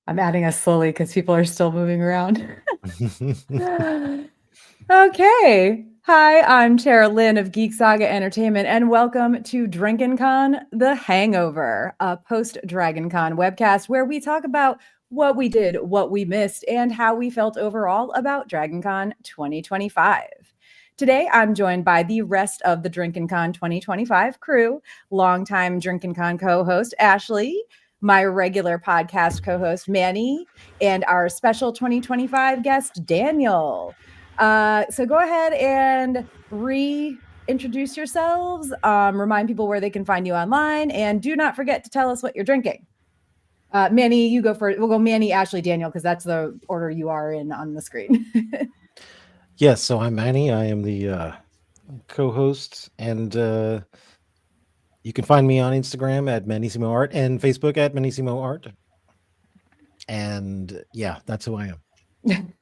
I'm adding us slowly because people are still moving around. Okay. Hi, I'm Tara Lynn of Geek Saga Entertainment, and welcome to Drinkin Con, The Hangover, a post-Dragon Con webcast where we talk about what we did, what we missed, and how we felt overall about Dragon Con 2025. Today, I'm joined by the rest of the Drinkin Con 2025 crew, longtime Drinkin Con co-host Ashley, my regular podcast co-host Manny, and our special 2025 guest Daniel. So go ahead and reintroduce yourselves, remind people where they can find you online, and do not forget to tell us what you're drinking. Manny, you go first. We'll go Manny, Ashley, Daniel, because that's the order you are in on the screen. Yes, so I'm Manny. I am the co-host, and you can find me on Instagram at Manissimo Art and Facebook at Manissimo Art. And yeah, that's who I am.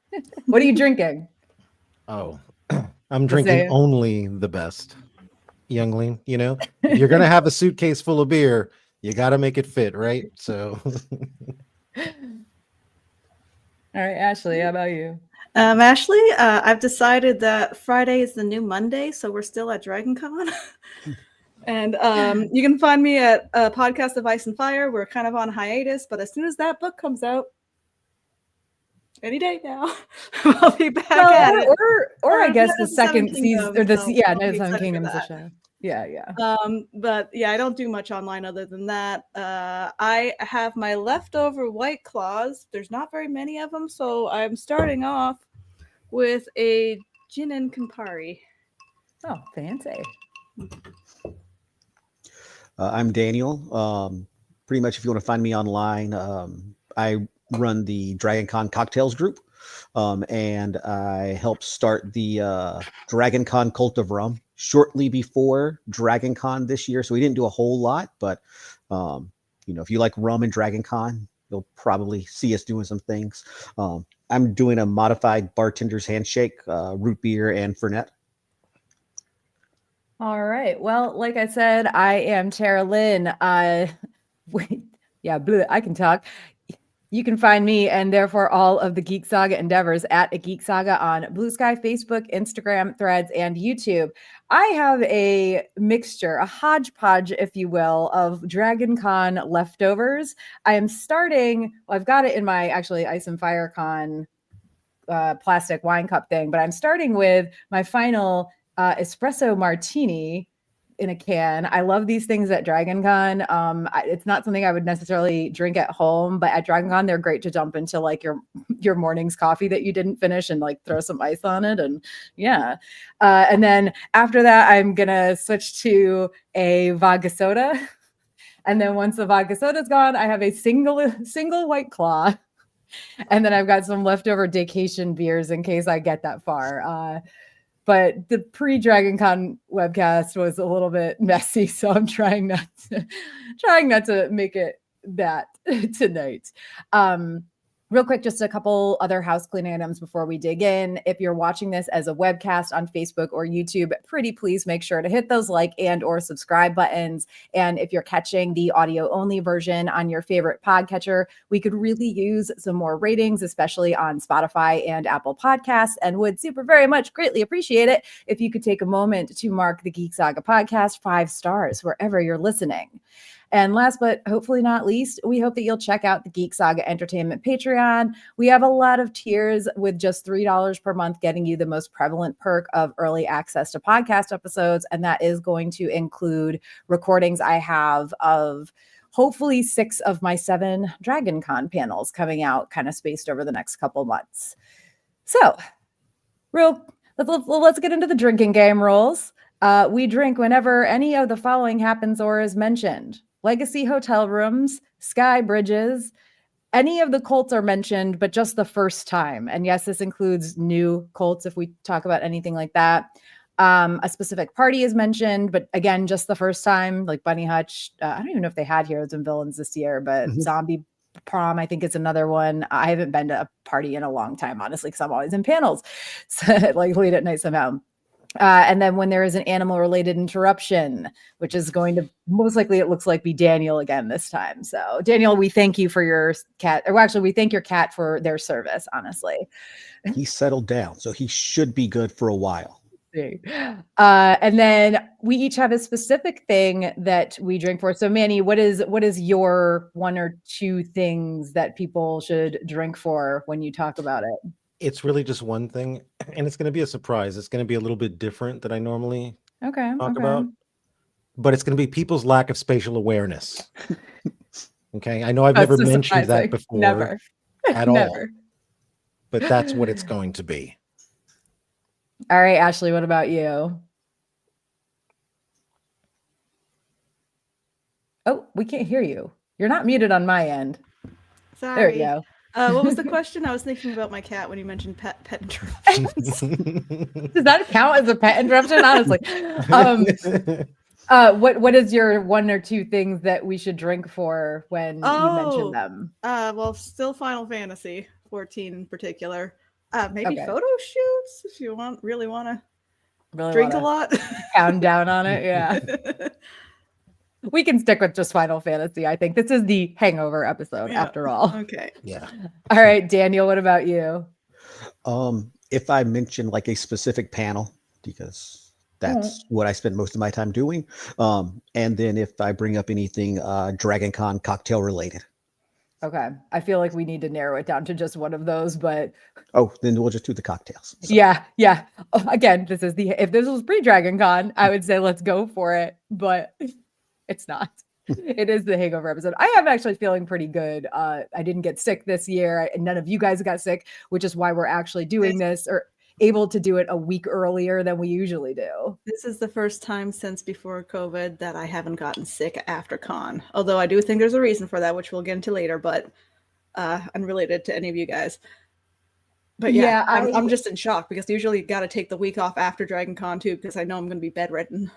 What are you drinking? Oh, I'm drinking only the best, youngling. You know, if you're gonna have a suitcase full of beer, you got to make it fit, right? So, all right, Ashley, how about you? Ashley, I've decided that Friday is the new Monday, so we're still at Dragon Con. And you can find me at Podcast of Ice and Fire. We're kind of on hiatus, but as soon as that book comes out, any day now, I'll be back at it. Or I guess the second season, or the Seven Kingdoms the show. Yeah. But yeah, I don't do much online other than that. I have my leftover White Claws. There's not very many of them, so I'm starting off with a gin and Campari. Oh, fancy. I'm Daniel. Pretty much, if you want to find me online, I run the Dragon Con Cocktails group, and I helped start the Dragon Con Cult of Rum shortly before Dragon Con this year. So we didn't do a whole lot, but if you like rum and Dragon Con, you'll probably see us doing some things. I'm doing a modified bartender's handshake, root beer and Fernet. All right. Well, like I said, I am Tara Lynn. I can talk. You can find me and therefore all of the Geek Saga endeavors at a Geek Saga on Blue Sky, Facebook, Instagram, Threads, and YouTube. I have a mixture, a hodgepodge, if you will, of Dragon Con leftovers. I've got it in my actually Ice and Fire Con plastic wine cup thing, but I'm starting with my final espresso martini in a can. I love these things at Dragon Con. It's not something I would necessarily drink at home, but at Dragon Con, they're great to dump into like your morning's coffee that you didn't finish and like throw some ice on it. And yeah. And then after that, I'm going to switch to a vodka soda. And then once the vodka soda's gone, I have a single White Claw. And then I've got some leftover Daycation beers in case I get that far. But the pre-Dragon Con webcast was a little bit messy, so I'm trying not to make it that tonight. Real quick, just a couple other house cleaning items before we dig in. If you're watching this as a webcast on Facebook or YouTube, pretty please make sure to hit those like and or subscribe buttons. And if you're catching the audio only version on your favorite podcatcher, we could really use some more ratings, especially on Spotify and Apple Podcasts, and would super very much greatly appreciate it if you could take a moment to mark the Geek Saga podcast 5 stars wherever you're listening. And last but hopefully not least, we hope that you'll check out the Geek Saga Entertainment Patreon. We have a lot of tiers with just $3 per month getting you the most prevalent perk of early access to podcast episodes. And that is going to include recordings I have of hopefully 6 of my 7 Dragon Con panels coming out kind of spaced over the next couple months. So let's get into the drinking game rules. We drink whenever any of the following happens or is mentioned. Legacy hotel rooms, sky bridges, any of the cults are mentioned, but just the first time. And yes, this includes new cults if we talk about anything like that. A specific party is mentioned, but again, just the first time, like Bunny Hutch. I don't even know if they had Heroes and Villains this year, but Zombie Prom, I think it's another one. I haven't been to a party in a long time, honestly, because I'm always in panels, so like late at night somehow. And then when there is an animal related interruption, which is going to most likely, it looks like, be Daniel again this time. So Daniel, we thank you for your cat, or actually we thank your cat for their service, honestly. He settled down, so he should be good for a while. And then we each have a specific thing that we drink for. So Manny, what is your 1 or 2 things that people should drink for when you talk about it? It's really just one thing, and it's going to be a surprise. It's going to be a little bit different than I normally talk about, but it's going to be people's lack of spatial awareness. Okay, I know I've never mentioned that before, never at all, but that's what it's going to be. All right, Ashley, what about you? Oh, we can't hear you. You're not muted on my end. Sorry. There you go. What was the question? I was thinking about my cat when you mentioned pet interruptions. Does that count as a pet interruption? Honestly. What is your 1 or 2 things that we should drink for when you mention them? Well, still Final Fantasy 14 in particular. Maybe photo shoots if you really want to drink a lot. Pound down on it, yeah. We can stick with just Final Fantasy. I think this is the Hangover episode after all. Okay. Yeah. All right, Daniel, what about you? If I mention like a specific panel, because that's what I spend most of my time doing. And then if I bring up anything Dragon Con cocktail related. Okay. I feel like we need to narrow it down to just one of those, but then we'll just do the cocktails. So. Yeah. Again, if this was pre-Dragon Con, I would say let's go for it, but it's not. It is the Hangover episode. I am actually feeling pretty good. I didn't get sick this year, and none of you guys got sick, which is why we're actually doing this, or able to do it a week earlier than we usually do. This is the first time since before COVID that I haven't gotten sick after con. Although I do think there's a reason for that, which we'll get into later, but unrelated to any of you guys. But I'm just in shock because usually you got to take the week off after Dragon Con too, because I know I'm going to be bedridden.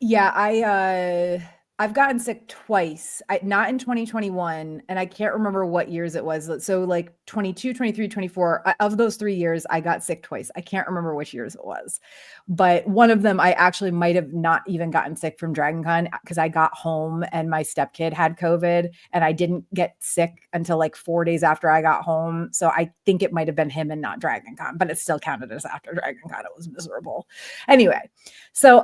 Yeah, I've gotten sick twice, not in 2021, and I can't remember what years it was. So like 22, 23, 24, of those 3 years, I got sick twice. I can't remember which years it was, but one of them, I actually might have not even gotten sick from Dragon Con because I got home and my stepkid had COVID and I didn't get sick until like 4 days after I got home. So I think it might have been him and not Dragon Con, but it still counted as after Dragon Con. It was miserable. Anyway, so,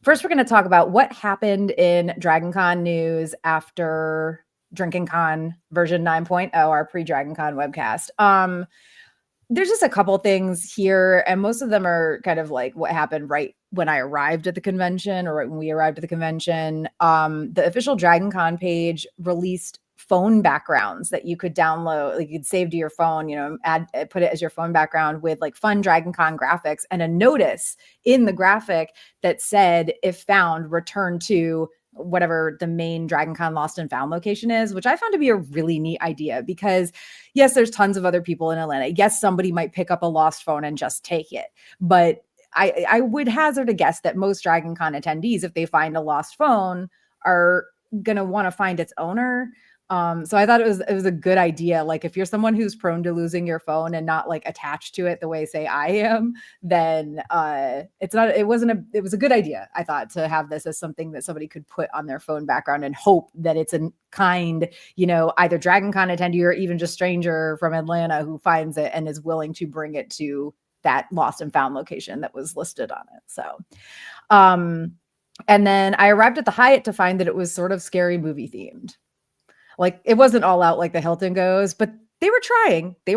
first, we're going to talk about what happened in Dragon Con news after Drinkin Con version 9.0, our pre-Dragon Con webcast. There's just a couple things here, and most of them are kind of like what happened right when I arrived at the convention or right when we arrived at the convention. The official Dragon Con page released phone backgrounds that you could download, like you could save to your phone, put it as your phone background with like fun Dragon Con graphics and a notice in the graphic that said, if found, return to whatever the main Dragon Con lost and found location is, which I found to be a really neat idea because yes, there's tons of other people in Atlanta. Yes, somebody might pick up a lost phone and just take it, but I would hazard a guess that most Dragon Con attendees, if they find a lost phone, are going to want to find its owner. So I thought it was a good idea. Like if you're someone who's prone to losing your phone and not like attached to it the way say I am, then it was a good idea. I thought to have this as something that somebody could put on their phone background and hope that it's a kind, either Dragon Con attendee or even just stranger from Atlanta who finds it and is willing to bring it to that lost and found location that was listed on it. So, and then I arrived at the Hyatt to find that it was sort of scary movie themed. Like it wasn't all out like the Hilton goes, but they were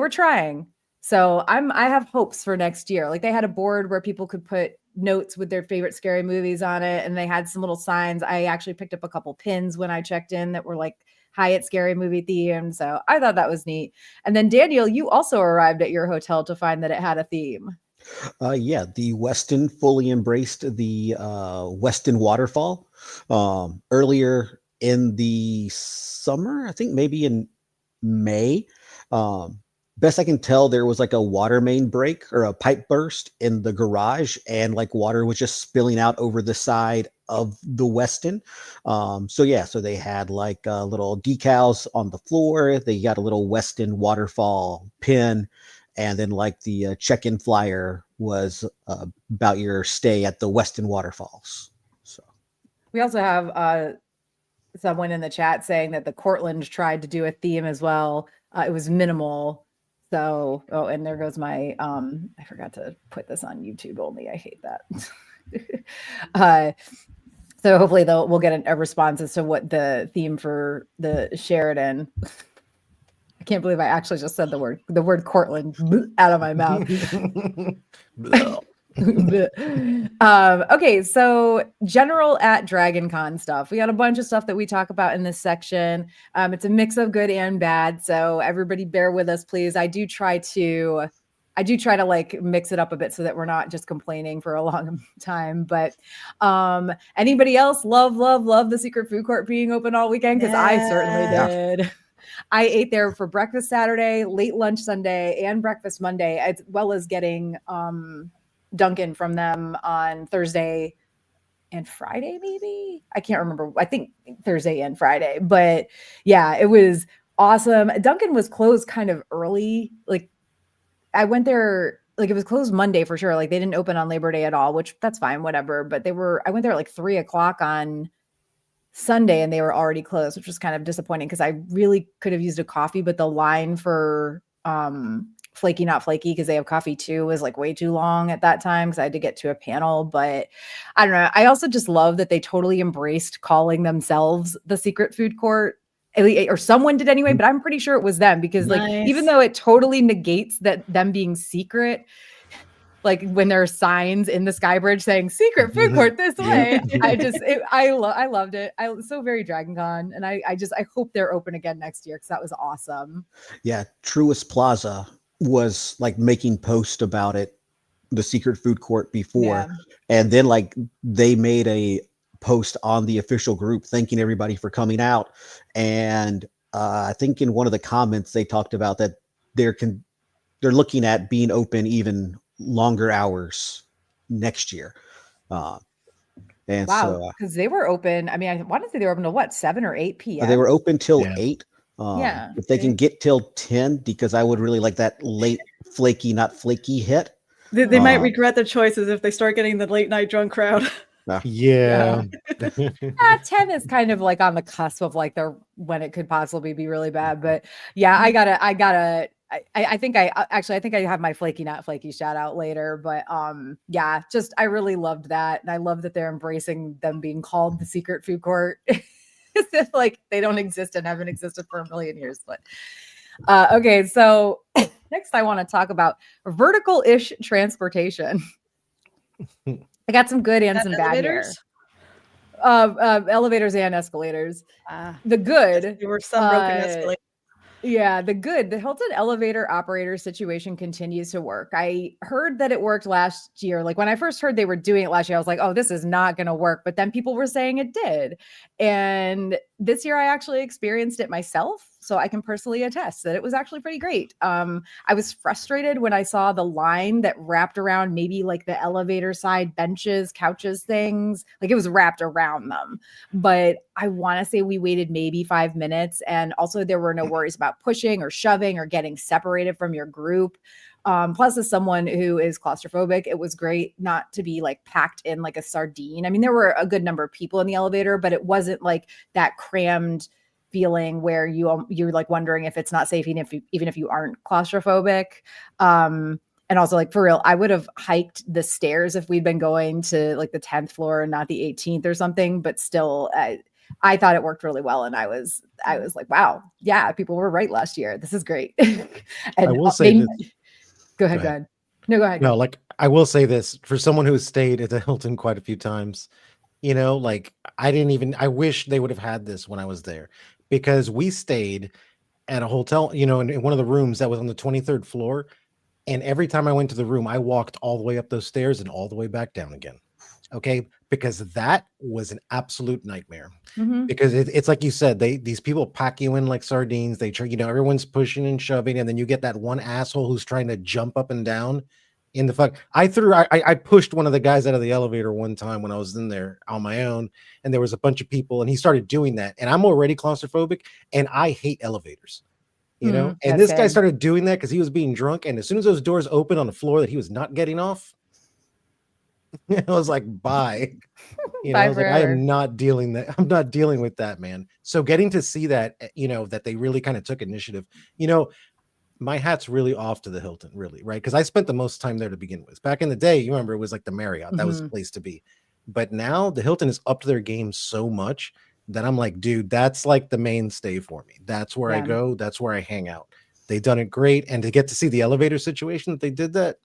trying. So I have hopes for next year. Like they had a board where people could put notes with their favorite scary movies on it. And they had some little signs. I actually picked up a couple pins when I checked in that were like Hyatt scary movie themed. So I thought that was neat. And then Daniel, you also arrived at your hotel to find that it had a theme. Yeah, the Westin fully embraced the Westin waterfall earlier in the summer, I think maybe in May. Best I can tell, there was like a water main break or a pipe burst in the garage, and like water was just spilling out over the side of the Westin. So they had like little decals on the floor. They got a little Westin waterfall pin, and then like the check-in flyer was about your stay at the Weston Waterfalls. So we also have someone in the chat saying that the Cortland tried to do a theme as well. It was minimal. So, oh, and there goes my, I forgot to put this on YouTube only. I hate that. So hopefully we'll get a response as to what the theme for the Sheridan. I can't believe I actually just said the word Cortland out of my mouth. Okay, so general at Dragon Con stuff. We got a bunch of stuff that we talk about in this section. It's a mix of good and bad, so everybody bear with us, please. I do try to like mix it up a bit so that we're not just complaining for a long time. But anybody else love the secret food court being open all weekend? Because I certainly did. I ate there for breakfast Saturday, late lunch Sunday, and breakfast Monday, as well as getting Dunkin from them on Thursday and Friday, maybe? I can't remember. I think Thursday and Friday. But yeah, it was awesome. Dunkin was closed kind of early. Like I went there, like it was closed Monday for sure. Like they didn't open on Labor Day at all, which that's fine, whatever. But I went there at like 3:00 on Sunday and they were already closed, which was kind of disappointing because I really could have used a coffee, but the line for Flaky Not Flaky, because they have coffee too, was like way too long at that time because I had to get to a panel. But I don't know. I also just love that they totally embraced calling themselves the secret food court, or someone did anyway, but I'm pretty sure it was them because like even though it totally negates that them being secret, like when there are signs in the Sky Bridge saying secret food court this way, I loved it. I was so very Dragon Con, and I hope they're open again next year because that was awesome. Yeah, Truist Plaza was like making posts about it, the secret food court before, and then like they made a post on the official group thanking everybody for coming out, and I think in one of the comments they talked about that they're looking at being open even longer hours next year. And wow, because they were open. I mean, I want to say they were open to what, 7 or 8 p.m. They were open till 8. If they can get till 10, because I would really like that late Flaky Not Flaky hit. They might regret their choices if they start getting the late night drunk crowd. Yeah. 10 is kind of like on the cusp of like when it could possibly be really bad. But yeah, I think I have my Flaky Not Flaky shout out later, but yeah, just I really loved that, and I love that they're embracing them being called the secret food court. Like they don't exist and haven't existed for a million years. But okay, so next I want to talk about vertical-ish transportation. I got some good and some bad here. Elevators and escalators. The good. There were some broken escalators. Yeah, the Hilton elevator operator situation continues to work. I heard that it worked last year. Like when I first heard they were doing it last year, I was like, oh, this is not going to work. But then people were saying it did. And this year I actually experienced it myself. So I can personally attest that it was actually pretty great. I was frustrated when I saw the line that wrapped around maybe like the elevator side benches, couches, things. Like it was wrapped around them. But I want to say we waited maybe 5 minutes. And also there were no worries about pushing or shoving or getting separated from your group. Plus, as someone who is claustrophobic, it was great not to be like packed in like a sardine. I mean, there were a good number of people in the elevator, but it wasn't like that crammed feeling where you're like wondering if it's not safe, even if you aren't claustrophobic. And also like for real, I would have hiked the stairs if we'd been going to like the 10th floor and not the 18th or something, but still I thought it worked really well. And I was like, wow, yeah, people were right last year. This is great. And I will say this. Go ahead. No, go ahead. No, like I will say this for someone who has stayed at the Hilton quite a few times, like I wish they would have had this when I was there, because we stayed at a hotel, in one of the rooms that was on the 23rd floor. And every time I went to the room, I walked all the way up those stairs and all the way back down again. Okay. Because that was an absolute nightmare. Mm-hmm. Because it's like you said, these people pack you in like sardines. They try, everyone's pushing and shoving. And then you get that one asshole who's trying to jump up and down in the fuck. I pushed one of the guys out of the elevator one time when I was in there on my own, and there was a bunch of people and he started doing that. And I'm already claustrophobic and I hate elevators. you know? And this guy started doing that because he was being drunk. And as soon as those doors opened on the floor that he was not getting off, I was like, bye. You know, Bye I was like, I forever. am not dealing that. I'm not dealing with that, man. So getting to see that, you know, that they really kind of took initiative, you know, my hat's really off to the Hilton, really, right? Because I spent the most time there to begin with. Back in the day, you remember, it was like the Marriott. That was the place to be. But now the Hilton is up to their game so much that I'm like, dude, that's like the mainstay for me. That's where I go. That's where I hang out. They've done it great. And to get to see the elevator situation that they did that,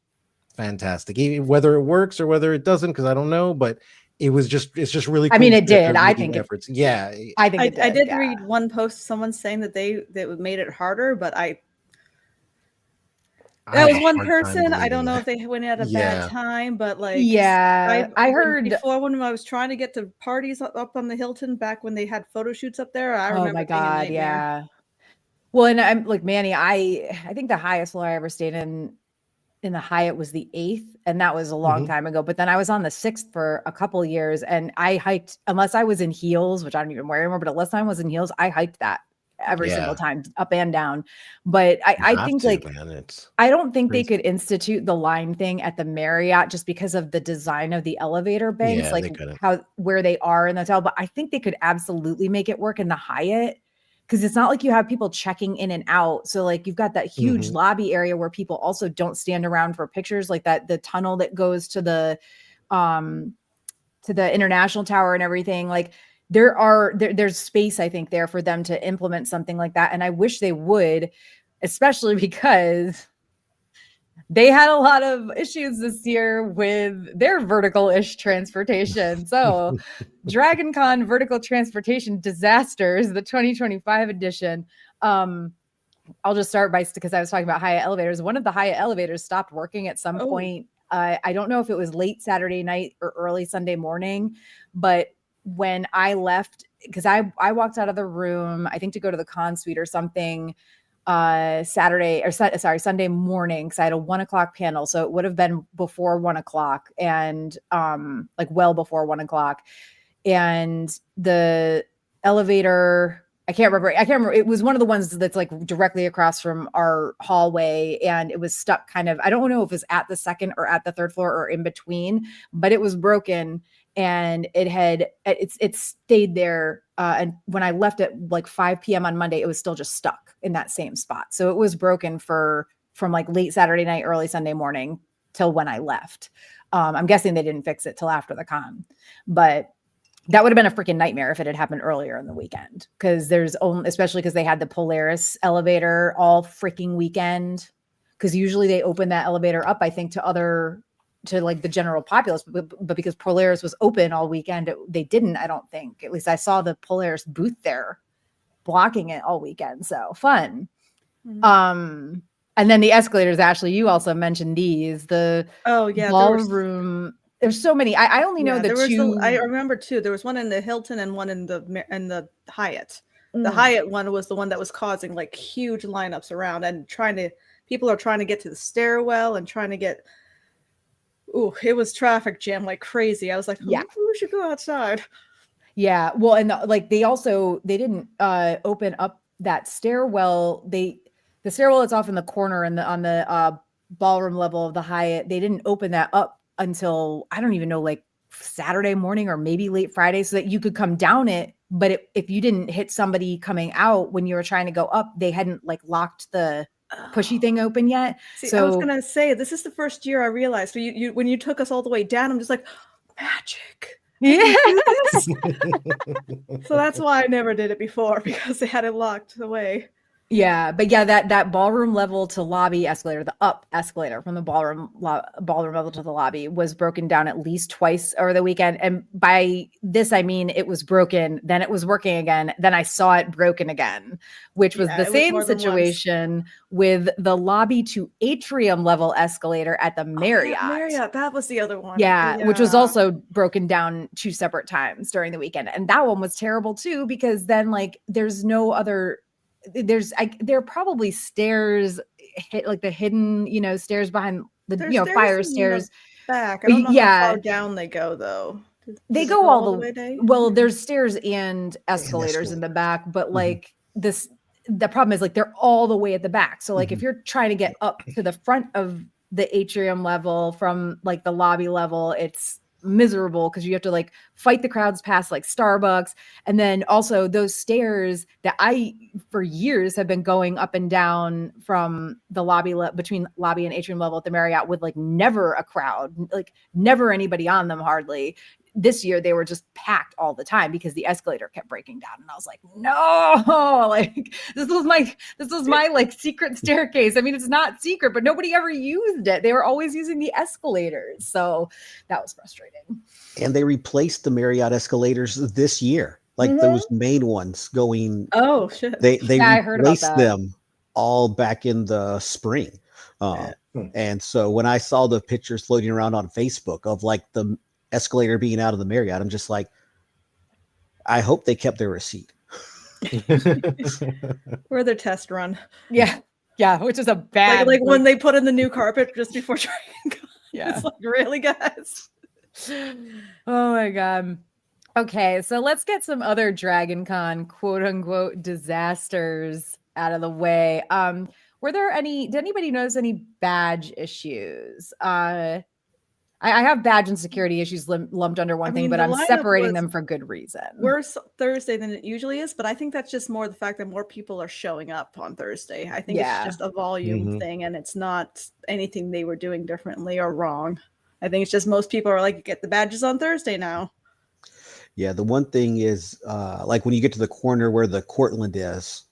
fantastic. Even whether it works or whether it doesn't, because I don't know, but it's just really cool. I mean, it did. I think efforts. Yeah. I think it did. I did read one post, someone saying that that made it harder, but that was one person. I don't know if they went at a bad time, but like, I heard before when I was trying to get to parties up on the Hilton back when they had photo shoots up there. I remember. Oh my God, yeah. Well, and I'm like Manny. I think the highest floor I ever stayed in the Hyatt was the 8th, and that was a long time ago. But then I was on the 6th for a couple of years, and I hiked, unless I was in heels, which I don't even wear anymore, but unless I was in heels, I hiked that every single time, up and down. But I think I don't think they could institute the line thing at the Marriott just because of the design of the elevator banks, like where they are in the hotel. But I think they could absolutely make it work in the Hyatt, because it's not like you have people checking in and out. So like you've got that huge lobby area where people also don't stand around for pictures, like the tunnel that goes to the International Tower and everything. Like there's space, I think, there for them to implement something like that. And I wish they would, especially because they had a lot of issues this year with their vertical-ish transportation. So Drinkin Con vertical transportation disasters, the 2025 edition. I'll just start because I was talking about Hyatt elevators. One of the Hyatt elevators stopped working at some point. I don't know if it was late Saturday night or early Sunday morning, but when I left, because I walked out of the room, I think to go to the con suite or something, Sunday morning, because I had a 1:00 panel, so it would have been before 1:00 and like well before 1:00. And the elevator, I can't remember. It was one of the ones that's like directly across from our hallway, and it was stuck kind of, I don't know if it was at the 2nd or at the 3rd floor or in between, but it was broken. And it stayed there. And when I left at like 5 p.m. on Monday, it was still just stuck in that same spot. So it was broken from like late Saturday night, early Sunday morning till when I left. I'm guessing they didn't fix it till after the con, but that would have been a freaking nightmare if it had happened earlier in the weekend. Because especially because they had the Polaris elevator all freaking weekend. Because usually they open that elevator up, I think, to like the general populace, but because Polaris was open all weekend, they didn't, I don't think. At least I saw the Polaris booth there blocking it all weekend. So fun. And then the escalators, Ashley, you also mentioned these, the ballroom. There's so many. I only know the two. I remember two. There was one in the Hilton and one in the Hyatt. The Hyatt one was the one that was causing like huge lineups around and people are trying to get to the stairwell and trying to get. Ooh, it was traffic jam like crazy. I was like, we should go outside. Yeah. Well, and like they didn't open up that stairwell. The stairwell that's off in the corner and on the ballroom level of the Hyatt, they didn't open that up until, I don't even know, like Saturday morning or maybe late Friday, so that you could come down it. But if you didn't hit somebody coming out when you were trying to go up, they hadn't like locked the pushy thing open yet. See, so I was gonna say, this is the first year I realized. So you when you took us all the way down, I'm just like, magic. Yes. So that's why I never did it before, because they had it locked away. Yeah, but yeah, that ballroom level to lobby escalator, the up escalator from the ballroom level to the lobby, was broken down at least twice over the weekend. And by this, I mean it was broken, then it was working again, then I saw it broken again, which was the same situation with the lobby to atrium level escalator at the Marriott. Marriott, that was the other one. Yeah, which was also broken down 2 separate times during the weekend. And that one was terrible too, because then like there's no other. There are probably stairs, like the hidden, stairs behind the, fire stairs. Back. I don't know how far down they go though. They go all the way. Well, there's stairs and escalators in the back, but like this, the problem is like they're all the way at the back. So like if you're trying to get up to the front of the atrium level from like the lobby level, it's miserable because you have to like fight the crowds past like Starbucks. And then also those stairs that I for years have been going up and down from the lobby between lobby and atrium level at the Marriott with like never a crowd, like never anybody on them hardly. This year they were just packed all the time because the escalator kept breaking down. And I was like, no, like this was my like secret staircase. I mean, it's not secret, but nobody ever used it. They were always using the escalators. So that was frustrating. And they replaced the Marriott escalators this year, like those main ones going. Oh shit. They I heard about replaced them all back in the spring. And so when I saw the pictures floating around on Facebook of like the escalator being out of the Marriott, I'm just like, I hope they kept their receipt. Or their test run. Yeah, which is a bad like when they put in the new carpet just before Dragon Con. Yeah, it's like, really, guys? Oh my god. Okay, so let's get some other Dragon Con quote unquote disasters out of the way. Were there any? Did anybody notice any badge issues? I have badge and security issues lumped under one thing, but I'm separating them for good reason. Worse Thursday than it usually is, but I think that's just more the fact that more people are showing up on Thursday. I think it's just a volume thing, and it's not anything they were doing differently or wrong. I think it's just most people are like, get the badges on Thursday now. Yeah, the one thing is, like when you get to the corner where the Cortland is,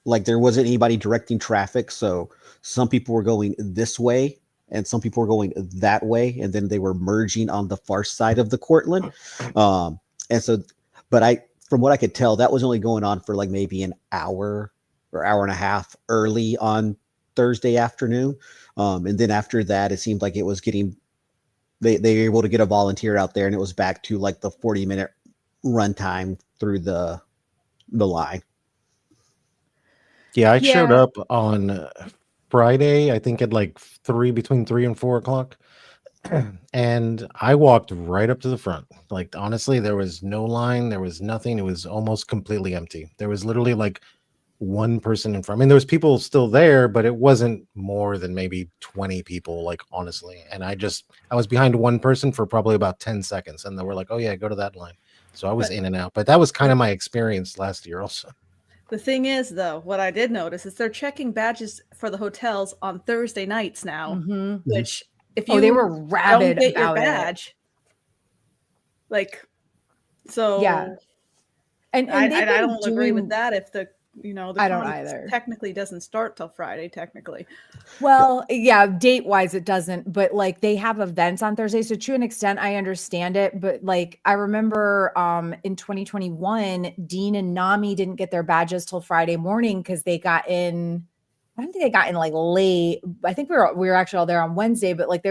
like there wasn't anybody directing traffic, so some people were going this way and some people were going that way, and then they were merging on the far side of the Cortland. And so, but from what I could tell, that was only going on for like maybe an hour or hour and a half early on Thursday afternoon. And then after that, it seemed like it was getting, they were able to get a volunteer out there, and it was back to like the 40-minute run time through the line. Yeah, I showed up on Friday, I think at like between 3 and 4 o'clock. And I walked right up to the front. Like, honestly, there was no line. There was nothing. It was almost completely empty. There was literally like one person in front. I mean, there was people still there, but it wasn't more than maybe 20 people, like, honestly. And I was behind one person for probably about 10 seconds. And they were like, oh yeah, go to that line. So I was in and out. But that was kind of my experience last year also. The thing is, though, what I did notice is they're checking badges for the hotels on Thursday nights now, which if you they were rabid don't get about your badge, like, so yeah, and I don't agree with that. If the I don't either. Technically doesn't start till Friday. Technically, well, yeah, date wise it doesn't, but like they have events on Thursday, so to an extent I understand it. But like I remember in 2021, Dean and Nami didn't get their badges till Friday morning because they got in. I don't think they got in like late. I think we were actually all there on Wednesday, but like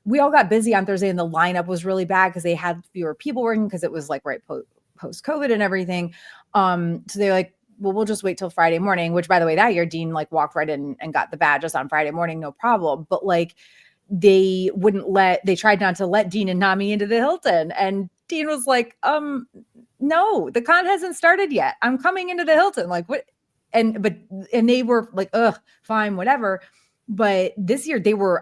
we all got busy on Thursday, and the lineup was really bad because they had fewer people working because it was like right post COVID and everything. So they're like, well, we'll just wait till Friday morning, which by the way, that year Dean like walked right in and got the badges on Friday morning, no problem. But like they tried not to let Dean and Nami into the Hilton. And Dean was like, no, the con hasn't started yet. I'm coming into the Hilton. Like what? And they were like, ugh, fine, whatever. But this year they were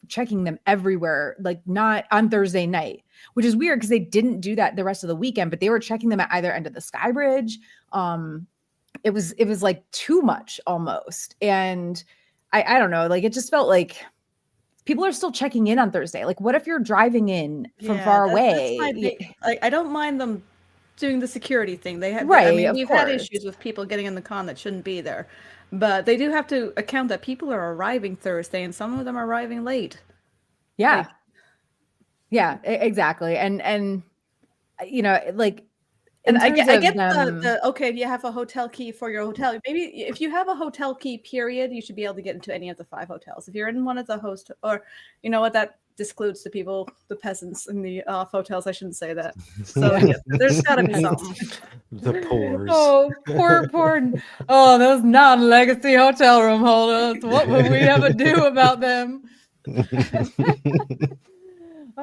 checking them everywhere, like not on Thursday night, which is weird because they didn't do that the rest of the weekend, but they were checking them at either end of the Sky Bridge. It was like too much almost. And I don't know, like it just felt like people are still checking in on Thursday. Like what if you're driving in from far away? Like I don't mind them doing the security thing. They have we've had issues with people getting in the con that shouldn't be there. But they do have to account that people are arriving Thursday and some of them are arriving late. Yeah. Yeah, exactly. And like, and I get the okay, if you have a hotel key for your hotel, maybe if you have a hotel key period, you should be able to get into any of the 5 hotels. If you're in one of the host, or you know what, that discludes the people, the peasants in the hotels. I shouldn't say that. So yeah, there's got to be something. The poors. Oh, poor. Oh, those non-legacy hotel room holders. What would we ever do about them?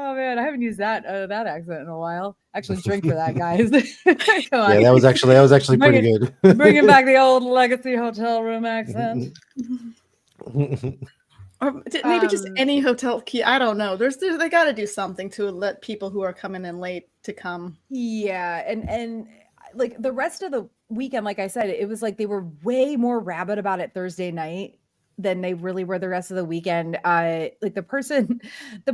Oh man, I haven't used that accent in a while. Actually, drink for that, guys. Come on. Yeah, that was actually pretty good. Bringing back the old legacy hotel room accent. Or maybe just any hotel key. I don't know. They got to do something to let people who are coming in late to come. Yeah, and like the rest of the weekend, like I said, it was like they were way more rabid about it Thursday night than they really were the rest of the weekend. Like the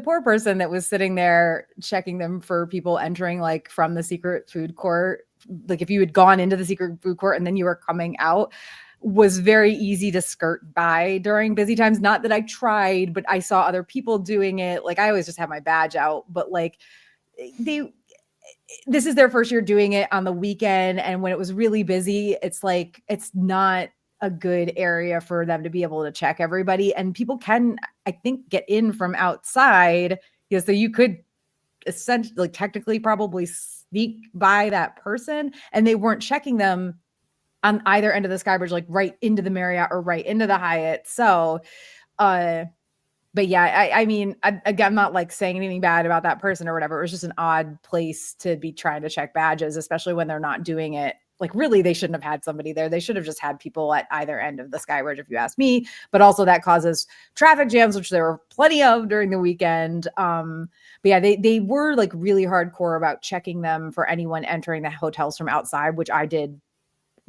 poor person that was sitting there checking them for people entering like from the secret food court, like if you had gone into the secret food court and then you were coming out, was very easy to skirt by during busy times. Not that I tried, but I saw other people doing it. Like I always just have my badge out, but like this is their first year doing it on the weekend. And when it was really busy, it's like, it's not a good area for them to be able to check everybody. And people can, I think, get in from outside. Yeah, so you could essentially, like, technically probably sneak by that person, and they weren't checking them on either end of the Skybridge, like right into the Marriott or right into the Hyatt. So, but yeah, I mean, I'm not like saying anything bad about that person or whatever. It was just an odd place to be trying to check badges, especially when they're not doing it. Like really, they shouldn't have had somebody there. They should have just had people at either end of the Skybridge, if you ask me. But also that causes traffic jams, which there were plenty of during the weekend. But yeah, they were like really hardcore about checking them for anyone entering the hotels from outside, which I did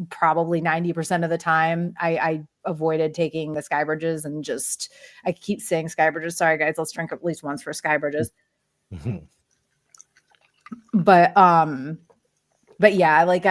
probably 90% of the time. I avoided taking the Skybridges and just, I keep saying Skybridges. Sorry guys, let's drink at least once for Skybridges. But yeah, like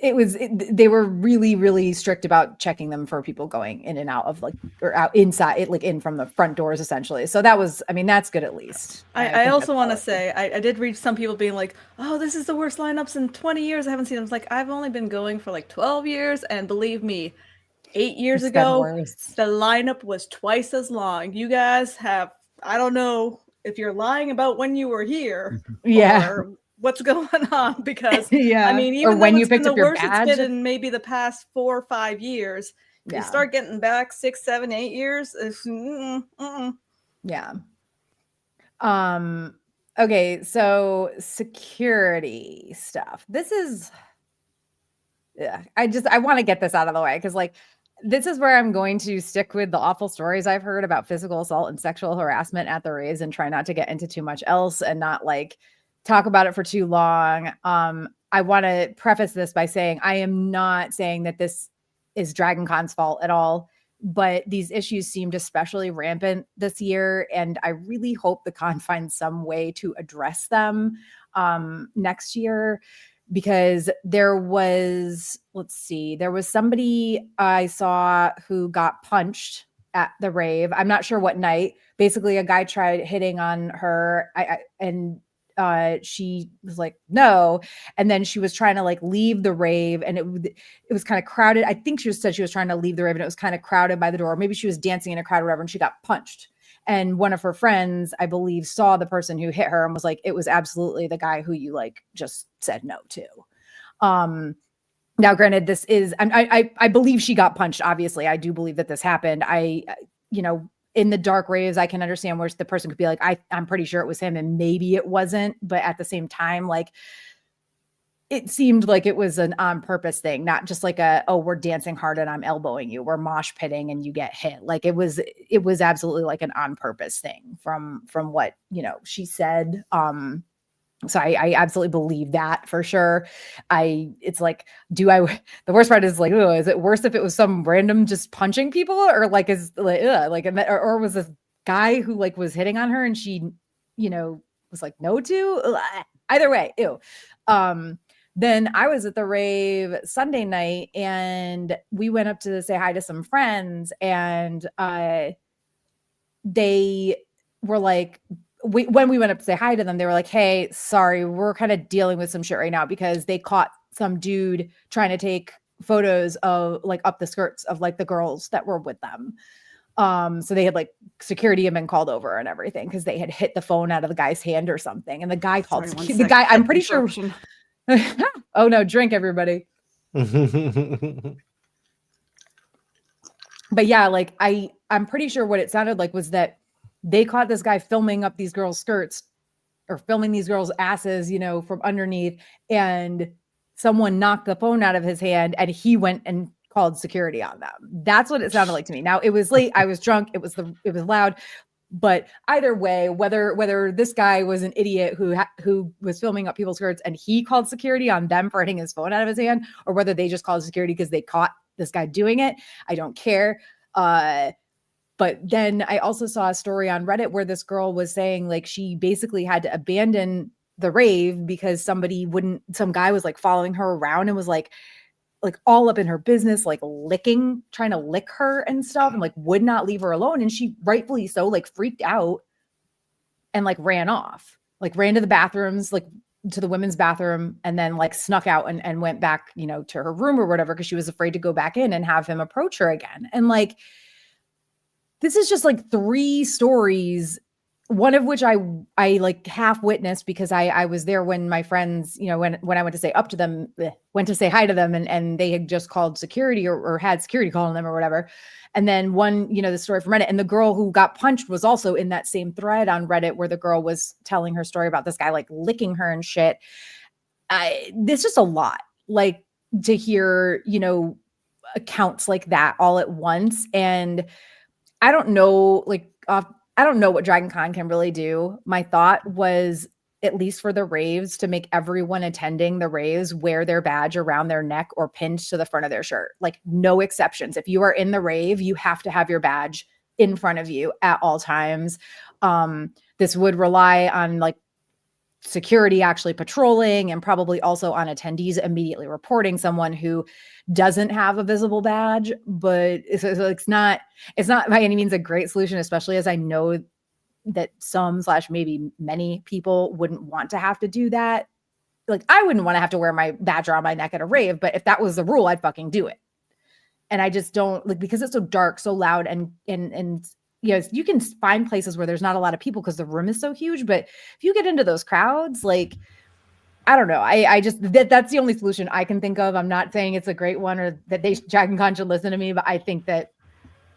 they were really, really strict about checking them for people going in and out of like, or out inside, like in from the front doors essentially. So that was, I mean, that's good at least. I also want to say, I did read some people being like, oh, this is the worst lineups in 20 years. I haven't seen them. It's like, I've only been going for like 12 years. And believe me, 8 years ago, the lineup was twice as long. You guys have, I don't know if you're lying about when you were here. Yeah. Or what's going on, because yeah, I mean, even or when though you it's been picked the up your worst badge, it's been in maybe the past 4 or 5 years, you start getting back 6, 7, 8 years. Yeah. Okay, so security stuff. This is, I want to get this out of the way because like this is where I'm going to stick with the awful stories I've heard about physical assault and sexual harassment at the raves and try not to get into too much else and not like talk about it for too long. I want to preface this by saying I am not saying that this is Dragon Con's fault at all, but these issues seemed especially rampant this year, and I really hope the con finds some way to address them next year. Because there was somebody I saw who got punched at the rave. I'm not sure what night. Basically, a guy tried hitting on her, and she was like, no. And then she was trying to like leave the rave, and it was kind of crowded. I think she said she was trying to leave the rave, and it was kind of crowded by the door. Maybe she was dancing in a crowd or whatever, and she got punched. And one of her friends, I believe, saw the person who hit her and was like, it was absolutely the guy who you like just said no to. Now, granted, this is, I believe she got punched. Obviously, I do believe that this happened. In the dark raves, I can understand where the person could be like, I'm pretty sure it was him, and maybe it wasn't. But at the same time, like, it seemed like it was an on purpose thing, not just like we're dancing hard and I'm elbowing you, we're mosh pitting and you get hit. Like it was absolutely like an on purpose thing from what, she said. So I absolutely believe that for sure. It's like, the worst part is like, oh, is it worse if it was some random just punching people, or like, or was this guy who like was hitting on her and she, was like, no to? Either way, ew. Then I was at the rave Sunday night and we went up to say hi to some friends, and they were like, when we went up to say hi to them, they were like, hey, sorry, we're kind of dealing with some shit right now because they caught some dude trying to take photos of like up the skirts of like the girls that were with them. So they had like security had been called over and everything because they had hit the phone out of the guy's hand or something. And the guy called the guy, I'm pretty sure. Oh no, drink everybody. But yeah, like I'm pretty sure what it sounded like was that they caught this guy filming up these girls' skirts or filming these girls' asses, you know, from underneath, and someone knocked the phone out of his hand and he went and called security on them. That's what it sounded like to me. Now, it was late, I was drunk, it was loud, but either way, whether this guy was an idiot who was filming up people's skirts and he called security on them for hitting his phone out of his hand, or whether they just called security because they caught this guy doing it, I don't care. But then I also saw a story on Reddit where this girl was saying like she basically had to abandon the rave because some guy was like following her around and was like all up in her business, like trying to lick her and stuff, and like would not leave her alone. And she rightfully so like freaked out and like ran off, like ran to the bathrooms, like to the women's bathroom, and then like snuck out and went back, you know, to her room or whatever, because she was afraid to go back in and have him approach her again. And like, this is just like 3 stories, one of which I like half witnessed because I was there when my friends, you know, when I went to say went to say hi to them, and they had just called security or had security calling them or whatever. And then one, you know, the story from Reddit, and the girl who got punched was also in that same thread on Reddit where the girl was telling her story about this guy like licking her and shit. This is just a lot, like, to hear, you know, accounts like that all at once. And I don't know, like, I don't know what Dragon Con can really do. My thought was, at least for the raves, to make everyone attending the raves wear their badge around their neck or pinned to the front of their shirt. Like, no exceptions. If you are in the rave, you have to have your badge in front of you at all times. This would rely on like security actually patrolling, and probably also on attendees immediately reporting someone who doesn't have a visible badge. But it's not by any means a great solution, especially as I know that maybe many people wouldn't want to have to do that. Like, I wouldn't want to have to wear my badge around my neck at a rave, but if that was the rule, I'd fucking do it. And I just don't, like, because it's so dark, so loud, and you know, you can find places where there's not a lot of people because the room is so huge. But if you get into those crowds, like, I don't know. I just, that's the only solution I can think of. I'm not saying it's a great one or that Dragon Con should listen to me, but I think that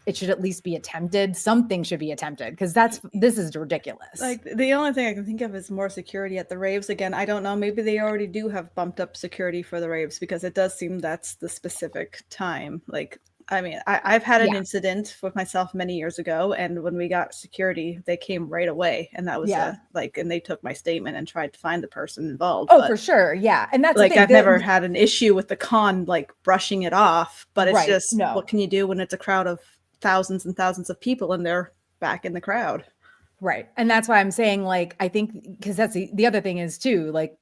it should at least be attempted. Something should be attempted, because this is ridiculous. Like, the only thing I can think of is more security at the raves. Again, I don't know. Maybe they already do have bumped up security for the raves, because it does seem that's the specific time. Like, I mean, I've had an incident with myself many years ago, and when we got security, they came right away, and that was and they took my statement and tried to find the person involved. Oh, for sure, yeah, and that's like, I've never had an issue with the con like brushing it off, but it's just what can you do when it's a crowd of thousands and thousands of people and they're back in the crowd, right? And that's why I'm saying, like, I think, because that's the other thing is too, like,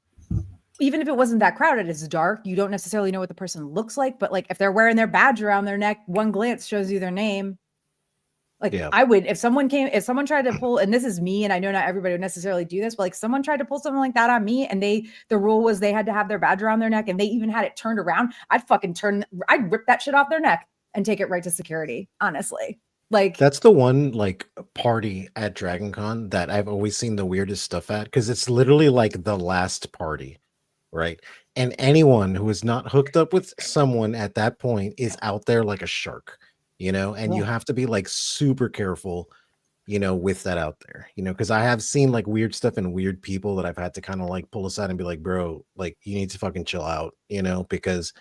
even if it wasn't that crowded, it's dark, you don't necessarily know what the person looks like, but like, if they're wearing their badge around their neck, one glance shows you their name. Like, I would, if someone tried to pull, and this is me, and I know not everybody would necessarily do this, but like, someone tried to pull something like that on me, and the rule was they had to have their badge around their neck, and they even had it turned around, I'd rip that shit off their neck and take it right to security, honestly. Like, that's the one like party at Dragon Con that I've always seen the weirdest stuff at, because it's literally like the last party, right? And anyone who is not hooked up with someone at that point is out there like a shark, you know, and you have to be like super careful, you know, with that out there, you know, because I have seen like weird stuff and weird people that I've had to kind of like pull aside and be like, bro, like, you need to fucking chill out, you know, because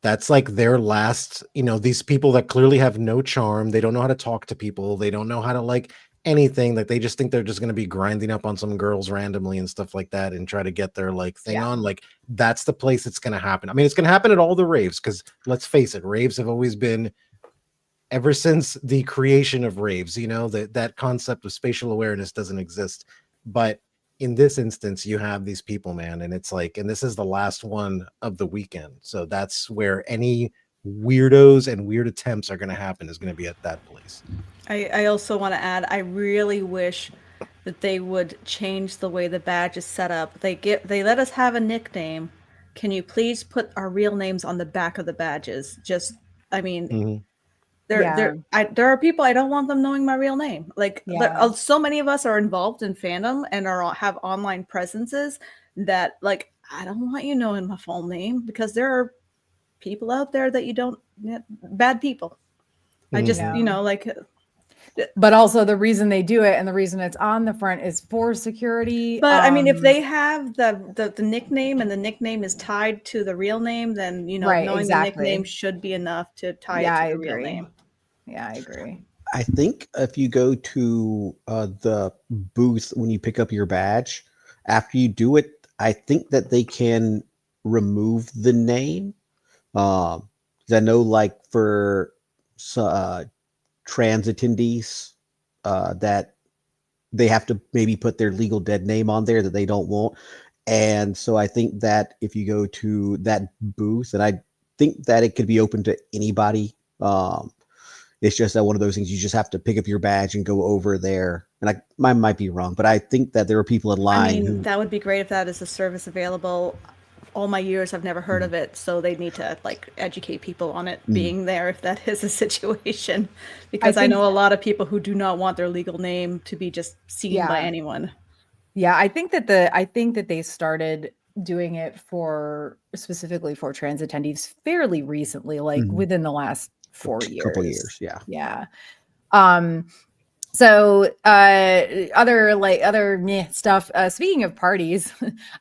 that's like their last, you know, these people that clearly have no charm. They don't know how to talk to people. They don't know how to like anything. Like, they just think they're just going to be grinding up on some girls randomly and stuff like that and try to get their like thing on. Like, that's the place it's going to happen. I mean, it's going to happen at all the raves, because let's face it, raves have always been, ever since the creation of raves, you know, that concept of spatial awareness doesn't exist. But in this instance, you have these people, man, and it's like, and this is the last one of the weekend. So that's where any weirdos and weird attempts are going to happen, is going to be at that place. I also want to add, I really wish that they would change the way the badge is set up. They let us have a nickname. Can you please put our real names on the back of the badges? Just, I mean, there are people, I don't want them knowing my real name. Like, so many of us are involved in fandom and have online presences that, like, I don't want you knowing my full name, because there are people out there that you don't, bad people. I just, you know, like, But also the reason they do it and the reason it's on the front is for security. But I mean, if they have the nickname and the nickname is tied to the real name, then Right, knowing exactly. the nickname should be enough to tie Yeah, it I to the real agree. name. Yeah, I agree. I think if you go to the booth when you pick up your badge, after you do it, I think that they can remove the name. 'Cause I know, like for trans attendees, that they have to maybe put their legal dead name on there that they don't want. And so I think that if you go to that booth, and I think that it could be open to anybody. It's just that one of those things you just have to pick up your badge and go over there. And I might be wrong, but I think that there are people in line that would be great if that is a service available. All my years I've never heard of it, so they need to educate people on it being there if that is a situation, because I know a lot of people who do not want their legal name to be just seen by anyone. Yeah, I think that they started doing it specifically for trans attendees fairly recently, like within the last 4 years. Couple years, yeah. Yeah. So other meh stuff. Speaking of parties,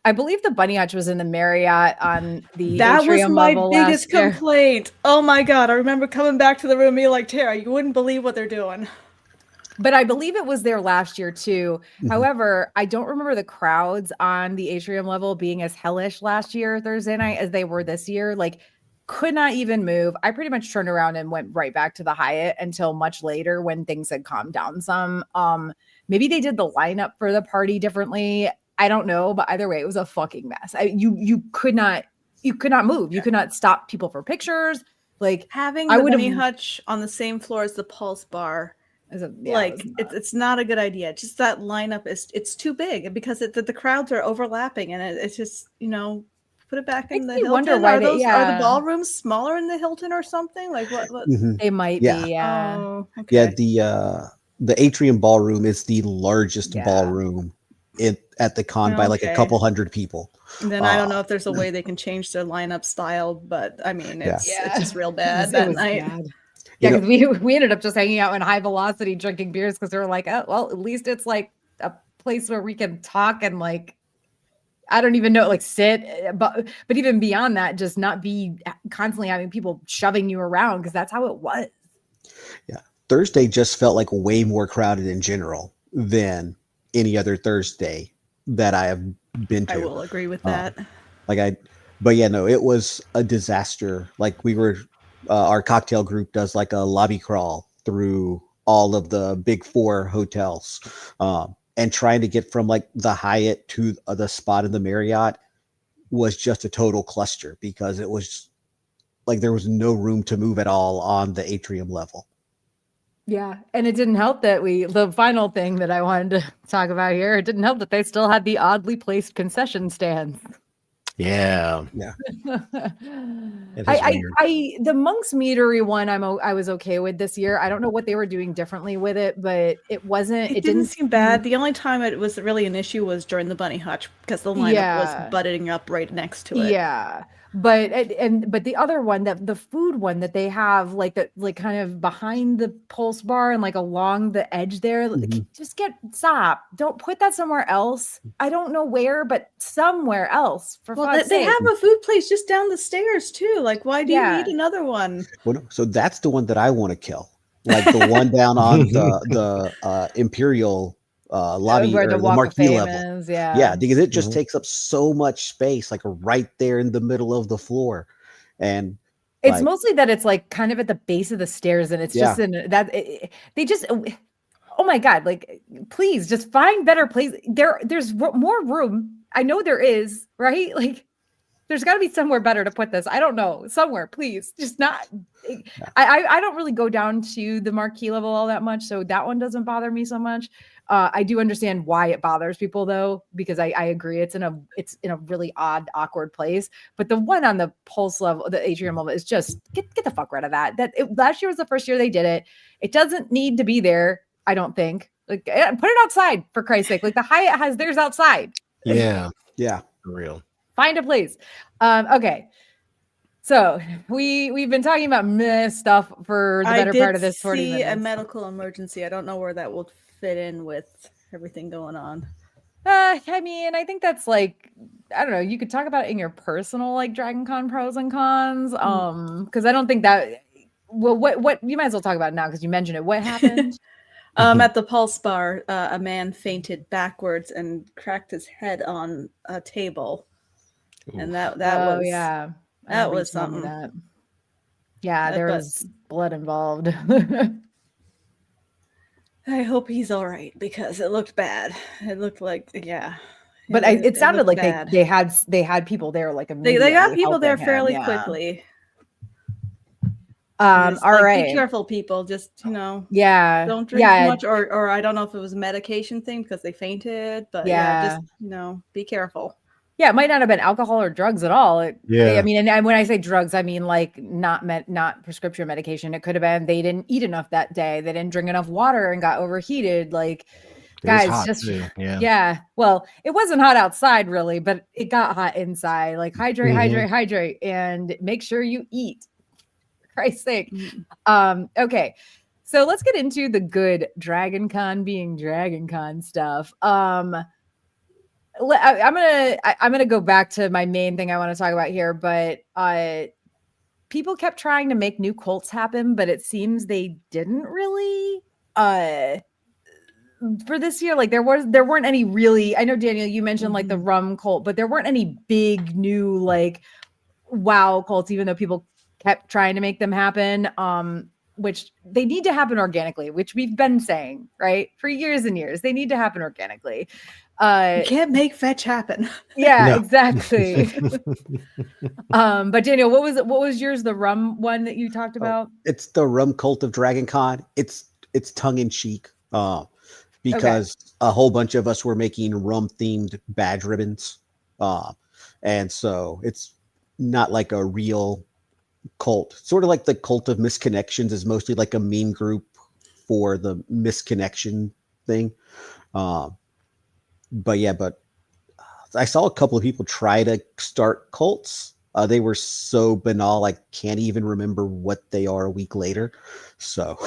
I believe the Bunny Hutch was in the Marriott on the atrium level. That was my biggest complaint. Oh my God. I remember coming back to the room and being like, Tara, you wouldn't believe what they're doing. But I believe it was there last year too. However, I don't remember the crowds on the atrium level being as hellish last year, Thursday night, as they were this year. Like, could not even move. I pretty much turned around and went right back to the Hyatt until much later when things had calmed down some. Maybe they did the lineup for the party differently. I don't know, but either way, it was a fucking mess. You could not move. You could not stop people for pictures. Like, having the Bunny Hutch on the same floor as the Pulse Bar, it's not a good idea. Just that lineup it's too big because the crowds are overlapping, and it's just put it back in the Hilton. Wonder why are the ballrooms smaller in the Hilton or something? Like what? They might be. Yeah. Oh, okay. Yeah. The atrium ballroom is the largest ballroom at the con by like a couple hundred people. And then I don't know if there's a way they can change their lineup style, but I mean it's just real bad that night. Bad. Yeah, because we ended up just hanging out in High Velocity drinking beers because they were like, oh well, at least it's like a place where we can talk and like. I don't even know, like sit, but even beyond that, just not be constantly having people shoving you around because that's how it was. Yeah. Thursday just felt like way more crowded in general than any other Thursday that I have been to. I will agree with that. But yeah, no, it was a disaster. Like our cocktail group does like a lobby crawl through all of the big 4 hotels. And trying to get from like the Hyatt to the spot in the Marriott was just a total cluster because it was like there was no room to move at all on the atrium level. Yeah. And it didn't help that the final thing that I wanted to talk about here, it didn't help that they still had the oddly placed concession stands. Yeah. The Monk's Meadery one I was okay with this year. I don't know what they were doing differently with it, but it didn't seem bad. The only time it was really an issue was during the Bunny Hutch because the lineup was butting up right next to it. Yeah. But the other one, the food one that they have like kind of behind the Pulse Bar and like along the edge there, just stop. Don't put that somewhere else. I don't know where, but somewhere else. They have a food place just down the stairs too. Like, why do you need another one? Well, so that's the one that I want to kill. Like the one down on the Imperial lobby where or the marquee level. Is, because it just takes up so much space, like right there in the middle of the floor. And it's mostly that it's like kind of at the base of the stairs, and it's just they just oh my God, like please just find better place. There's more room. I know there is, right? Like there's got to be somewhere better to put this. I don't know, somewhere, please. Just not. I don't really go down to the marquee level all that much, so that one doesn't bother me so much. I do understand why it bothers people though, because I agree it's in a really odd, awkward place. But the one on the Pulse level, the atrium level, is just get the fuck rid of that. Last year was the first year they did it. It doesn't need to be there. I don't think. Like put it outside for Christ's sake. Like the Hyatt has theirs outside. Yeah. Yeah. For real. Find a place. Okay. So we've been talking about stuff for the better part of this 40 minutes. I did see a medical emergency. I don't know where that will fit in with everything going on. I mean, I think that's like, I don't know, you could talk about it in your personal like Dragon Con pros and cons. Because I don't think that, well, what you might as well talk about it now because you mentioned it. What happened? At the Pulse Bar, a man fainted backwards and cracked his head on a table. Oof. And that was yeah. That was something. That. Yeah, there was blood involved. I hope he's all right because it looked bad. It looked like, yeah. But it sounded like they had people there like immediately. They got people there fairly quickly. All right. Be careful, people. Just yeah, don't drink too much, or I don't know if it was a medication thing because they fainted, but just be careful. Yeah, it might not have been alcohol or drugs at all. I mean, and when I say drugs, I mean like not prescription medication. It could have been they didn't eat enough that day, they didn't drink enough water and got overheated. Like, guys, just well, it wasn't hot outside really, but it got hot inside. Like hydrate, and make sure you eat. For Christ's sake. Okay. So let's get into the good Dragon Con being Dragon Con stuff. I'm gonna go back to my main thing I want to talk about here, but people kept trying to make new cults happen, but it seems they didn't really for this year. Like there weren't any really. I know Daniel, you mentioned like the rum cult, but there weren't any big new like wow cults, even though people kept trying to make them happen, which they need to happen organically, which we've been saying, right? For years and years, they need to happen organically. You can't make fetch happen. Yeah, exactly. But Daniel, what was yours? The rum one that you talked about? It's the rum cult of Dragon Con. It's tongue in cheek, because a whole bunch of us were making rum themed badge ribbons. And so it's not like a real cult. Sort of like the cult of misconnections is mostly like a meme group for the misconnection thing. But I saw a couple of people try to start cults. They were so banal, I can't even remember what they are a week later. So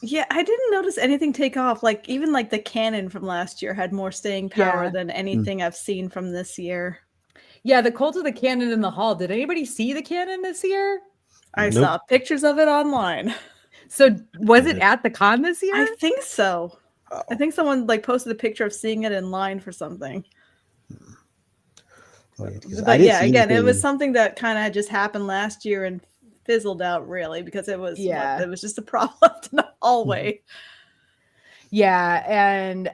yeah, I didn't notice anything take off. Like even like the canon from last year had more staying power than anything I've seen from this year. Yeah, the cult of the cannon in the hall. Did anybody see the cannon this year? I saw pictures of it online. So was it at the con this year? I think so. Oh. I think someone like posted a picture of seeing it in line for something. But yeah, again, it was something that kind of just happened last year and fizzled out really because it was it was just a prop left in the hallway. Yeah, and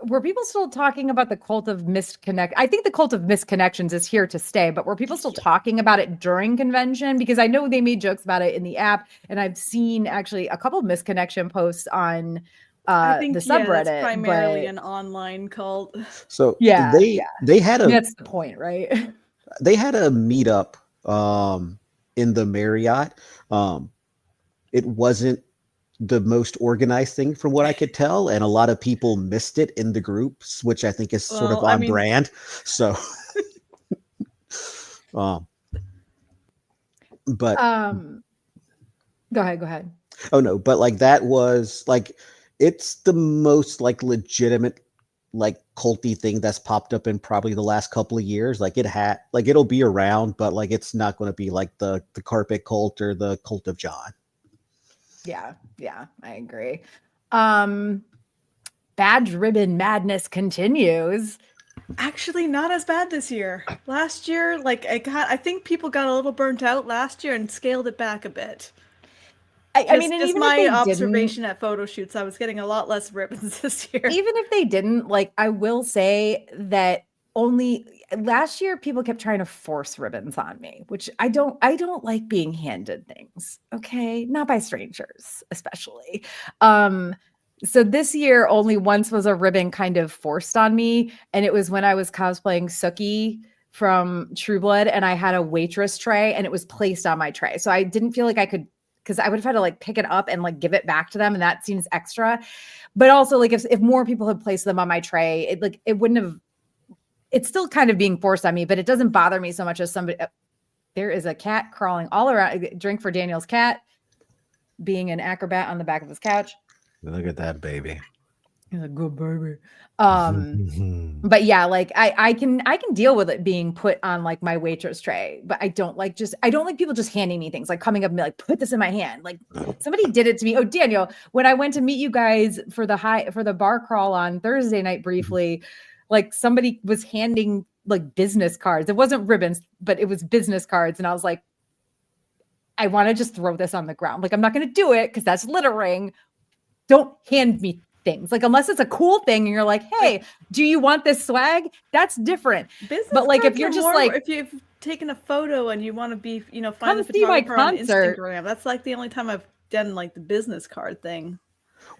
were people still talking about the cult of misconnect? I think the cult of misconnections is here to stay, but were people still talking about it during convention? Because I know they made jokes about it in the app, and I've seen actually a couple of misconnection posts on I think, the subreddit. It's primarily an online cult. So they had a. That's the point, right? They had a meetup in the Marriott. It wasn't the most organized thing from what I could tell, and a lot of people missed it in the groups, which I think is sort of on brand. So but go ahead. Oh no, but like that was like it's the most like legitimate like culty thing that's popped up in probably the last couple of years. Like it'll be around, but like it's not going to be like the carpet cult or the cult of John. Yeah, I agree. Badge ribbon madness continues. Actually, not as bad this year. Last year, like I think people got a little burnt out last year and scaled it back a bit. I mean, just my observation at photo shoots, I was getting a lot less ribbons this year. Even if they didn't, like, I will say that only last year people kept trying to force ribbons on me, which I don't like being handed things. Okay, not by strangers, especially. So this year only once was a ribbon kind of forced on me, and it was when I was cosplaying Sookie from True Blood, and I had a waitress tray, and it was placed on my tray, so I didn't feel like I could. Because I would have had to like pick it up and like give it back to them, and that seems extra. But also, like if more people had placed them on my tray, it wouldn't have. It's still kind of being forced on me, but it doesn't bother me so much as somebody. there is a cat crawling all around. Drink for Daniel's cat being an acrobat on the back of his couch. Look at that baby. He's a good baby. But yeah, like I can deal with it being put on like my waitress tray, but I don't like people just handing me things, like coming up and be like, put this in my hand. Like somebody did it to me. Oh, Daniel, when I went to meet you guys for the bar crawl on Thursday night briefly, like somebody was handing like business cards. It wasn't ribbons, but it was business cards. And I was like, I want to just throw this on the ground. Like, I'm not going to do it because that's littering. Don't hand me things. Like, unless it's a cool thing and you're like, hey, do you want this swag? That's different. Business but like, if you're just more, like, if you've taken a photo and you want to be, find come the see my photographer on concert. Instagram, that's like the only time I've done like the business card thing.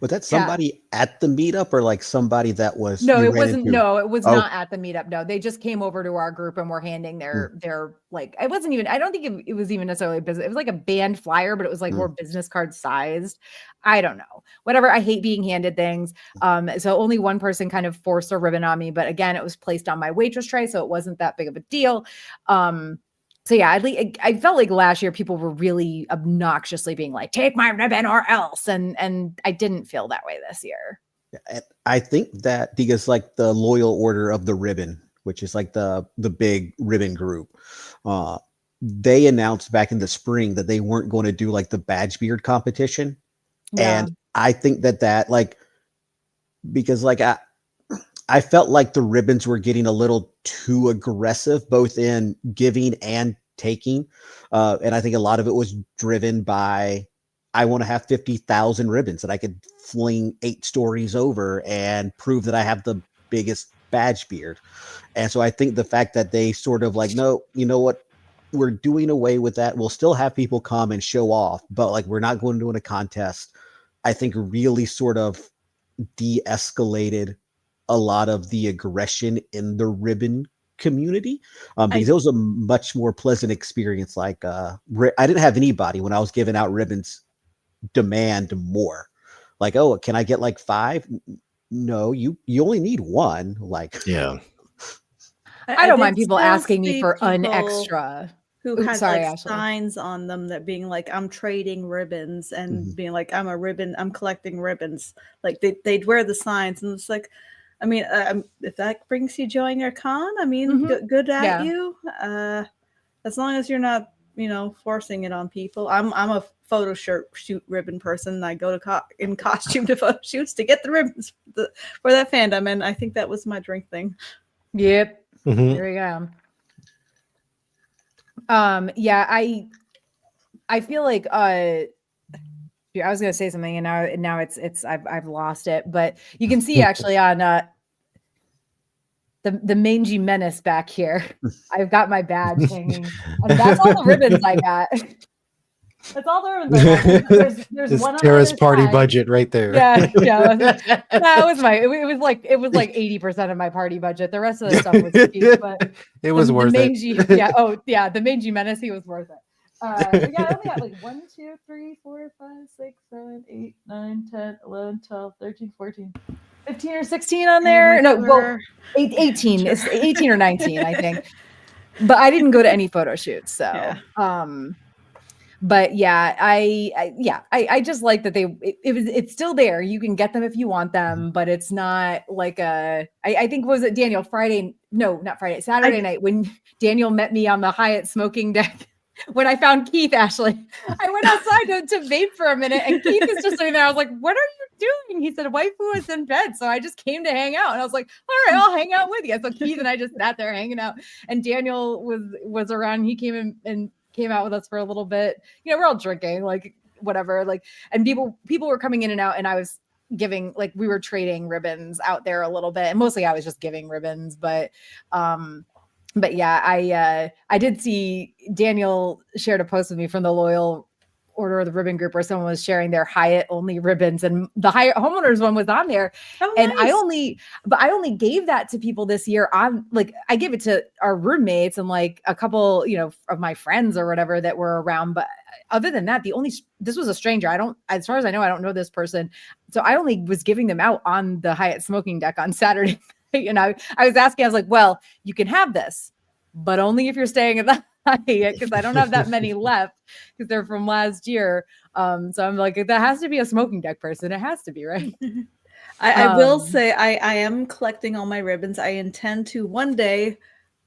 Was that somebody at the meetup or like somebody that was? No, it wasn't. No, it was Oh. not at the meetup. No, they just came over to our group and were handing their like, it wasn't even, I don't think it was even necessarily business. It was like a band flyer, but it was like more business card sized. I don't know. Whatever. I hate being handed things. So only one person kind of forced a ribbon on me, but again, it was placed on my waitress tray, so it wasn't that big of a deal. So yeah, I felt like last year people were really obnoxiously being like, take my ribbon or else. And I didn't feel that way this year. I think that because like the Loyal Order of the Ribbon, which is like the big ribbon group, they announced back in the spring that they weren't going to do like the badge beard competition. Yeah. And I think that like, because like I felt like the ribbons were getting a little too aggressive, both in giving and taking. And I think a lot of it was driven by, I want to have 50,000 ribbons that I could fling 8 stories over and prove that I have the biggest badge beard. And so I think the fact that they sort of like, no, you know what? We're doing away with that. We'll still have people come and show off, but like, we're not going to win a contest. I think really sort of de-escalated a lot of the aggression in the ribbon community, because it was a much more pleasant experience. Like I didn't have anybody when I was giving out ribbons demand more. Like, oh, can I get like 5? No, you only need 1. Like, yeah. I don't mind people asking me for an extra. Who had like signs on them that being like, I'm trading ribbons, and being like, I'm collecting ribbons. Like they'd wear the signs, and it's like, I mean, if that brings you joy in your con, I mean, good at you. As long as you're not, forcing it on people. I'm a photo shoot ribbon person. I go to in costume to photo shoots to get the ribbons for that fandom, and I think that was my drink thing. Yep. There we go. Yeah, I feel like I was gonna say something and now it's I've lost it, but you can see actually on the mangy menace back here. I've got my badge hanging, and that's all the ribbons I got. That's all the ribbons I got. There's one on Tara's party side. Budget right there. Yeah. That was it was like 80% of my party budget. The rest of the stuff was cheap, but it was worth it. Yeah. The mangy menace, he was worth it. I only got like 1, 2, 3, 4, 5, 6, 7, 8, 9, 10, 11, 12, 13, 14, 15 or 16 on there. No, well, 18. It's 18 or 19, I think. But I didn't go to any photo shoots, so but yeah, I just like that it's still there. You can get them if you want them, but it's not like I think, was it Daniel Saturday night when Daniel met me on the Hyatt smoking deck. When I found Keith, Ashley, I went outside to vape for a minute, and Keith is just sitting there. I was like, what are you doing? He said, waifu is in bed. So I just came to hang out. And I was like, all right, I'll hang out with you. So Keith and I just sat there hanging out. And Daniel was around. He came in and came out with us for a little bit. We're all drinking, like whatever. Like, and people were coming in and out, and I was giving, like, we were trading ribbons out there a little bit. And mostly I was just giving ribbons, but yeah, I did see Daniel shared a post with me from the Loyal Order of the Ribbon group where someone was sharing their Hyatt only ribbons, and the Hyatt homeowners one was on there. Oh, and nice. I only gave that to people this year. I gave it to our roommates and like a couple, of my friends or whatever that were around. But other than that, this was a stranger. As far as I know, I don't know this person. So I only was giving them out on the Hyatt smoking deck on Saturday. I was asking, I was like, well, you can have this, but only if you're staying at because I don't have that many left because they're from last year. So I'm like, that has to be a smoking deck person. It has to be, right? I will say I am collecting all my ribbons. I intend to one day,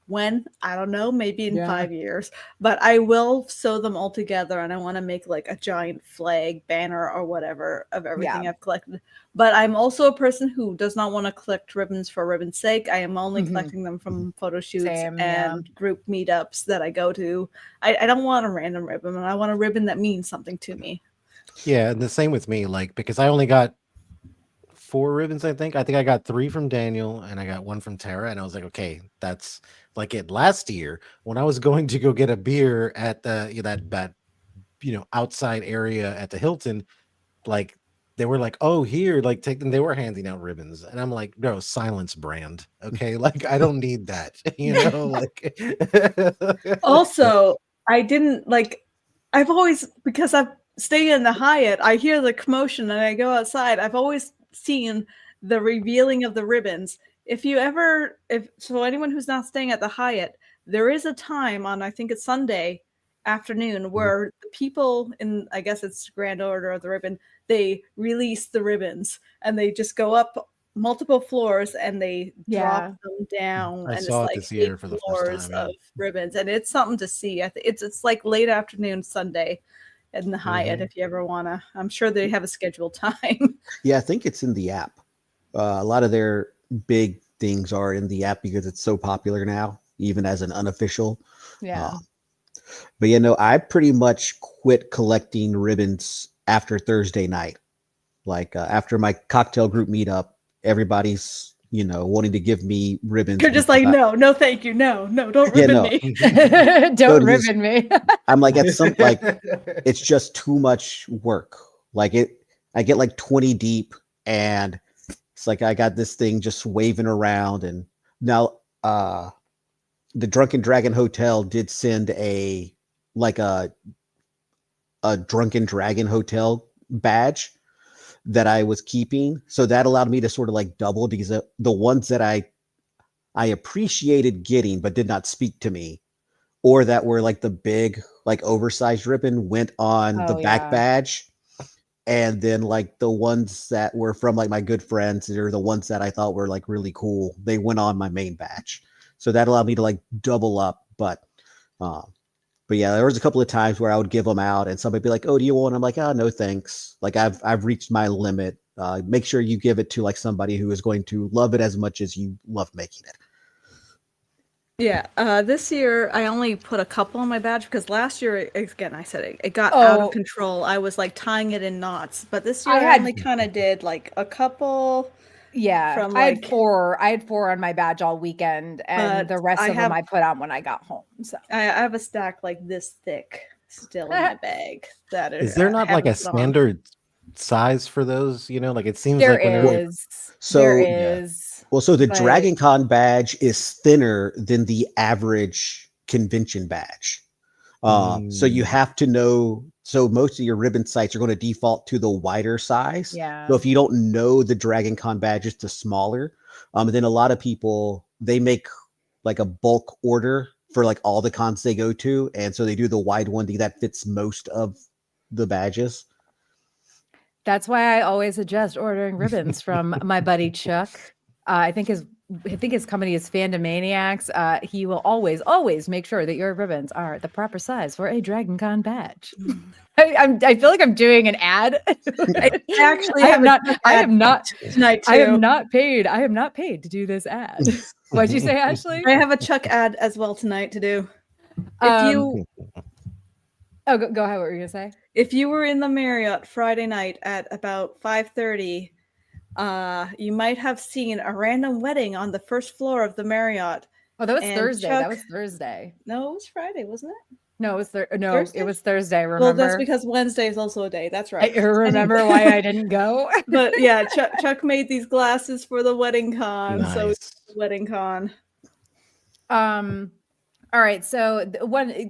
when I don't know, maybe in 5 years, but I will sew them all together, and I want to make like a giant flag, banner, or whatever of everything I've collected. But I'm also a person who does not want to collect ribbons for ribbon's sake. I am only collecting them from photo shoots and group meetups that I go to. I don't want a random ribbon. I want a ribbon that means something to me. Yeah, and the same with me, like, because I only got 4 ribbons, I think. I got 3 from Daniel and I got 1 from Tara. And I was like, okay, that's like it. Last year, when I was going to go get a beer at the that outside area at the Hilton, like they were like, oh, here, like they were handing out ribbons. And I'm like, no, silence brand. Okay. Like I don't need that, like also, I didn't like I've always, because I've stayed in the Hyatt, I hear the commotion and I go outside. I've always seen the revealing of the ribbons. If anyone who's not staying at the Hyatt, there is a time on, I think it's Sunday afternoon, where the people in, I guess it's Grand Order of the Ribbon, they release the ribbons and they just go up multiple floors and they drop them down. I and saw it's it like this year for the first floors time, of ribbons, and it's something to see. It's like late afternoon Sunday in the Hyatt, if you ever wanna. I'm sure they have a scheduled time. Yeah, I think it's in the app. A lot of their big things are in the app because it's so popular now, even as an unofficial. But I pretty much quit collecting ribbons after Thursday night. Like after my cocktail group meetup, everybody's wanting to give me ribbons. You're just like, no, thank you, no, don't ribbon me. Don't ribbon me. I'm like, at some it's just too much work. Like I get like 20 deep, and it's like I got this thing just waving around. And now the Drunken Dragon Hotel did send a Drunken Dragon Hotel badge that I was keeping. So that allowed me to sort of like double, because the ones that I appreciated getting but did not speak to me, or that were like the big, like oversized ribbon, went on the back badge. And then like the ones that were from like my good friends, or the ones that I thought were like really cool, they went on my main badge. So that allowed me to like double up. But yeah, there was a couple of times where I would give them out and somebody would be like, oh, do you want? I'm like, oh, no, thanks. Like I've reached my limit. Make sure you give it to like somebody who is going to love it as much as you love making it. Yeah, this year I only put a couple on my badge because last year, again, I said it got out of control. I was like tying it in knots, but this year I only kind of did like a couple. Yeah, I had 4. I had 4 on my badge all weekend, and the rest of them I put on when I got home. So I have a stack like this thick still in my bag. That is there not like a standard size for those? Like it seems like there is. Well, so the Dragon Con badge is thinner than the average convention badge. So you have to know. So most of your ribbon sites are going to default to the wider size. Yeah. So if you don't know the Dragon Con badge is the smaller, then a lot of people, they make like a bulk order for like all the cons they go to, and so they do the wide one that fits most of the badges. That's why I always suggest ordering ribbons from my buddy Chuck. I think his company is Fandomaniacs. He will always make sure that your ribbons are the proper size for a Dragon Con badge. I feel like I'm doing an ad. Actually, I am not tonight too. I am not paid to do this ad. What'd you say, Ashley? I have a Chuck ad as well tonight to do. Go ahead. What were you gonna say? If you were in the Marriott Friday night at about 5:30. You might have seen a random wedding on the first floor of the Marriott. Oh, that was Thursday. That was Thursday. No, it was Friday, wasn't it? No, it was Thursday? It was Thursday. Remember? Well, that's because Wednesday is also a day. That's right. I remember why I didn't go. But yeah, Chuck made these glasses for the wedding con. Nice. So it's the wedding con. All right, so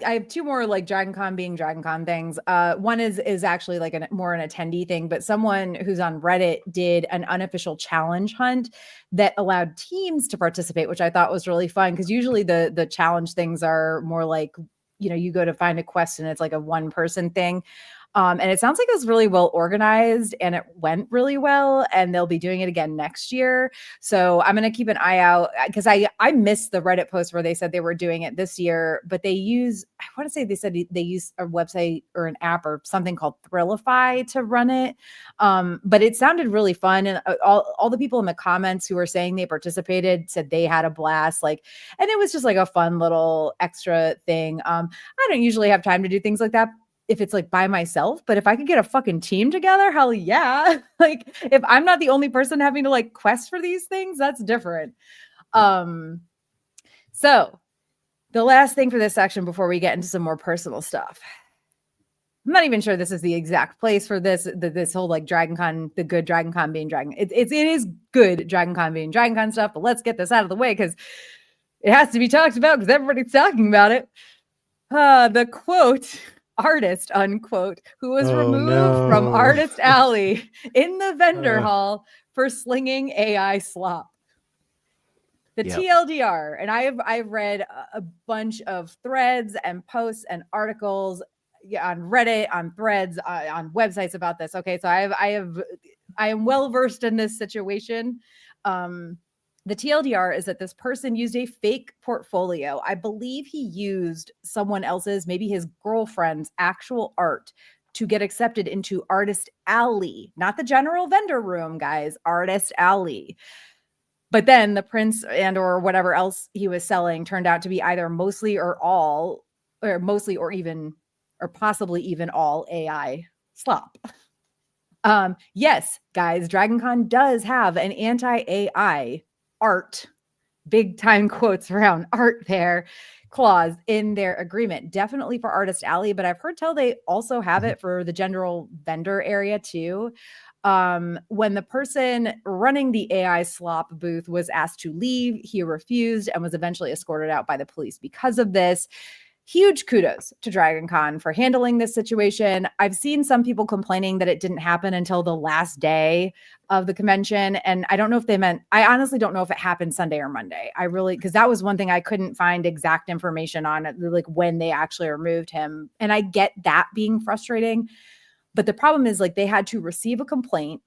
I have 2 more like Dragon Con being Dragon Con things. One is actually like more an attendee thing, but someone who's on Reddit did an unofficial challenge hunt that allowed teams to participate, which I thought was really fun because usually the challenge things are more like you go to find a quest and it's like a one person thing. And it sounds like it was really well organized and it went really well, and they'll be doing it again next year. So I'm going to keep an eye out, because I missed the Reddit post where they said they were doing it this year, but they use a website or an app or something called Thrillify to run it. But it sounded really fun. And all the people in the comments who were saying they participated said they had a blast. And it was just like a fun little extra thing. I don't usually have time to do things like that if it's like by myself, but if I could get a fucking team together, hell yeah. If I'm not the only person having to like quest for these things, that's different. So the last thing for this section before we get into some more personal stuff. I'm not even sure this is the exact place for this whole like Dragon Con, the good Dragon Con being Dragon. It is good Dragon Con being Dragon Con stuff, but let's get this out of the way because it has to be talked about because everybody's talking about it. The quote, artist, unquote, who was removed from Artist Alley in the vendor hall for slinging AI slop. The TLDR, and I've read a bunch of threads and posts and articles on Reddit, on threads, on websites about this. Okay, so I am well versed in this situation. The TLDR is that this person used a fake portfolio. I believe he used someone else's, maybe his girlfriend's actual art to get accepted into Artist Alley, not the general vendor room, guys, Artist Alley. But then the prints and or whatever else he was selling turned out to be either mostly or all, or mostly or even, or possibly even all AI slop. Yes, guys, Dragon Con does have an anti-AI art, big time quotes around art there, clause in their agreement, definitely for Artist Alley, but I've heard tell they also have it for the general vendor area too. When the person running the AI slop booth was asked to leave, he refused and was eventually escorted out by the police because of this. Huge kudos to Dragon Con for handling this situation. I've seen some people complaining that it didn't happen until the last day of the convention. And I don't know if I honestly don't know if it happened Sunday or Monday. Because that was one thing I couldn't find exact information on, like when they actually removed him. And I get that being frustrating. But the problem is like they had to receive a complaint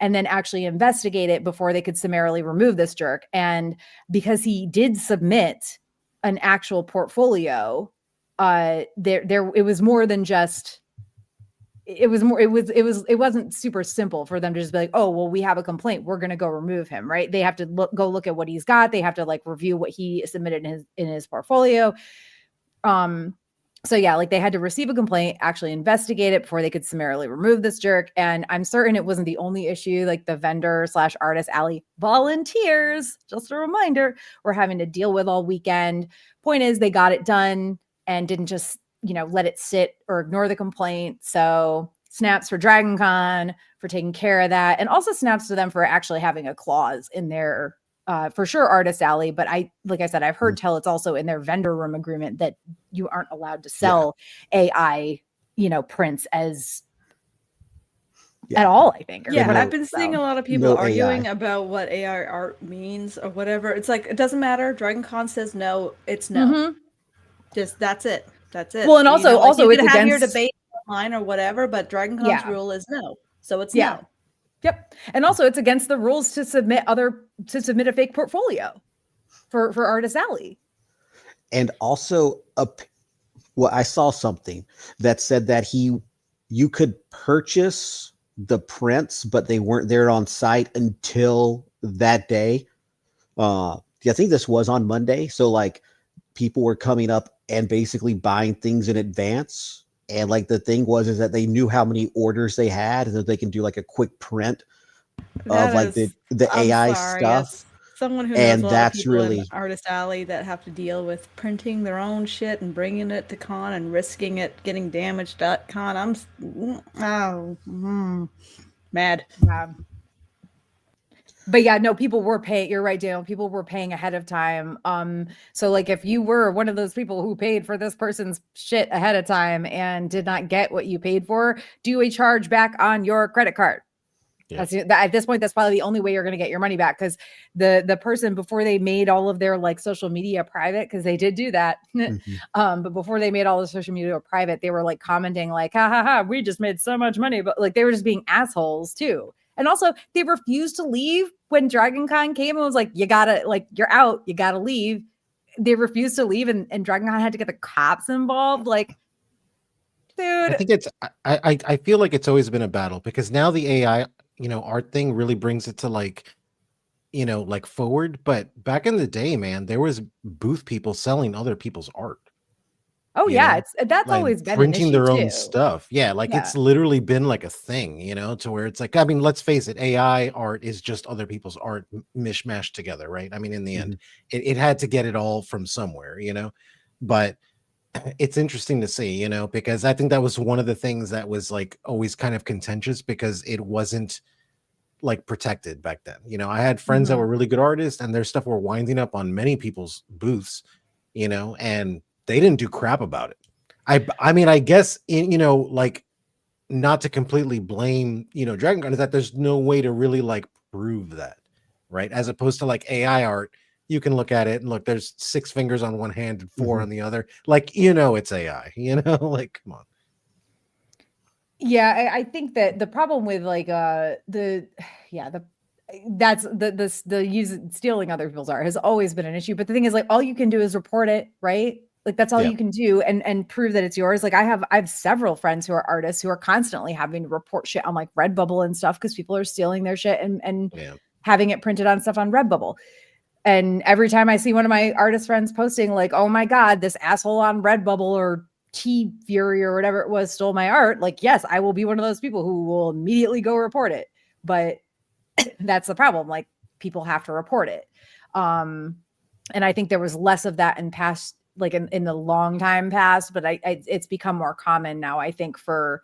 and then actually investigate it before they could summarily remove this jerk. And because he did submit an actual portfolio, it was more than just, it wasn't super simple for them to just be like, oh, well, we have a complaint, we're going to go remove him, right? They have to go look at what he's got. They have to like review what he submitted in his portfolio. So yeah, like they had to receive a complaint, actually investigate it before they could summarily remove this jerk. And I'm certain it wasn't the only issue. Like the vendor/Artist Alley volunteers, just a reminder, were having to deal with all weekend. Point is, they got it done and didn't just, let it sit or ignore the complaint. So snaps for Dragon Con for taking care of that. And also snaps to them for actually having a clause in their for sure Artist Alley, but like I said, I've heard tell it's also in their vendor room agreement that you aren't allowed to sell AI, prints as at all, I think. Yeah, I've been seeing a lot of people arguing about what AI art means or whatever. It's like, it doesn't matter. Dragon Con says no, it's no. Mm-hmm. Just that's it. Well, and also you it's can have against your debate online or whatever, but Dragon Con's rule is no. So it's no. Yep. And also it's against the rules to submit a fake portfolio for Artist Alley. And also I saw something that said that you could purchase the prints, but they weren't there on site until that day. I think this was on Monday. So like people were coming up and basically buying things in advance. And like the thing is that they knew how many orders they had, and that they can do like a quick print of like the AI stuff. Yes. Someone who knows a lot of people in Artist Alley that have to deal with printing their own shit and bringing it to con and risking it getting damaged at con. Mad. But yeah, no, people were paying. You're right, Daniel. People were paying ahead of time. So like if you were one of those people who paid for this person's shit ahead of time and did not get what you paid for, do a charge back on your credit card. Yeah. At this point, that's probably the only way you're going to get your money back, because the person, before they made all of their like social media private, because they did do that, but before they made all the social media private, they were like commenting like, ha ha ha, we just made so much money, but like they were just being assholes too. And also, they refused to leave when Dragon Con came and was like, you gotta, like, you're out, you gotta leave. They refused to leave, and Dragon Con had to get the cops involved. Like, dude, I think it's I feel like it's always been a battle, because now the AI, art thing really brings it to like, like forward. But back in the day, man, there was booth people selling other people's art. Oh yeah, that's like always been printing an issue their own too. stuff. Yeah, like it's literally been like a thing, to where it's like, I mean, let's face it, AI art is just other people's art mishmashed together, right? I mean, in the end, it had to get it all from somewhere, but it's interesting to see, because I think that was one of the things that was like always kind of contentious, because it wasn't like protected back then. I had friends that were really good artists, and their stuff were winding up on many people's booths, and they didn't do crap about it. I mean, I guess like, not to completely blame, Dragon Con, is that there's no way to really like prove that, right? As opposed to like AI art, you can look at it and look, there's 6 fingers on one hand and 4 on the other. Like, it's AI, like, come on. Yeah, I think that the problem with like stealing other people's art has always been an issue. But the thing is, like, all you can do is report it, right? Like, that's all you can do, and prove that it's yours. Like, I have several friends who are artists who are constantly having to report shit on like Redbubble and stuff, because people are stealing their shit and having it printed on stuff on Redbubble. And every time I see one of my artist friends posting like, oh my God, this asshole on Redbubble or T Fury or whatever it was stole my art, like, yes, I will be one of those people who will immediately go report it. But that's the problem. Like, people have to report it. And I think there was less of that in past, like in the long time past, but it's become more common now, I think, for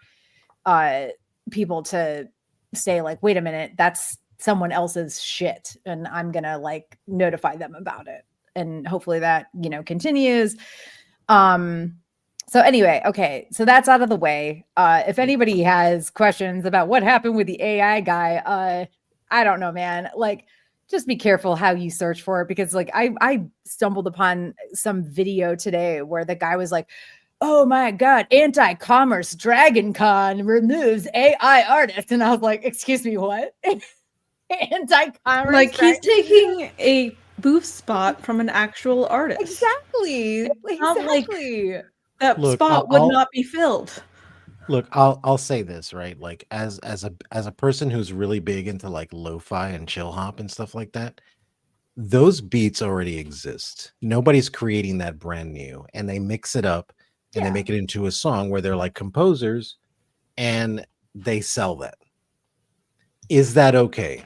people to say like, wait a minute, that's someone else's shit, and I'm gonna like notify them about it. And hopefully that, continues. So anyway, okay, so that's out of the way. If anybody has questions about what happened with the AI guy, I don't know, man. Like, just be careful how you search for it, because like I stumbled upon some video today where the guy was like, oh my God, anti-commerce Dragon Con removes AI artist. And I was like, excuse me, what? Anti-commerce? Like, he's taking a booth spot from an actual artist. Exactly. Like, that spot would not be filled. Look, I'll say this, right? Like, as a person who's really big into like lo-fi and chill hop and stuff like that, those beats already exist. Nobody's creating that brand new, and they mix it up and they make it into a song where they're like composers, and they sell that. Is that okay?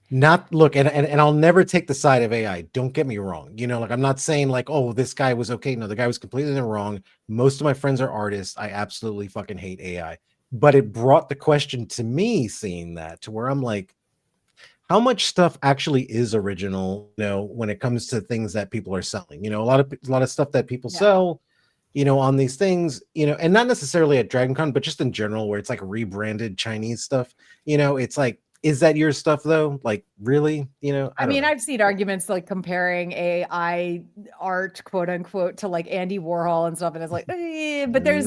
Not look, and I'll never take the side of AI. Don't get me wrong. Like, I'm not saying like, oh, this guy was okay. No, the guy was completely wrong. Most of my friends are artists. I absolutely fucking hate AI. But it brought the question to me, seeing that, to where I'm like, how much stuff actually is original, when it comes to things that people are selling? A lot of stuff that people sell, on these things, and not necessarily at Dragon Con, but just in general, where it's like rebranded Chinese stuff. It's like, is that your stuff though? Like, really? I mean, I've seen arguments like comparing AI art, quote unquote, to like Andy Warhol and stuff, and it's like, but there's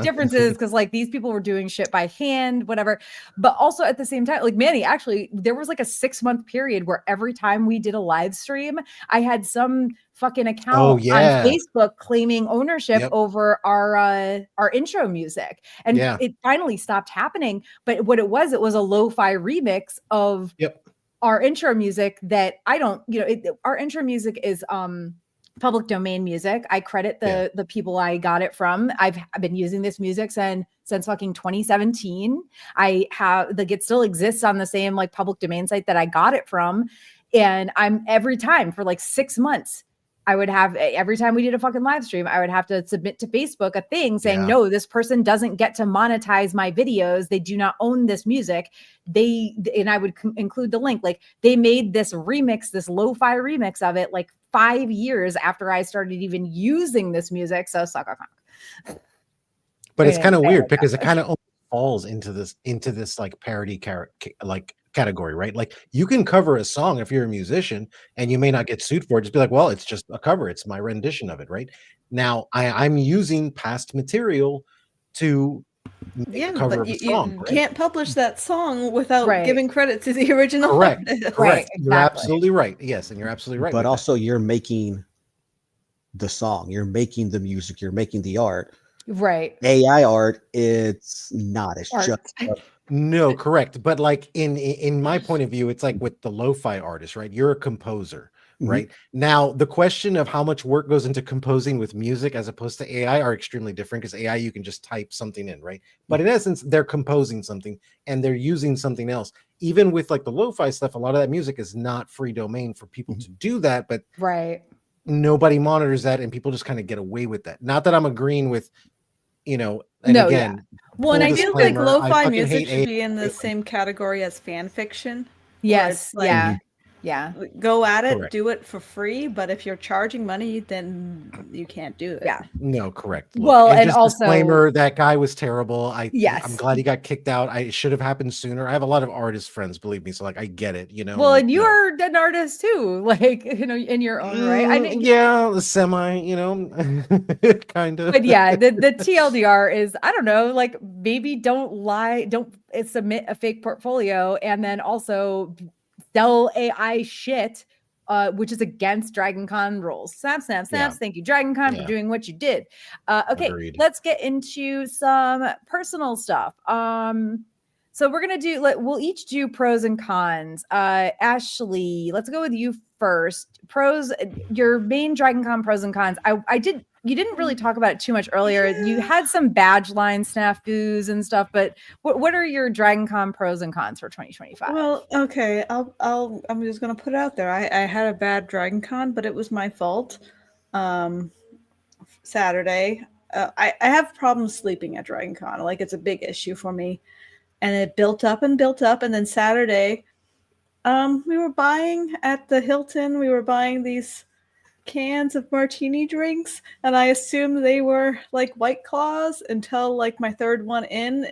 differences, because like these people were doing shit by hand, whatever. But also at the same time, like, Manny, actually, there was like a 6-month period where every time we did a live stream, I had some fucking account on Facebook claiming ownership over our intro music, and it finally stopped happening. But what it was a lo-fi remix of our intro music that I don't, our intro music is public domain music. I credit the people I got it from. I've been using this music since fucking 2017. It still exists on the same like public domain site that I got it from, and I'm every time for like 6 months, I would have, every time we did a fucking live stream, I would have to submit to Facebook a thing saying, no, this person doesn't get to monetize my videos. They do not own this music. And I would include the link. Like, they made this remix, this lo-fi remix of it, like 5 years after I started even using this music. So suck a cock. But it's kind of weird, because it kind of falls into this like parody like category, right? Like you can cover a song if you're a musician and you may not get sued for it. Just be like, well, it's just a cover. It's my rendition of it, right? Now I'm using past material to make a cover but of a song. you right? can't publish that song without Right. giving credit to the original Correct. artist. Correct. Right, You're exactly. absolutely right. Yes, and you're absolutely right. But with also, you're making the song, you're making the music, you're making the art. Right. AI art, it's not. It's Art. just no, correct. But like in my point of view, it's like with the lo-fi artist, right? You're a composer, right? Now, the question of how much work goes into composing with music as opposed to AI are extremely different, because AI, you can just type something in, right? But in essence, they're composing something and they're using something else. Even with like the lo-fi stuff, a lot of that music is not free domain for people to do that, but Right. nobody monitors that and people just kind of get away with that. Not that I'm agreeing with, and No, again, Well, and I feel like disclaimer, I lo-fi fucking music hate should be in the AI. same category as fan fiction. Yes. like- Yeah. Yeah. Go at it, Correct. do it for free, but if you're charging money, then you can't do it. Yeah. No, correct. Well, and just also- disclaimer, that guy was terrible. I'm Yes. glad he got kicked out. It should have happened sooner. I have a lot of artist friends, believe me, so like I get it, Well, like, and you're an artist too, like, in your own right. I know, yeah, the semi, kind of. but yeah, the TLDR is, I don't know, like maybe don't lie, don't submit a fake portfolio and then also sell AI shit, which is against Dragon Con rules. Snaps. Yeah. Thank you, Dragon Con, for doing what you did. Okay, Agreed. let's get into some personal stuff. So we're gonna we'll each do pros and cons. Ashley, let's go with you first. Pros, your main Dragon Con pros and cons. You didn't really talk about it too much earlier. You had some badge line snafus and stuff, but what are your Dragon Con pros and cons for 2025? Well, okay, I'm just gonna put it out there. I had a bad Dragon Con, but it was my fault. Saturday, I have problems sleeping at Dragon Con. Like, it's a big issue for me, and it built up, and then Saturday, we were buying at the Hilton. We were buying these cans of martini drinks, and I assumed they were like White Claws until like my third one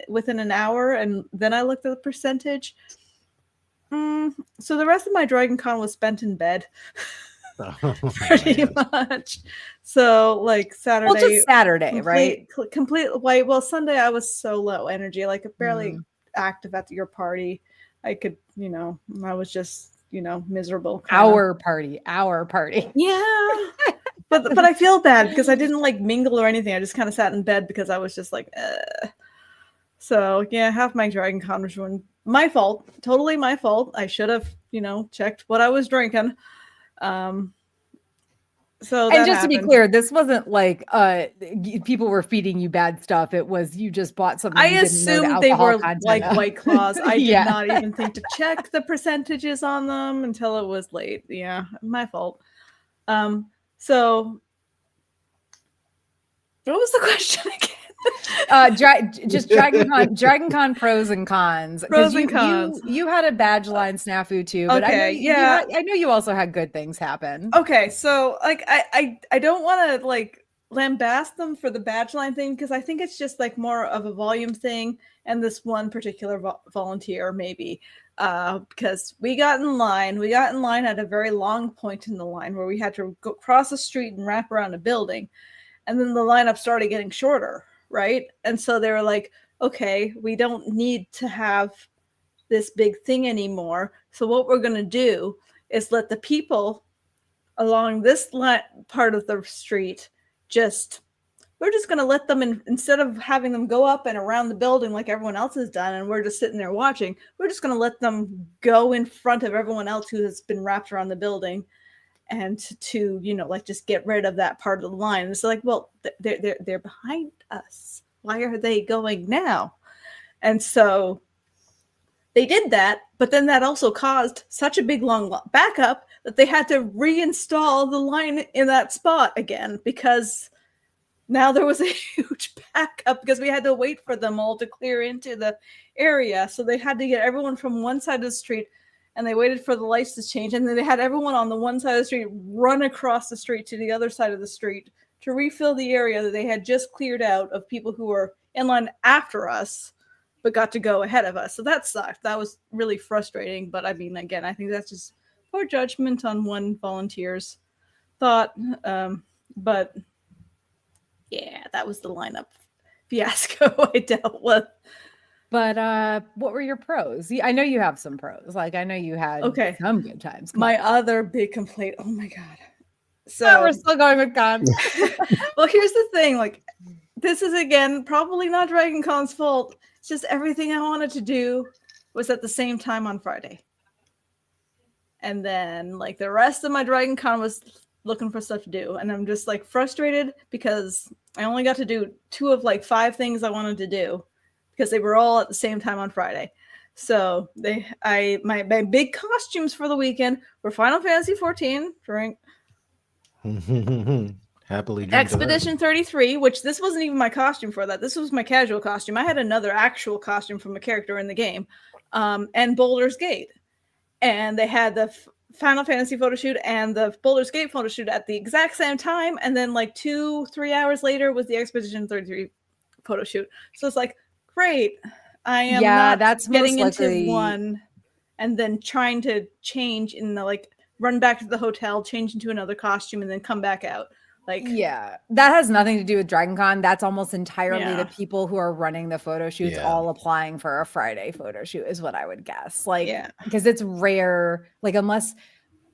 within an hour, and then I looked at the percentage. So the rest of my Dragon Con was spent in bed. Pretty much. So like Saturday, Well, just Saturday, right? Complete white. Well, Sunday I was so low energy, like barely active at your party. I could, I was just, miserable. Our party. Yeah. but I feel bad because I didn't like mingle or anything. I just kind of sat in bed because I was just like, So yeah, half my Dragon Con was ruined. My fault. Totally my fault. I should have, checked what I was drinking. So and just to be clear, this wasn't like people were feeding you bad stuff. It was you just bought something. I assumed they were like White Claws. I did Yeah. not even think to check the percentages on them until it was late. Yeah, my fault. So what was the question again? Just Dragon Con pros and cons. Pros and cons. You had a badge line snafu too, but Okay, I know you also had good things happen. Okay, so like I don't want to like lambast them for the badge line thing because I think it's just like more of a volume thing, and this one particular volunteer maybe because we got in line at a very long point in the line where we had to go cross the street and wrap around a building, and then the lineup started getting shorter. Right. And so they were like, okay, we don't need to have this big thing anymore. So what we're going to do is let the people along this part of the street we're just going to let them instead of having them go up and around the building like everyone else has done. And we're just sitting there watching. We're just going to let them go in front of everyone else who has been wrapped around the building. And to like just get rid of that part of the line. It's like, well, they're behind us. Why are they going now? And so they did that, but then that also caused such a big long backup that they had to reinstall the line in that spot again because now there was a huge backup because we had to wait for them all to clear into the area. So they had to get everyone from one side of the street. And they waited for the lights to change. And then they had everyone on the one side of the street run across the street to the other side of the street to refill the area that they had just cleared out of people who were in line after us. but got to go ahead of us. So that sucked. That was really frustrating. But I mean, again, I think that's just poor judgment on one volunteer's thought. But yeah, that was the lineup fiasco I dealt with. But what were your pros? I know you have some pros. Like I know you had some good times. My other big complaint. Oh my god. So we're still going with cons. Well, here's the thing. Like, this is again probably not Dragon Con's fault. It's just everything I wanted to do was at the same time on Friday, and then like the rest of my Dragon Con was looking for stuff to do, and I'm just like frustrated because I only got to do 2 of like 5 things I wanted to do because they were all at the same time on Friday. So my big costumes for the weekend were Final Fantasy 14 drink. Happily drink Expedition 33, which this wasn't even my costume for that. This was my casual costume. I had another actual costume from a character in the game, and Baldur's Gate. And they had the Final Fantasy photo shoot and the Baldur's Gate photo shoot at the exact same time. And then like 2-3 hours later was the Expedition 33 photo shoot. So it's like, great. I am that's getting into one and then trying to change in the like run back to the hotel, change into another costume, and then come back out. Like, yeah, that has nothing to do with Dragon Con. That's almost entirely the people who are running the photo shoots all applying for a Friday photo shoot is what I would guess. Like, because it's rare, like unless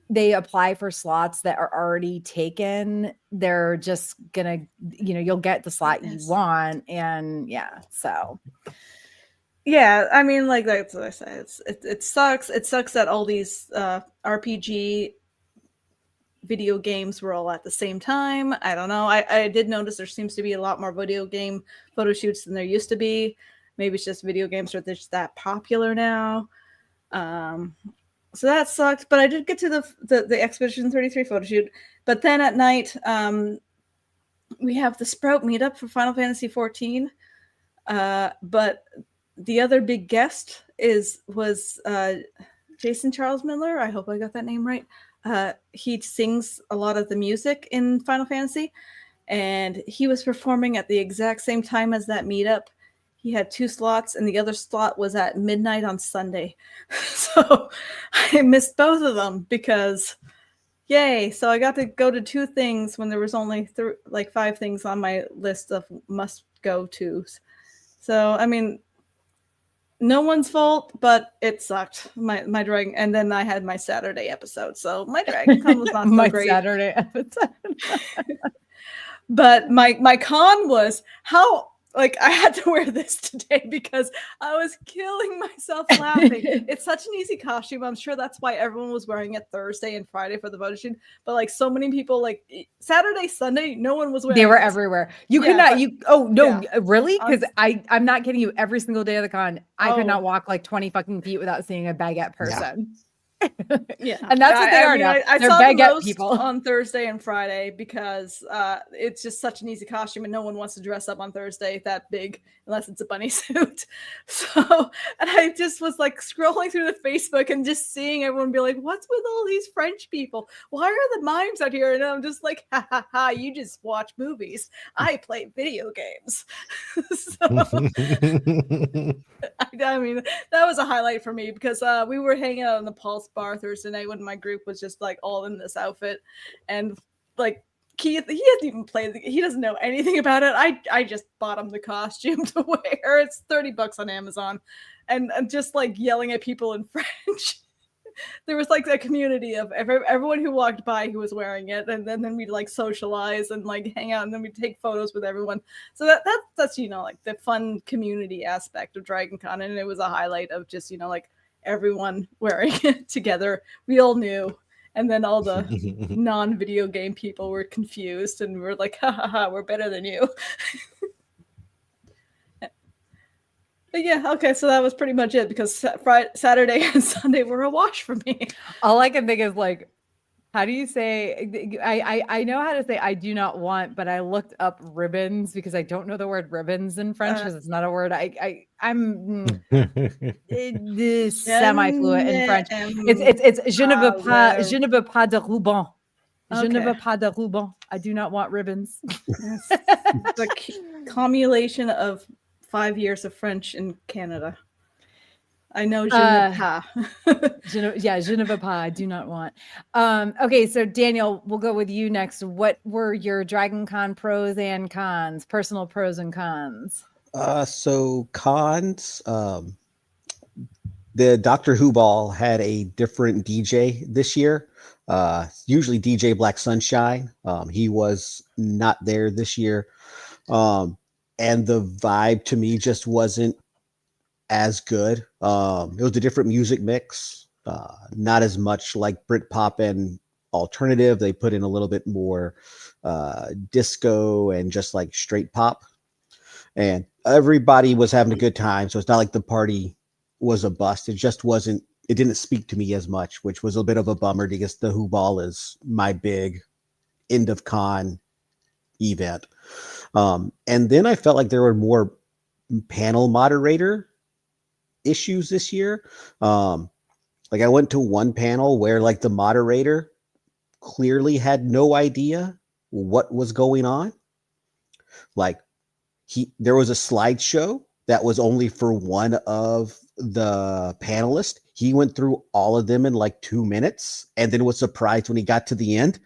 they apply for slots that are already taken, they're just gonna, you'll get the slot you want. And so. Yeah, I mean, like that's what I say. It sucks. It sucks that all these RPG video games were all at the same time. I don't know. I did notice there seems to be a lot more video game photo shoots than there used to be. Maybe it's just video games are just that popular now. So that sucked. But I did get to the Expedition 33 photo shoot. But then at night, we have the Sprout meetup for Final Fantasy 14. But the other big guest was Jason Charles Miller. I hope I got that name right. He sings a lot of the music in Final Fantasy, and he was performing at the exact same time as that meetup. He had 2 slots, and the other slot was at midnight on Sunday. So I missed both of them because, yay! So I got to go to 2 things when there was only 5 things on my list of must go tos. So I mean, no one's fault, but it sucked. My Dragon, and then I had my Saturday episode, so my Dragon Con was not so my great. Saturday episode. But my con was how I had to wear this today because I was killing myself laughing. It's such an easy costume. I'm sure that's why everyone was wearing it Thursday and Friday for the photo shoot. But so many people Saturday, Sunday, no one was wearing. They were everywhere. You could not. Really? Because I'm not kidding you. Every single day of the con, I could not walk 20 fucking feet without seeing a baguette person. Yeah, and that's what they are now. I They're saw baguette the people on Thursday and Friday because it's just such an easy costume, and no one wants to dress up on Thursday that big unless it's a bunny suit. So, and I just was scrolling through the Facebook and just seeing everyone be like, "What's with all these French people? Why are the mimes out here?" And I'm just like, "Ha ha ha! You just watch movies. I play video games." So, I mean, that was a highlight for me because we were hanging out in the Pulse bar Thursday night when my group was just all in this outfit, and Keith, he hasn't even played he doesn't know anything about it. I just bought him the costume to wear. It's $30 on Amazon, and just yelling at people in French. There was a community of everyone who walked by who was wearing it, and then we'd socialize and hang out, and then we'd take photos with everyone. So that's the fun community aspect of Dragon Con, and it was a highlight of just everyone wearing it together. We all knew, and then all the non-video game people were confused, and we're like, ha ha ha, we're better than you. But yeah, okay, so that was pretty much it because Saturday and Sunday were a wash for me. All I can think is how do you say? I know how to say I do not want, but I looked up ribbons because I don't know the word ribbons in French because it's not a word. I'm semi-fluent in French. It's je ne veux pas de ruban. Je ne veux pas de ruban. I do not want ribbons. The cumulation of 5 years of French in Canada. I know je ne pas. Je ne veux pas. I do not want. Okay, so Daniel, we'll go with you next. What were your Dragon Con pros and cons, personal pros and cons? So cons, the Doctor Who ball had a different DJ this year. Usually DJ Black Sunshine. He was not there this year. And the vibe to me just wasn't as good. It was a different music mix, not as much like Britpop and alternative. They put in a little bit more disco and just like straight pop. And everybody was having a good time. So it's not like the party was a bust. It just wasn't, it didn't speak to me as much, which was a bit of a bummer because the Who Ball is my big end of con event. And then I felt like there were more panel moderator issues this year. Like I went to one panel where like the moderator clearly had no idea what was going on. Like there was a slideshow that was only for one of the panelists. He went through all of them in like 2 minutes and then was surprised when he got to the end.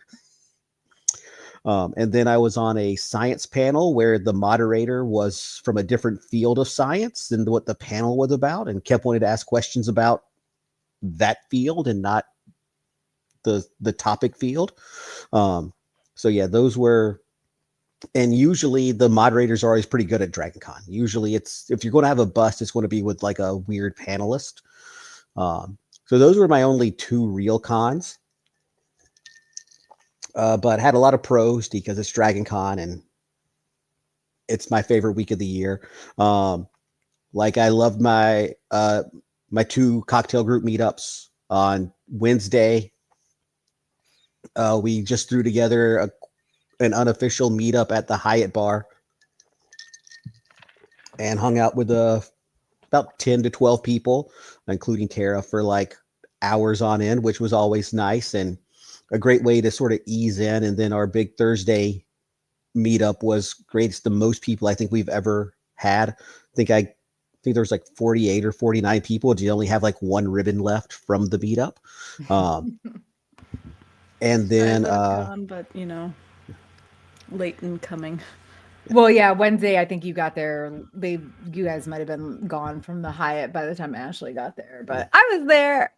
And then I was on a science panel where the moderator was from a different field of science than what the panel was about and kept wanting to ask questions about that field and not the topic field. So yeah, those were, and usually the moderators are always pretty good at Dragon Con. Usually it's, if you're going to have a bust, it's going to be with like a weird panelist. So those were my only 2 real cons. But had a lot of pros because it's Dragon Con and it's my favorite week of the year. Like I loved my 2 cocktail group meetups on Wednesday. We just threw together an unofficial meetup at the Hyatt bar and hung out with about 10 to 12 people, including Tara, for like hours on end, which was always nice and a great way to sort of ease in. And then our big Thursday meetup was great. It's the most people I think we've ever had. I think there was like 48 or 49 people. You only have like 1 ribbon left from the meetup. And then, but you know, late in coming. Well, yeah, Wednesday, I think you got there. You guys might have been gone from the Hyatt by the time Ashley got there, but I was there.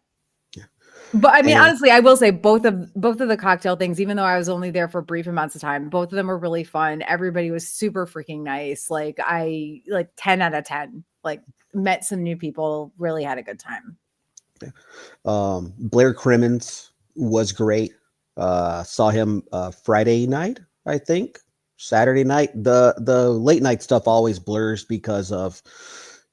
But I mean, honestly, I will say both of the cocktail things, even though I was only there for brief amounts of time, both of them were really fun. Everybody was super freaking nice. Like 10 out of 10, like met some new people, really had a good time. Blair Crimmins was great. Saw him Friday night, I think. Saturday night. The late night stuff always blurs because of,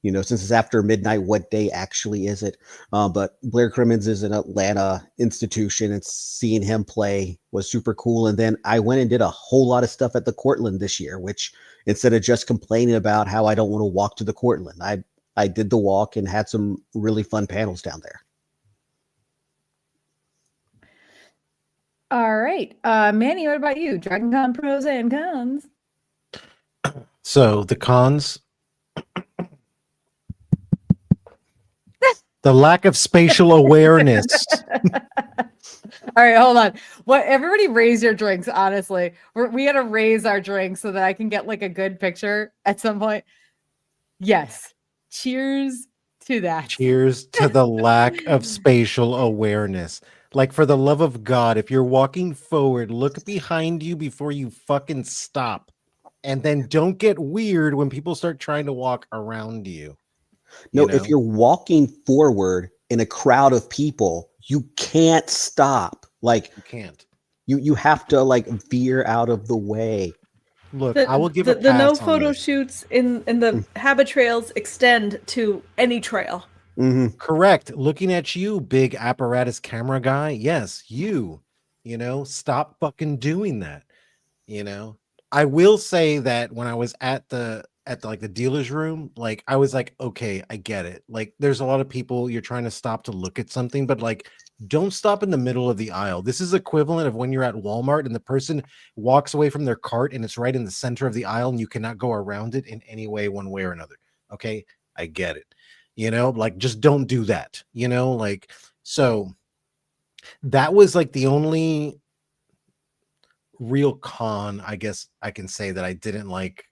since it's after midnight, what day actually is it? But Blair Crimmins is an Atlanta institution, and seeing him play was super cool. And then I went and did a whole lot of stuff at the Cortland this year, which instead of just complaining about how I don't want to walk to the Cortland, I did the walk and had some really fun panels down there. All right. Manny, what about you? Dragon Con pros and cons. So the cons, the lack of spatial awareness. All right, hold on. Everybody raise your drinks, honestly. We got to raise our drinks so that I can get like a good picture at some point. Yes. Cheers to that. Cheers to the lack of spatial awareness. Like, for the love of God, if you're walking forward, look behind you before you fucking stop. And then don't get weird when people start trying to walk around you. No, if you're walking forward in a crowd of people, you can't stop. Like, you can't. You have to like veer out of the way. Look, I will give a pass the no on photo this. shoots in the habit trails extend to any trail. Mm-hmm. Correct. Looking at you, big apparatus camera guy. Yes, stop fucking doing that. I will say that when I was at the dealer's room, like I was like, okay, I get it. Like there's a lot of people, you're trying to stop to look at something, but like don't stop in the middle of the aisle. This is equivalent of when you're at Walmart and the person walks away from their cart and it's right in the center of the aisle and you cannot go around it in any way, one way or another. Okay, I get it. Like just don't do that. Like so that was like the only real con, I guess I can say, that I didn't like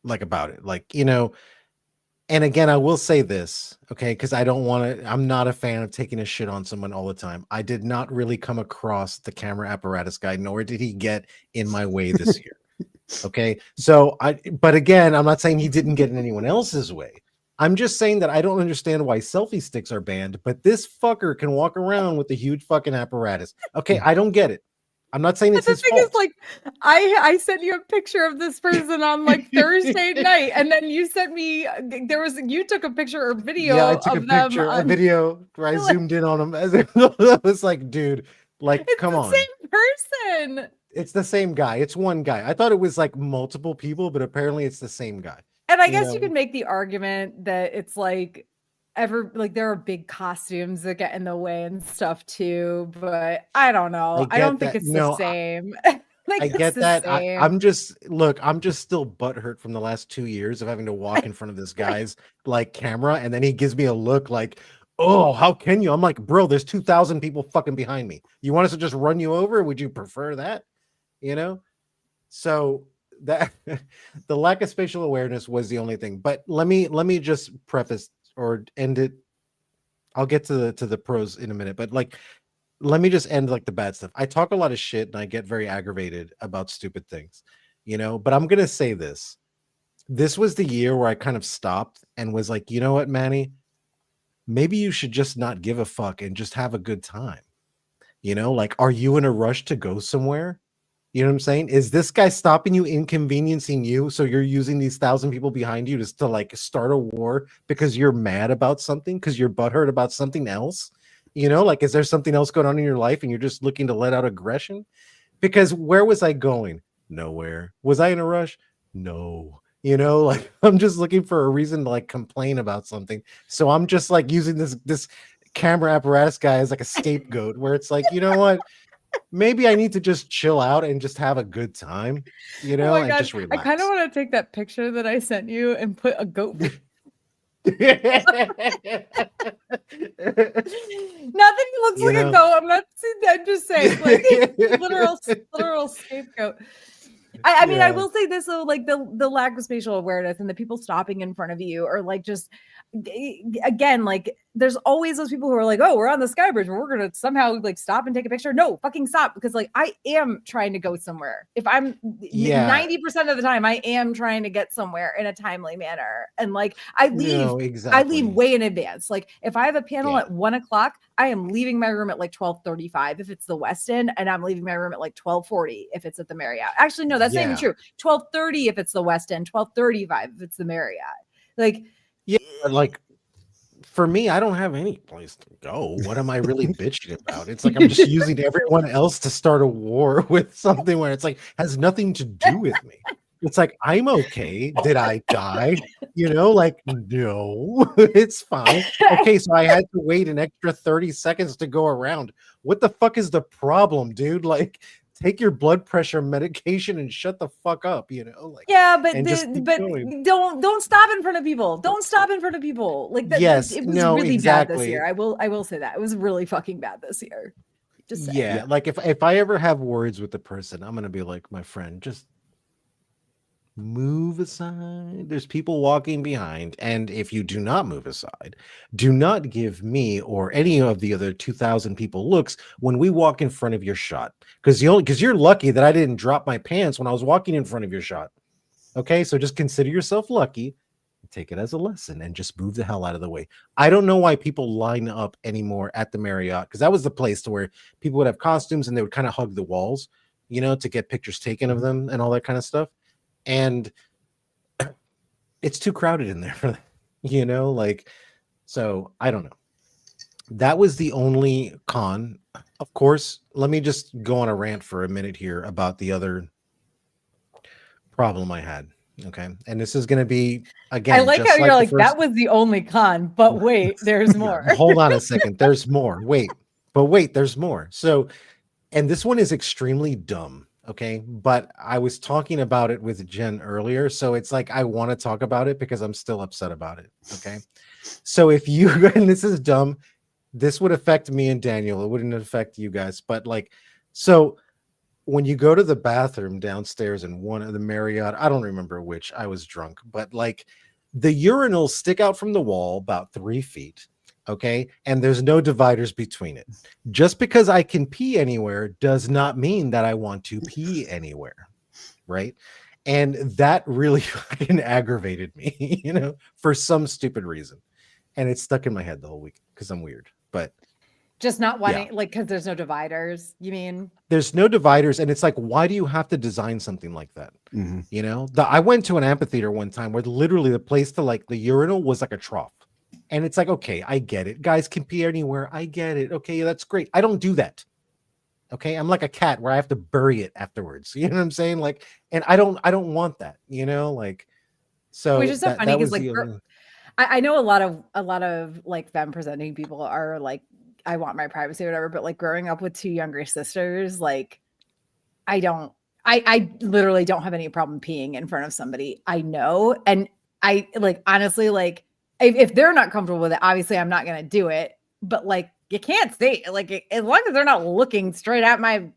about it. Like, and again, I will say this, okay, because I'm not a fan of taking a shit on someone all the time. I did not really come across the camera apparatus guy, nor did he get in my way this year. Okay. So but again, I'm not saying he didn't get in anyone else's way. I'm just saying that I don't understand why selfie sticks are banned, but this fucker can walk around with a huge fucking apparatus. Okay, I don't get it. I'm not saying it's his fault. Is, like, I sent you a picture of this person on like Thursday night, and then you sent me you took a picture or video. Yeah, I took a video where I zoomed in on him. I was like, dude, like, come on. It's the same person. It's the same guy. It's one guy. I thought it was like multiple people, but apparently it's the same guy. And I guess you could make the argument that it's like there are big costumes that get in the way and stuff too, but I don't know. I don't think it's the same. Like, I get that. I'm just still butthurt from the last 2 years of having to walk in front of this guy's like camera, and then he gives me a look like, oh, how can you? I'm like, bro, there's 2,000 people fucking behind me. You want us to just run you over? Would you prefer that? So that the lack of spatial awareness was the only thing. But let me just preface or end it. I'll get to the pros in a minute, but like, let me just end like the bad stuff. I talk a lot of shit and I get very aggravated about stupid things, but I'm gonna say this. This was the year where I kind of stopped and was like, you know what, Manny? Maybe you should just not give a fuck and just have a good time. Like, are you in a rush to go somewhere? You know what I'm saying? Is this guy stopping you, inconveniencing you, so you're using these 1,000 people behind you to like start a war because you're mad about something, because you're butthurt about something else? Like, is there something else going on in your life and you're just looking to let out aggression? Because where was I going? Nowhere. Was I in a rush? No. Like, I'm just looking for a reason to like complain about something. So I'm just like using this camera apparatus guy as like a scapegoat, where it's like, you know what? Maybe I need to just chill out and just have a good time, and just relax. I kind of want to take that picture that I sent you and put a goat. Not that he looks like a goat. I'm just saying, like, literal scapegoat. I mean, I will say this though, like the lack of spatial awareness and the people stopping in front of you, or like just again, like there's always those people who are like, oh, we're on the sky bridge, we're gonna somehow like stop and take a picture. No, fucking stop, because like I am trying to go somewhere. If I'm 90% of the time, I am trying to get somewhere in a timely manner, and like I leave way in advance. Like if I have a panel at 1:00, I am leaving my room at like 12:35 if it's the West End, and I'm leaving my room at like 12:40 if it's at the Marriott. Actually, no, that's not even true. 12:30 if it's the West End, 12:35 if it's the Marriott. Like, like for me, I don't have any place to go. What am I really bitching about? It's like I'm just using everyone else to start a war with something where it's like has nothing to do with me. It's like, I'm okay. Did I die? Like, no, it's fine. Okay, so I had to wait an extra 30 seconds to go around. What the fuck is the problem, dude? Like, take your blood pressure medication and shut the fuck up, Like, yeah, but don't stop in front of people. Don't stop in front of people. Like that. Yes, it was really bad this year. I will say that it was really fucking bad this year. Just saying. Yeah, like if I ever have words with the person, I'm gonna be like, my friend, just move aside. There's people walking behind, and if you do not move aside, do not give me or any of the other 2,000 people looks when we walk in front of your shot, because you're lucky that I didn't drop my pants when I was walking in front of your shot. Okay, so just consider yourself lucky, take it as a lesson, and just move the hell out of the way. I don't know why people line up anymore at the Marriott, because that was the place to where people would have costumes and they would kind of hug the walls, to get pictures taken of them and all that kind of stuff. And it's too crowded in there for that, like, so I don't know. That was the only con. Of course, let me just go on a rant for a minute here about the other problem I had. Okay. And this is going to be, again, I like how you're like, that was the only con, but wait, there's more. Hold on a second. There's more. Wait, there's more. So, and this one is extremely dumb. Okay. But I was talking about it with Jen earlier. So it's like, I want to talk about it because I'm still upset about it. Okay. So if you, and this is dumb, this would affect me and Daniel. It wouldn't affect you guys. But like, so when you go to the bathroom downstairs in one of the Marriott, I don't remember which, I was drunk, but like the urinals stick out from the wall about 3 feet. Okay. And there's no dividers between it. Just because I can pee anywhere does not mean that I want to pee anywhere. Right. And that really fucking aggravated me, for some stupid reason. And it stuck in my head the whole week because I'm weird. But just not wanting, like, because there's no dividers, you mean? There's no dividers. And it's like, why do you have to design something like that? Mm-hmm. I went to an amphitheater one time where literally the place to like the urinal was like a trough. And it's like, okay, I get it. Guys can pee anywhere. I get it. Okay, that's great. I don't do that. Okay, I'm like a cat where I have to bury it afterwards. You know what I'm saying? Like, and I don't want that. Like, so which is so funny because like I know a lot of like femme presenting people are like, I want my privacy or whatever. But like growing up with 2 younger sisters, like I literally don't have any problem peeing in front of somebody I know, and I like honestly like. If they're not comfortable with it, obviously I'm not going to do it, but like, you can't stay like, as long as they're not looking straight at my,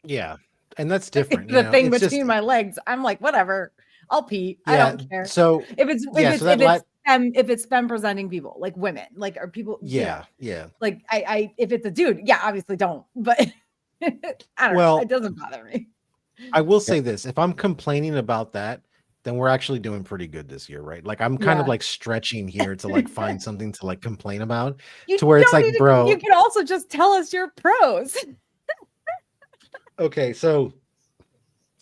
yeah. And that's different. the thing between my legs. I'm like, whatever, I'll pee. Yeah, I don't care. So if it's femme presenting people, like women, like are people, yeah. Like if it's a dude, yeah, obviously don't, but I don't know. It doesn't bother me. I will say this, if I'm complaining about that, then we're actually doing pretty good this year, right? Like I'm kind of like stretching here to like find something to like complain about to where it's like, bro, you can also just tell us your pros. Okay. So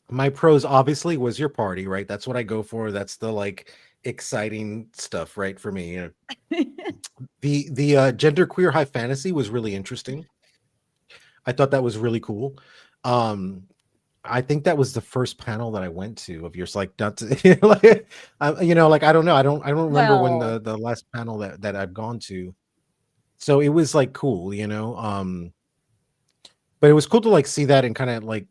my pros obviously was your party, right? That's what I go for. That's the like exciting stuff, right? For me, the genderqueer high fantasy was really interesting. I thought that was really cool. I think that was the first panel that I went to of yours. Like, not to, like, like I don't know. I don't remember when the last panel that I've gone to. So it was like cool, but it was cool to like see that and kind of like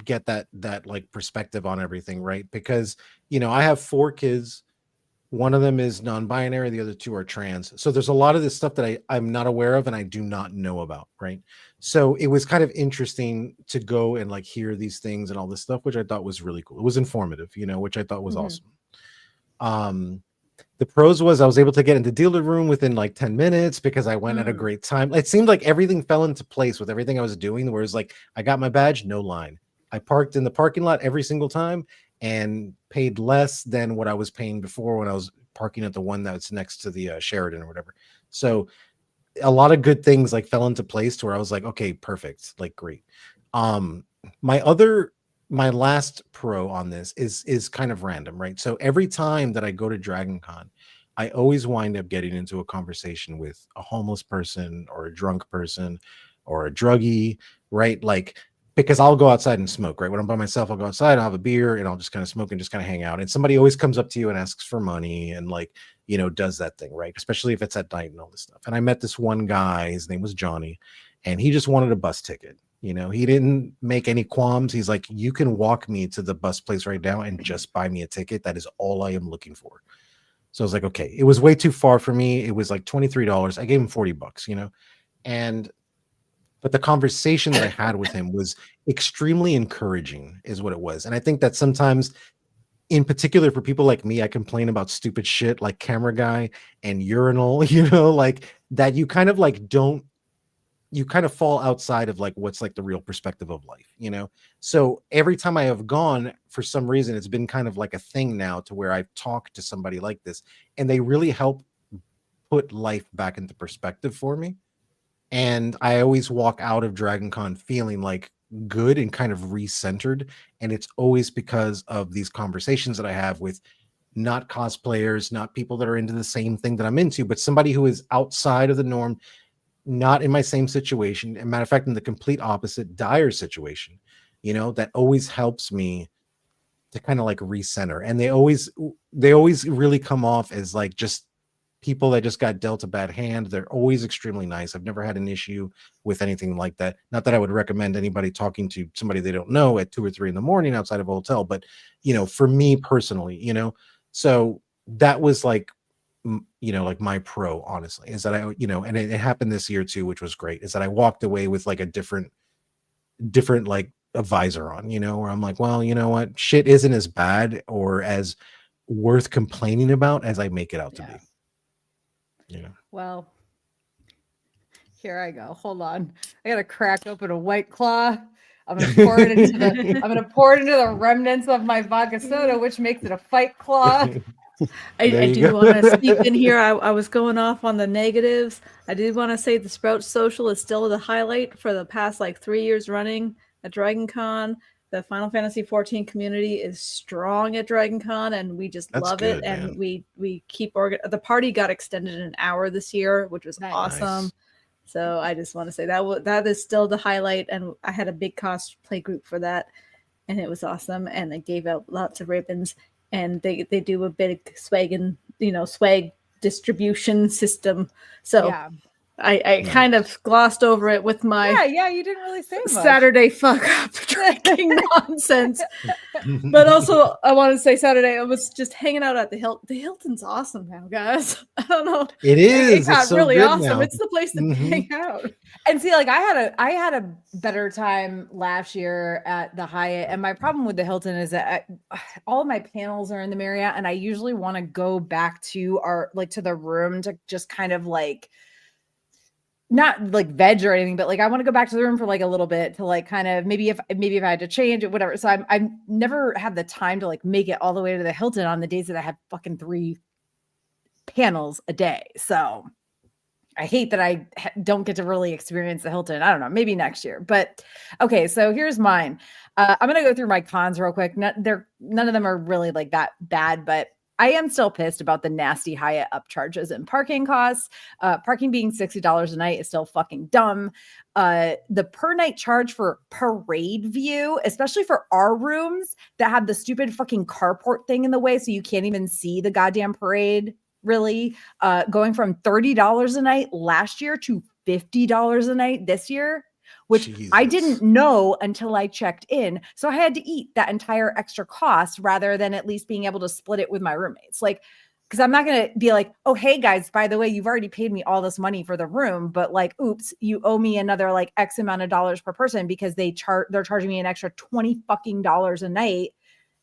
get that like perspective on everything, right? Because I have 4 kids. One of them is non-binary, the other 2 are trans. So there's a lot of this stuff that I'm not aware of and I do not know about, right? So it was kind of interesting to go and like hear these things and all this stuff, which I thought was really cool. It was informative, which I thought was awesome. The pros was I was able to get into dealer room within like 10 minutes because I went at a great time. It seemed like everything fell into place with everything I was doing, where it's like, I got my badge, no line. I parked in the parking lot every single time and paid less than what I was paying before when I was parking at the one that's next to the Sheridan or whatever. So a lot of good things like fell into place to where I was like, okay, perfect. Like, great. My last pro on this is kind of random, right? So every time that I go to Drinkin Con, I always wind up getting into a conversation with a homeless person or a drunk person or a druggie, right? Like, because I'll go outside and smoke, right? When I'm by myself, I'll go outside, I'll have a beer and I'll just kind of smoke and just kind of hang out. And somebody always comes up to you and asks for money and like, does that thing, right? Especially if it's at night and all this stuff. And I met this one guy, his name was Johnny, and he just wanted a bus ticket. He didn't make any qualms. He's like, you can walk me to the bus place right now and just buy me a ticket. That is all I am looking for. So I was like, okay, it was way too far for me. It was like $23. I gave him $40, but the conversation that I had with him was extremely encouraging is what it was. And I think that sometimes, in particular for people like me, I complain about stupid shit like camera guy and urinal, like that you kind of like you kind of fall outside of like what's like the real perspective of life, So every time I have gone, for some reason, it's been kind of like a thing now to where I've talked to somebody like this and they really help put life back into perspective for me. And I always walk out of Drinkin Con feeling like good and kind of recentered. And it's always because of these conversations that I have with not cosplayers, not people that are into the same thing that I'm into, but somebody who is outside of the norm, not in my same situation. As a matter of fact, in the complete opposite, dire situation, that always helps me to kind of like recenter. And they always really come off as like just people that just got dealt a bad hand. They're always extremely nice. I've never had an issue with anything like that. Not that I would recommend anybody talking to somebody they don't know at 2 or 3 in the morning outside of a hotel, but for me personally, so that was like, like my pro, honestly, is that I, and it happened this year too, which was great, is that I walked away with like a different like advisor on, where I'm like, well, you know what, shit isn't as bad or as worth complaining about as I make it out to be. Well, here I go. Hold on. I gotta crack open a White Claw. I'm gonna pour it into the remnants of my vodka soda, which makes it a Fight Claw. I do want to speak in here. I was going off on the negatives. I did want to say the Sprout Social is still the highlight for the past like 3 years running at Drinkin Con. The Final Fantasy 14 community is strong at Drinkin Con, and we just love good, it. man. And we keep the party got extended an hour this year, which was awesome. Nice. So I just want to say that is still the highlight, and I had a big cosplay group for that, and it was awesome. And they gave out lots of ribbons, and they do a big swag distribution system. So Yeah. I kind of glossed over it with my you didn't really say much. Saturday fuck up drinking nonsense. But also, I want to say Saturday I was just hanging out at the Hilton. The Hilton's awesome now, guys. I don't know. It is. It got it's so really good awesome. now. It's the place to hang out. And see, like I had a better time last year at the Hyatt, and my problem with the Hilton is that all of my panels are in the Marriott, and I usually want to go back to to the room to just kind of like, not like veg or anything, but like I want to go back to the room for like a little bit to like kind of maybe if I had to change it, whatever. So I never had the time to like make it all the way to the Hilton on the days that I have fucking 3 panels a day. So I hate that I don't get to really experience the Hilton. I don't know, maybe next year. But okay, so here's mine. I'm gonna go through my cons real quick. None of them are really like that bad, but I am still pissed about the nasty Hyatt upcharges and parking costs. Parking being $60 a night is still fucking dumb. The per night charge for parade view, especially for our rooms that have the stupid fucking carport thing in the way, so you can't even see the goddamn parade, really, going from $30 a night last year to $50 a night this year, which I didn't know until I checked in. So I had to eat that entire extra cost rather than at least being able to split it with my roommates. Like, because I'm not going to be like, oh, hey guys, by the way, you've already paid me all this money for the room, but like, oops, you owe me another like X amount of dollars per person because they're charging me an extra $20 fucking a night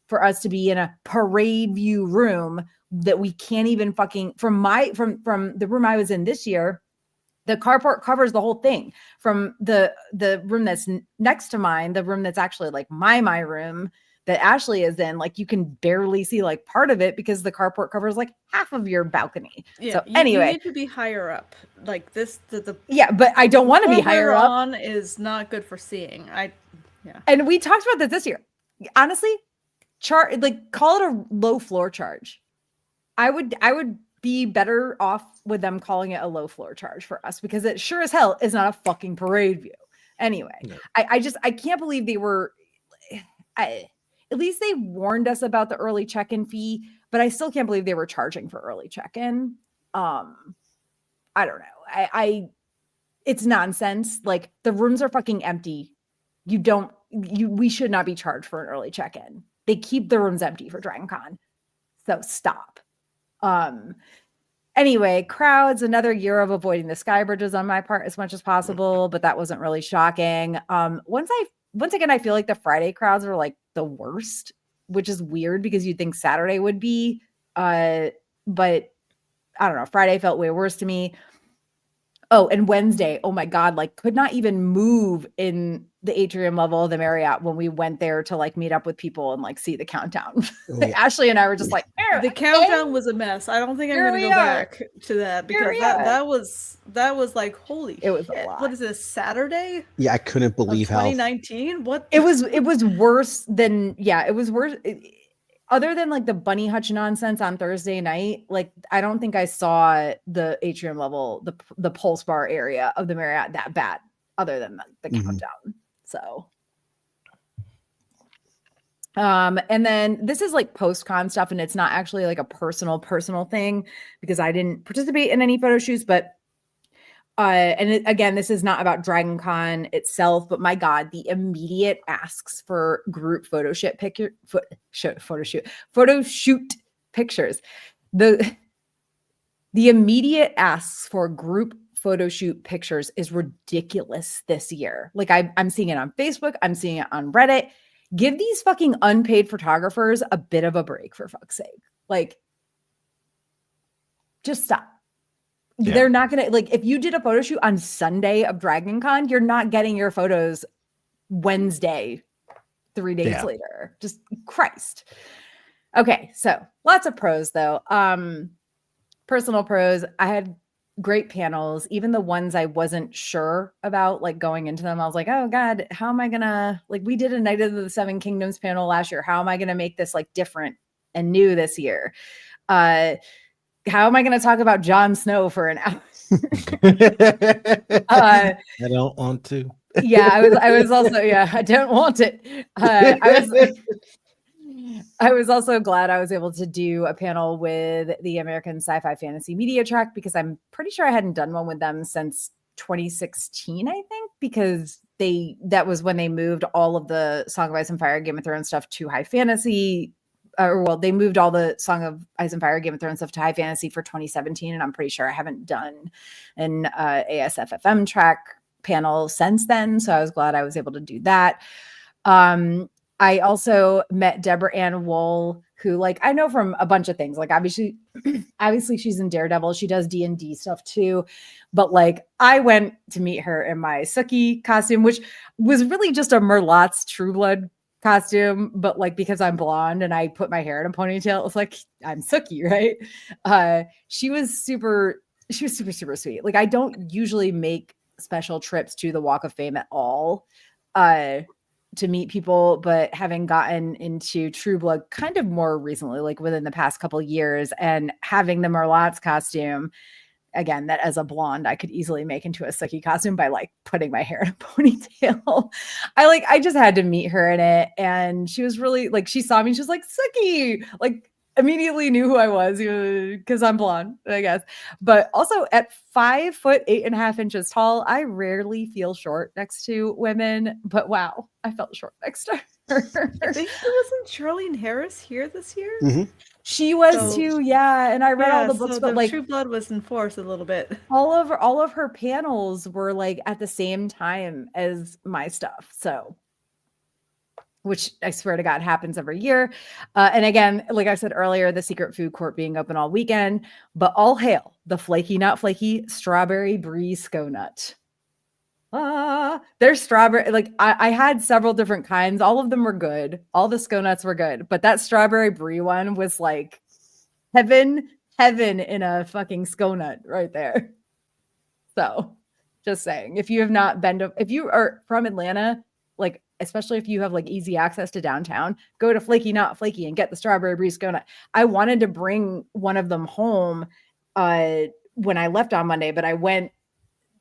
for us to be in a parade view room that we can't even fucking from the room I was in this year. The carport covers the whole thing from the room that's next to mine, the room that's actually like my room that Ashley is in. Like you can barely see like part of it because the carport covers like half of your balcony. Yeah. So anyway, you need to be higher up. Like this, but I don't want to be higher up. On is not good for seeing. And we talked about this year. Honestly, call it a low floor charge. I would be better off with them calling it a low floor charge for us because it sure as hell is not a fucking parade view. Anyway, no. I can't believe they were, at least they warned us about the early check-in fee, but I still can't believe they were charging for early check-in. I don't know. It's nonsense. Like the rooms are fucking empty. We should not be charged for an early check-in. They keep the rooms empty for Drinkin Con. So stop. Anyway, crowds, another year of avoiding the sky bridges on my part as much as possible, but that wasn't really shocking. Once again, I feel like the Friday crowds are like the worst, which is weird because you'd think Saturday would be, but I don't know. Friday felt way worse to me. Oh, and Wednesday, oh my God, like could not even move in the atrium level of the Marriott when we went there to like meet up with people and like see the countdown. Oh, yeah. Ashley and I were just like, the countdown was a mess. I don't think I'm going to go back to that because that was like, holy shit. It was a lot. What is this, Saturday? Yeah, I couldn't believe 2019? What? It was worse than, it was worse. Other than like the bunny hutch nonsense on Thursday night, like I don't think I saw the atrium level, the pulse bar area of the Marriott that bad, other than the countdown. So, And then this is like post-con stuff, and it's not actually like a personal thing because I didn't participate in any photo shoots, but again, this is not about Dragon Con itself, but my God, the immediate asks for group photo shoot pictures. The immediate asks for group photo shoot pictures is ridiculous this year. Like I'm seeing it on Facebook, I'm seeing it on Reddit. Give these fucking unpaid photographers a bit of a break, for fuck's sake. Like, just stop. Yeah. They're not gonna, like, if you did a photo shoot on Sunday of Dragon Con, you're not getting your photos Wednesday 3 days later. Just Christ. Okay, so lots of pros though. Personal pros, I had great panels, even the ones I wasn't sure about, like going into them, I was like, oh God, how am I gonna, like, we did a Night of the Seven Kingdoms panel last year. How am I gonna make this like different and new this year? How am I gonna talk about Jon Snow for an hour? I don't want to. Yeah, I was also, I don't want it. I was also glad I was able to do a panel with the American Sci-Fi Fantasy Media Track because I'm pretty sure I hadn't done one with them since 2016, I think, because that was when they moved all of the Song of Ice and Fire, Game of Thrones stuff to high fantasy. They moved all the Song of Ice and Fire, Game of Thrones stuff to high fantasy for 2017, and I'm pretty sure I haven't done an ASFFM track panel since then, so I was glad I was able to do that. I also met Deborah Ann Wool, who, like, I know from a bunch of things. Like, obviously she's in Daredevil. She does D&D stuff too. But, like, I went to meet her in my Sookie costume, which was really just a Merlot's True Blood costume. But, like, because I'm blonde and I put my hair in a ponytail, it was like, I'm Sookie, right? She was super, super sweet. Like, I don't usually make special trips to the Walk of Fame at all. To meet people, but having gotten into True Blood kind of more recently, like within the past couple of years, and having the Merlot's costume, again, that as a blonde, I could easily make into a Sookie costume by like putting my hair in a ponytail. I just had to meet her in it. And she was really like, she saw me, she was like, Sookie, like immediately knew who I was because I'm blonde, I guess. But also at 5 foot 8.5 inches tall, I rarely feel short next to women, but wow, I felt short next to her. I think wasn't Charlene Harris here this year? Mm-hmm. She was too, yeah. And I read all the books, so but like True Blood was in force a little bit. All of her panels were like at the same time as my stuff. So, which I swear to God happens every year. And again, like I said earlier, the secret food court being open all weekend, but all hail the flaky, not flaky strawberry brie sconut. There's strawberry, like I had several different kinds. All of them were good. All the sconuts were good, but that strawberry brie one was like heaven in a fucking sconut right there. So just saying, if you have not been to, if you are from Atlanta, like, especially if you have like easy access to downtown, go to Flaky Not Flaky and get the strawberry brie scone. I wanted to bring one of them home when I left on Monday, but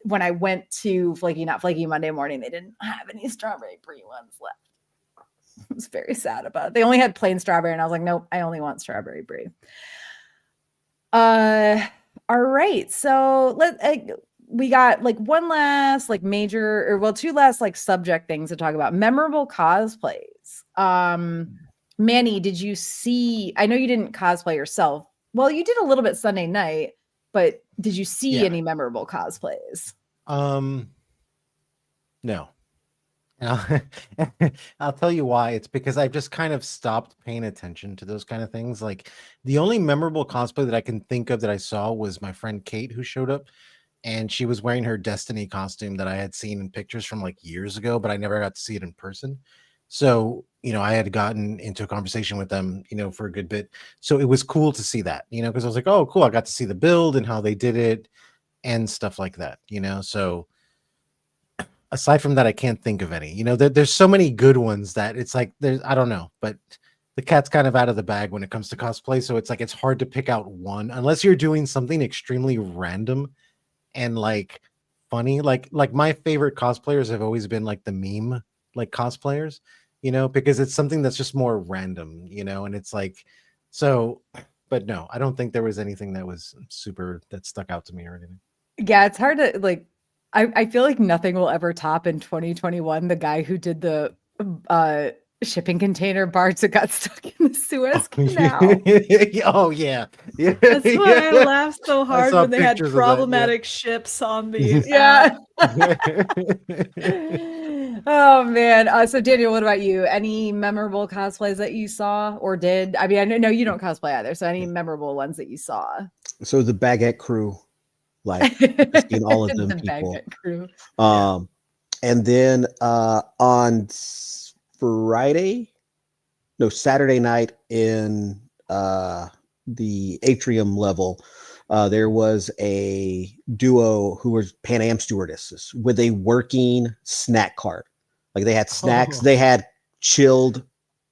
when I went to Flaky Not Flaky Monday morning, they didn't have any strawberry brie ones left. I was very sad about it. They only had plain strawberry, and I was like, nope, I only want strawberry brie. All right, so we got like one last like two last like subject things to talk about. Memorable cosplays. Manny, did you see, I know you didn't cosplay yourself. Well, you did a little bit Sunday night, but did you see any memorable cosplays? No. I'll tell you why. It's because I've just kind of stopped paying attention to those kind of things. Like the only memorable cosplay that I can think of that I saw was my friend Kate, who showed up, and she was wearing her Destiny costume that I had seen in pictures from like years ago, but I never got to see it in person. So, I had gotten into a conversation with them, for a good bit. So it was cool to see that, because I was like, oh, cool. I got to see the build and how they did it and stuff like that, So aside from that, I can't think of any, there's so many good ones that it's like, I don't know, but the cat's kind of out of the bag when it comes to cosplay. So it's like, it's hard to pick out one unless you're doing something extremely random and like funny. Like my favorite cosplayers have always been like the meme, like cosplayers. because it's something that's just more random, and it's like, so, but no, I don't think there was anything that was super that stuck out to me or anything. Yeah, it's hard to like, I feel like nothing will ever top in 2021 the guy who did the shipping container barge that got stuck in the Suez Canal. Oh yeah. That's why I laughed so I hard saw when they had pictures of that, yeah. problematic ships on the Yeah. Oh man. So Daniel, what about you? Any memorable cosplays that you saw or did? I mean, I know you don't cosplay either. So any memorable ones that you saw? So the Baguette crew, like just seeing all of them The people. Baguette crew. And then on Saturday night in the atrium level, there was a duo who was Pan Am stewardesses with a working snack cart. Like they had snacks, they had chilled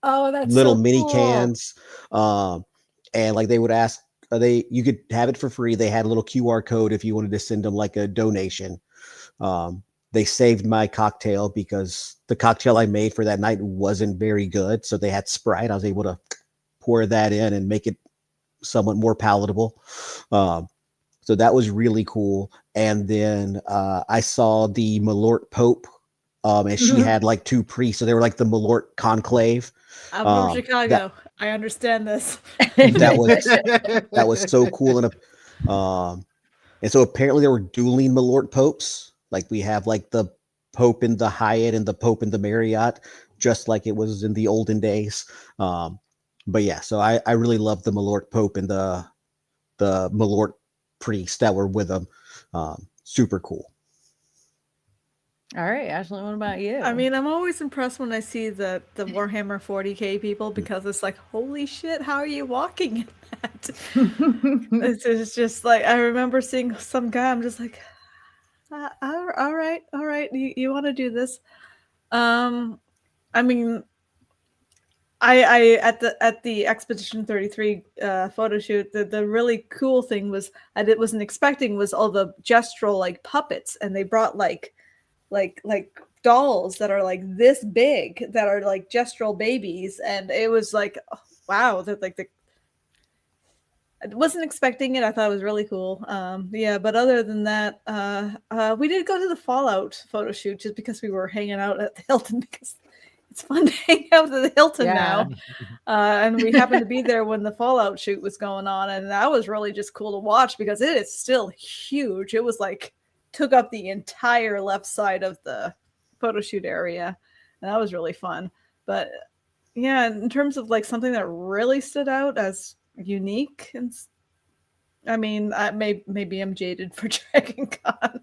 that's little so mini cool. cans, and like they would ask, you could have it for free. They had a little QR code if you wanted to send them like a donation. They saved my cocktail because the cocktail I made for that night wasn't very good. So they had Sprite. I was able to pour that in and make it somewhat more palatable. So that was really cool. And then I saw the Malort Pope, and she had like two priests. So they were like the Malort conclave. I'm from Chicago. I understand this. That was so cool. And so apparently there were dueling Malort Popes. Like we have like the Pope in the Hyatt and the Pope in the Marriott, just like it was in the olden days. But yeah, so I really love the Malort Pope and the Malort priests that were with them. Super cool. All right, Ashley, what about you? I mean, I'm always impressed when I see the Warhammer 40K people because it's like, holy shit, how are you walking in that? It's just like, I remember seeing some guy, I'm just like, all right, you want to do this? I mean, I at the Expedition 33 photo shoot, the really cool thing was I wasn't expecting was all the gestural like puppets, and they brought like dolls that are like this big that are like gestural babies, and it was like, oh, wow, that like I wasn't expecting it. I thought it was really cool. Yeah, but other than that, we did go to the Fallout photo shoot just because we were hanging out at the Hilton because it's fun to hang out at the Hilton now. And we happened to be there when the Fallout shoot was going on, and that was really just cool to watch because it is still huge. It was like took up the entire left side of the photo shoot area, and that was really fun. But yeah, in terms of like something that really stood out as unique, and I mean, maybe I'm jaded for Dragon Con.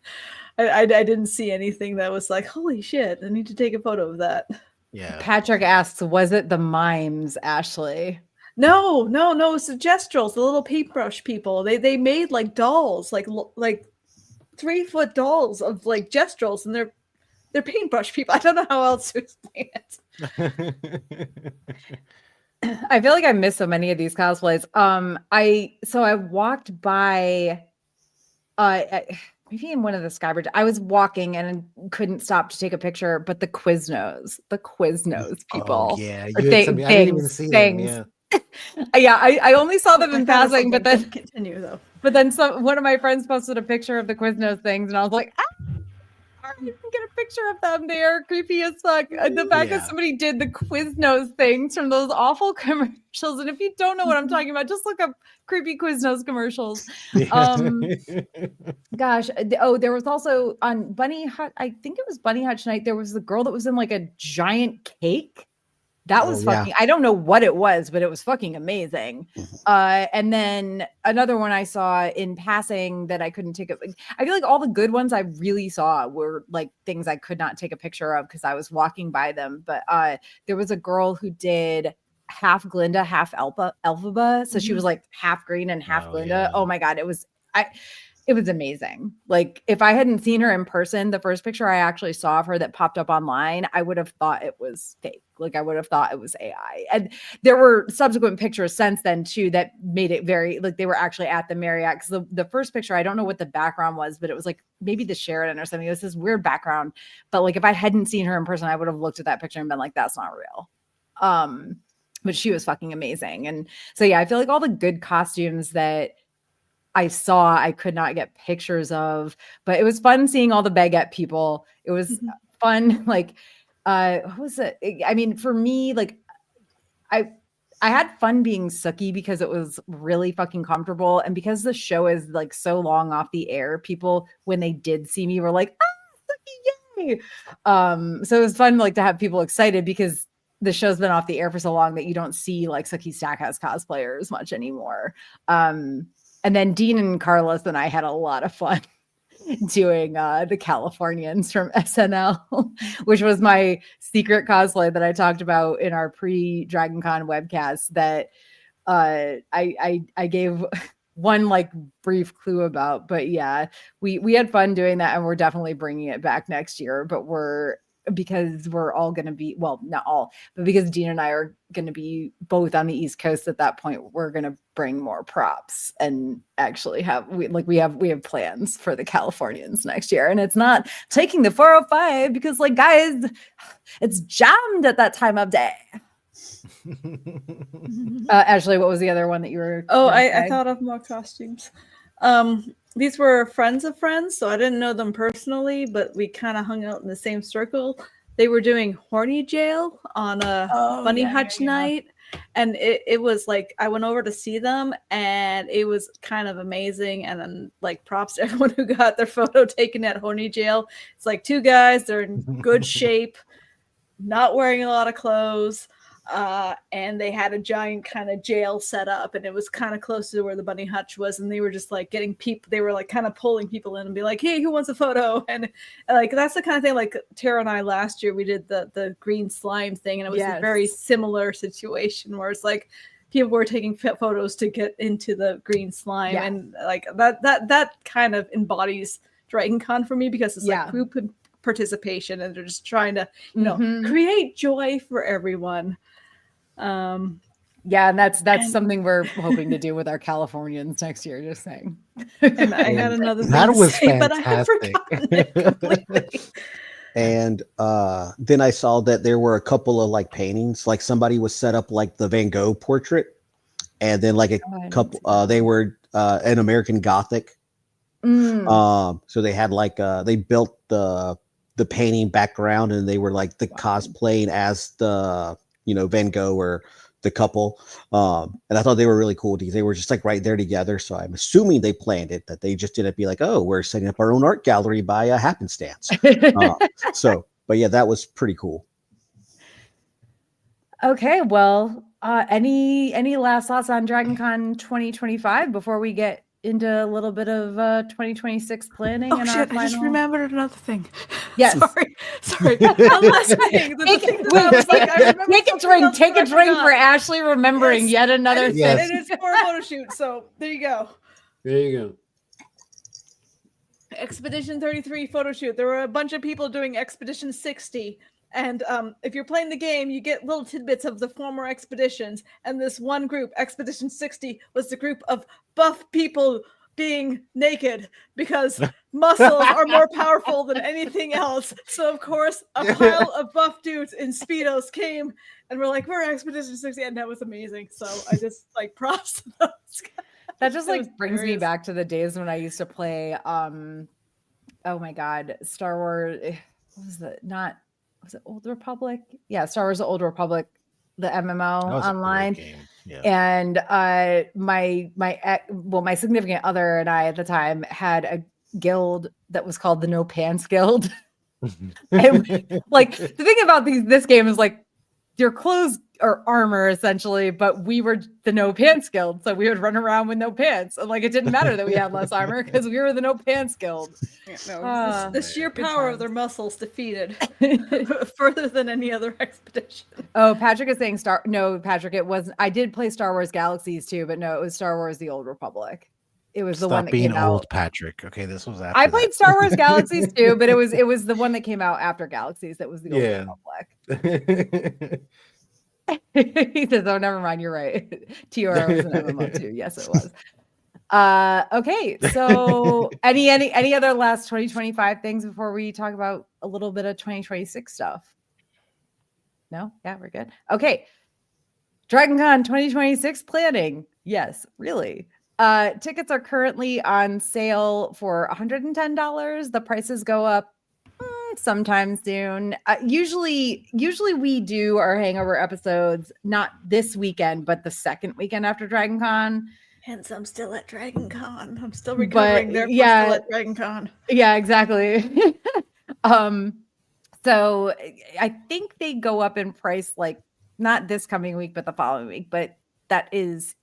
I didn't see anything that was like, holy shit, I need to take a photo of that. Yeah. Patrick asks, was it the mimes, Ashley? No, it's the gestrels, the little paintbrush people. They made like dolls, like 3-foot dolls of like gestrels, and they're paintbrush people. I don't know how else to explain it. I feel like I miss so many of these cosplays. I walked by maybe in one of the Skybridge. I was walking and couldn't stop to take a picture, but the Quiznos people. Oh, yeah, I didn't even see them. Yeah. Yeah, I only saw them in passing, but then continue though. But then one of my friends posted a picture of the Quiznos things, and I was like, you can get a picture of them. They are creepy as fuck. The fact that somebody did the Quiznos things from those awful commercials, and if you don't know what I'm talking about, just look up creepy Quiznos commercials. Gosh, there was also on Bunny Hutch, I think it was Bunny Hutch night, there was the girl that was in like a giant cake. That was fucking, I don't know what it was, but it was fucking amazing. And then another one I saw in passing that I couldn't take I feel like all the good ones I really saw were like things I could not take a picture of because I was walking by them. But there was a girl who did half Glinda, half Elphaba. So she was like half green and half Glinda. Yeah. Oh my God. It was amazing. Like if I hadn't seen her in person, the first picture I actually saw of her that popped up online, I would have thought it was fake. Like I would have thought it was AI. And there were subsequent pictures since then too that made it very like they were actually at the Marriott. Because the first picture, I don't know what the background was, but it was like maybe the Sheraton or something. It was this weird background. But like if I hadn't seen her in person, I would have looked at that picture and been like, that's not real. But she was fucking amazing. And so yeah, I feel like all the good costumes that I saw, I could not get pictures of, but it was fun seeing all the baguette people. It was fun. Like, what was it? I mean, for me, like I had fun being Sookie because it was really fucking comfortable. And because the show is like so long off the air, people, when they did see me were like, ah, Sookie, yay. So it was fun like to have people excited because the show's been off the air for so long that you don't see like Sookie Stackhouse cosplayers much anymore. And then Dean and Carlos and I had a lot of fun doing the Californians from SNL, which was my secret cosplay that I talked about in our pre-Dragon Con webcast that I gave one like brief clue about. But yeah, we had fun doing that and we're definitely bringing it back next year. But because we're all going to be, well, not all, but because Dean and I are going to be both on the East Coast at that point, we're going to bring more props and actually we have plans for the Californians next year. And it's not taking the 405 because like, guys, it's jammed at that time of day. Ashley, what was the other one that you were? Oh, I thought of more costumes. These were friends of friends, so I didn't know them personally, but we kind of hung out in the same circle. They were doing horny jail on a Bunny Hutch night, and it was like I went over to see them, and it was kind of amazing. And then like props to everyone who got their photo taken at horny jail. It's like two guys, they're in good shape, not wearing a lot of clothes. And they had a giant kind of jail set up, and it was kind of close to where the Bunny Hutch was, and they were just like getting people, they were like kind of pulling people in and be like, hey, who wants a photo? And like that's the kind of thing like Tara and I last year we did the green slime thing, and it was a very similar situation where it's like people were taking photos to get into the green slime, and like that kind of embodies Dragon Con for me because it's like group participation, and they're just trying to create joy for everyone. And that's something we're hoping to do with our Californians next year, just saying. And I had another thing that to was say, fantastic. but I have forgotten it completely. And then I saw that there were a couple of like paintings, like somebody was set up like the Van Gogh portrait, and then like a couple they were an American Gothic. So they had like they built the painting background, and they were like the cosplaying as the Van Gogh or the couple. And I thought they were really cool because they were just like right there together. So I'm assuming they planned it, that they just didn't be like, oh, we're setting up our own art gallery by happenstance. But yeah, that was pretty cool. Okay, well, any last thoughts on Dragon Con 2025 before we get into a little bit of 2026 planning? Oh shit! I just remembered another thing. Yes. Sorry. One last thing. Take a drink for Ashley remembering yet another thing. And it's for a photo shoot. So there you go. There you go. Expedition 33 photo shoot. There were a bunch of people doing Expedition 60. And if you're playing the game, you get little tidbits of the former expeditions. And this one group, Expedition 60, was the group of buff people being naked because muscles are more powerful than anything else. So, of course, a pile of buff dudes in Speedos came and we're like, we're Expedition 60. And that was amazing. So I just like props to those guys. That just like brings me back to the days when I used to play, oh my God, Star Wars. What was it? Was it Old Republic? Yeah, Star Wars: The Old Republic, the MMO online. Yeah. And my significant other and I at the time had a guild that was called the No Pants Guild. And like the thing about this game is like your clothes are armor essentially, but we were the No Pants Guild, so we would run around with no pants, and like it didn't matter that we had less armor because we were the No Pants Guild. The sheer power of their muscles defeated further than any other expedition. Oh, Patrick is saying Patrick, it wasn't. I did play Star Wars Galaxies too, but no, it was Star Wars: The Old Republic. it was the Stop one that being came old, out. Patrick. Okay, this was after I played that. Star Wars Galaxies too, but it was the one that came out after Galaxies that was the Old Republic. He says, "Oh, never mind. You're right. TOR was an MMO too. Yes, it was." Okay. So, any other last 2025 things before we talk about a little bit of 2026 stuff? No. Yeah, we're good. Okay. Dragon Con 2026 planning. Yes, really. Tickets are currently on sale for $110. The prices go up sometime soon. Usually we do our Hangover episodes not this weekend, but the second weekend after Dragon Con. Hence, I'm still at Dragon Con. I'm still recovering. Therefore, still at Dragon Con. Yeah, exactly. So I think they go up in price, like not this coming week, but the following week. But that is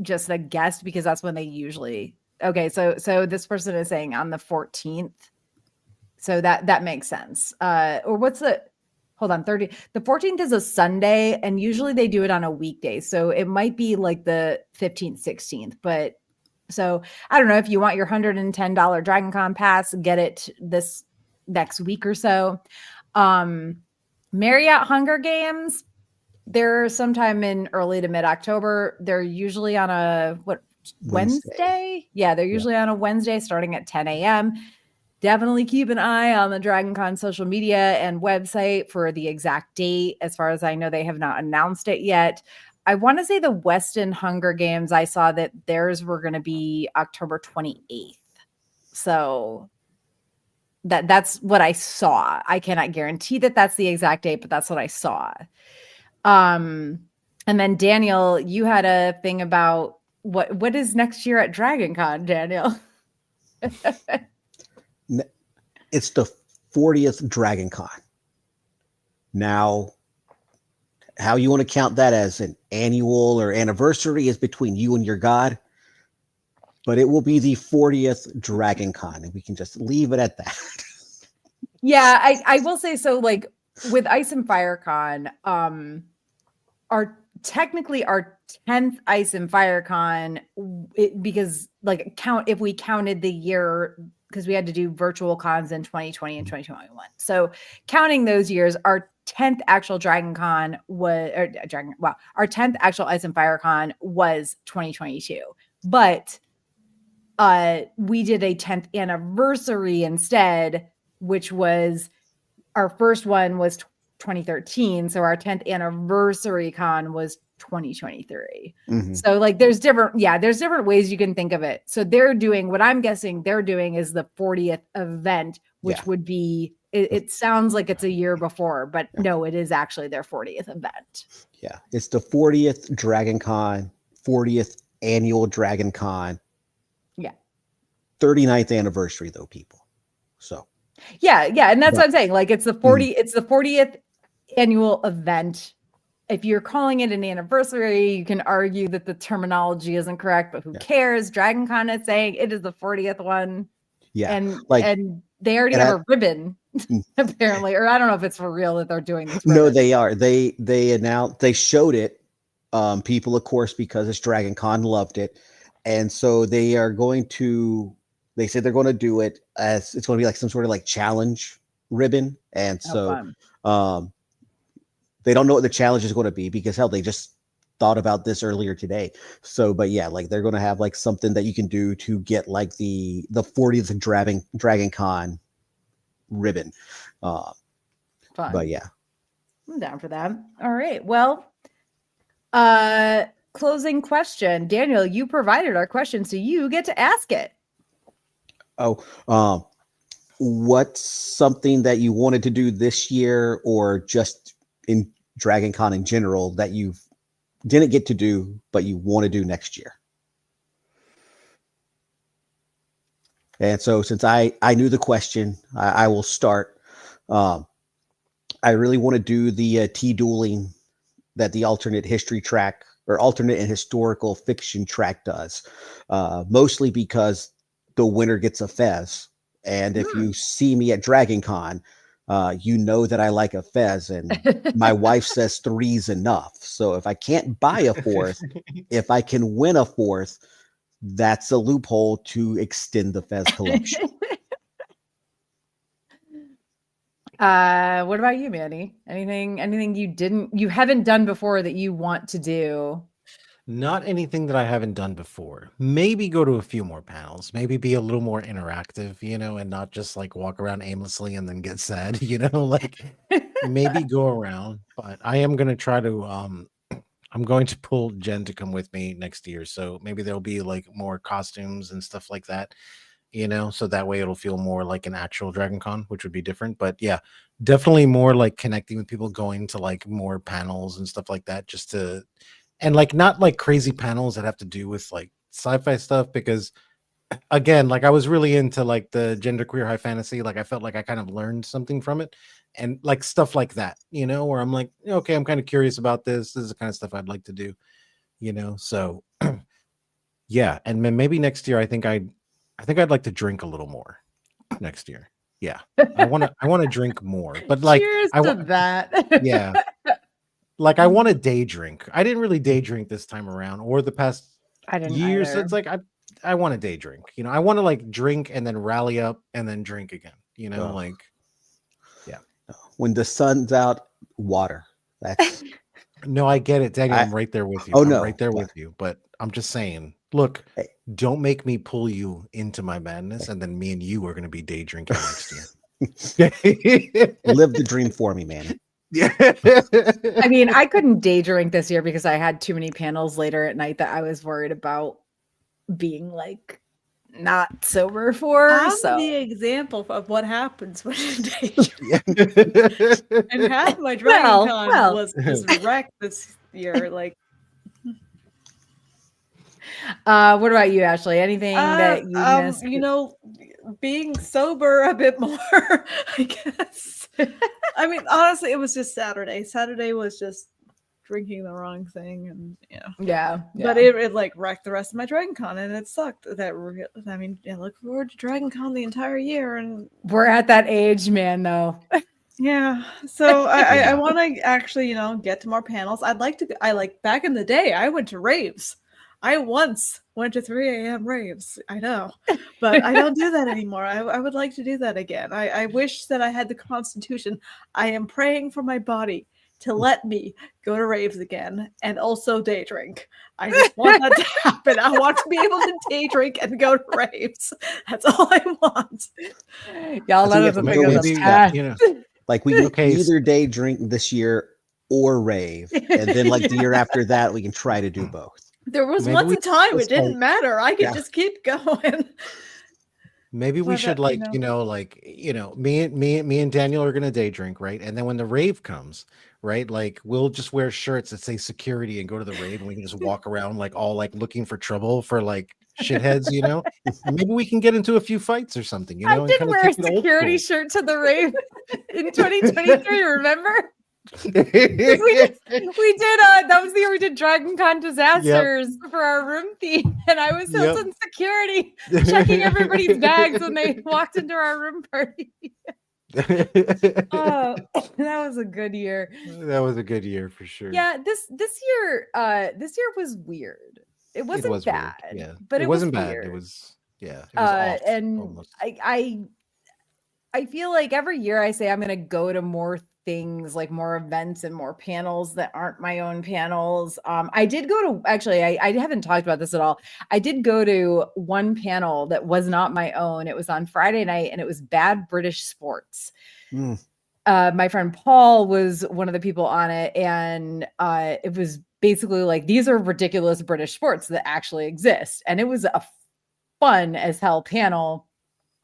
just a guess because that's when they usually. Okay, so this person is saying on the 14th. So that makes sense. Or what's the, hold on, 30. The 14th is a Sunday, and usually they do it on a weekday. So it might be like the 15th, 16th. But so I don't know, if you want your $110 Dragon Con pass, get it this next week or so. Marriott Hunger Games, they're sometime in early to mid-October. They're usually on a Wednesday? Yeah, they're usually on a Wednesday starting at 10 a.m. Definitely keep an eye on the Dragon Con social media and website for the exact date. As far as I know, they have not announced it yet. I want to say the Weston Hunger Games, I saw that theirs were going to be October 28th. So that's what I saw. I cannot guarantee that that's the exact date, but that's what I saw. And then Daniel, you had a thing about what is next year at Dragon Con, Daniel? It's the 40th Dragon Con. Now, how you want to count that as an annual or anniversary is between you and your God, but it will be the 40th Dragon Con, and we can just leave it at that. Yeah, I will say so. Like with Ice and Fire Con, our 10th Ice and Fire Con, because like if we counted the year, because we had to do virtual cons in 2020 and 2021. So counting those years, our 10th actual Dragon Con was, our 10th actual Ice and Fire Con was 2022. But we did a 10th anniversary instead, which was, our first one was 2013. So our 10th anniversary con was 2023. Mm-hmm. So like there's different ways you can think of it. So they're doing, what I'm guessing they're doing is the 40th event, which would be, it sounds like it's a year before, but no, it is actually their 40th event. Yeah. It's the 40th Dragon Con, 40th annual Dragon Con. Yeah. 39th anniversary though, people. So. Yeah. And that's what I'm saying. Like it's the 40th annual event. If you're calling it an anniversary, you can argue that the terminology isn't correct, but who cares? Dragon Con is saying it is the 40th one. Yeah. And they already have a ribbon, apparently. Or I don't know if it's for real that they're doing this. No, they are. They announced, they showed it. People, of course, because it's Dragon Con, loved it. And so they are going to, they said they're going to do it as, it's going to be like some sort of like challenge ribbon. And so they don't know what the challenge is going to be because hell, they just thought about this earlier today. So, but yeah, like they're going to have like something that you can do to get like the 40th Dragon Con ribbon. Fun. But yeah, I'm down for that. All right. Well, closing question, Daniel, you provided our question, so you get to ask it. What's something that you wanted to do this year or just in Dragon Con in general that you didn't get to do, but you want to do next year? And so since I knew the question, I will start. I really want to do the T-dueling that the alternate history track or alternate and historical fiction track does, mostly because the winner gets a fez. And if you see me at Dragon Con, you know that I like a fez, and my wife says 3's enough. So if I can't buy a 4th, if I can win a 4th, that's a loophole to extend the Fez collection. What about you, Manny? Anything you haven't done before that you want to do? Not anything that I haven't done before. Maybe go to a few more panels. Maybe be a little more interactive, and not just like walk around aimlessly and then get sad, like maybe go around. But I am going to try to I'm going to pull Jen to come with me next year. So maybe there'll be like more costumes and stuff like that, so that way it'll feel more like an actual Dragon Con, which would be different. But yeah, definitely more like connecting with people, going to like more panels and stuff like that, just to, and like not like crazy panels that have to do with like sci-fi stuff, because again, like I was really into like the genderqueer high fantasy. Like I felt like I kind of learned something from it, and like stuff like that, where I'm like, okay, I'm kind of curious about this. This is the kind of stuff I'd like to do, so yeah. And then maybe next year, I think I'd like to drink a little more next year. Yeah. I want to drink more, but like, cheers to that. Yeah. Like I want to day drink. I didn't really day drink this time around or the past years. So it's like, I want to day drink, I want to like drink and then rally up and then drink again, like, yeah. When the sun's out, water. That's no, I get it, Daniel. I'm right there with you. I'm right there with you. But I'm just saying, look, don't make me pull you into my madness, and then me and you are going to be day drinking next year. Live the dream for me, man. Yeah. I mean, I couldn't day drink this year because I had too many panels later at night that I was worried about being like not sober for. I'm so the example of what happens when you day drink. And half my Dragon Con was wrecked this year. Like, what about you, Ashley? Anything that you missed? Being sober a bit more, I guess. I mean, honestly, it was just Saturday. Saturday was just drinking the wrong thing, and yeah. But it like wrecked the rest of my Dragon Con, and it sucked. I look forward to Dragon Con the entire year, and we're at that age, man. Though. Yeah, so I want to actually get to more panels. I like back in the day I went to raves. I once went to 3 a.m. raves. I know, but I don't do that anymore. I would like to do that again. I wish that I had the constitution. I am praying for my body to let me go to raves again and also day drink. I just want that to happen. I want to be able to day drink and go to raves. That's all I want. Y'all let us figure this out. Like we can either day drink this year or rave, and then like the year after that, we can try to do both. There was once a time it didn't matter. I could just keep going. Maybe we should me and Daniel are gonna day drink, right? And then when the rave comes, right, like we'll just wear shirts that say security and go to the rave, and we can just walk around like all like looking for trouble for like shitheads, Maybe we can get into a few fights or something, I did wear a security shirt to the rave in 2023, remember? we did that was the year we did Dragon Con disasters for our room theme, and I was Hilton security checking everybody's bags when they walked into our room party. Oh, that was a good year. That was a good year for sure. Yeah, this year was weird. It wasn't bad. Weird. Yeah, but it wasn't was bad. Weird. It was off, and almost. I feel like every year I say I'm gonna go to more things, like more events and more panels that aren't my own panels. I did go to, actually, I haven't talked about this at all. I did go to one panel that was not my own. It was on Friday night, and it was Bad British Sports. My friend Paul was one of the people on it, and it was basically like, these are ridiculous British sports that actually exist. And it was a fun as hell panel.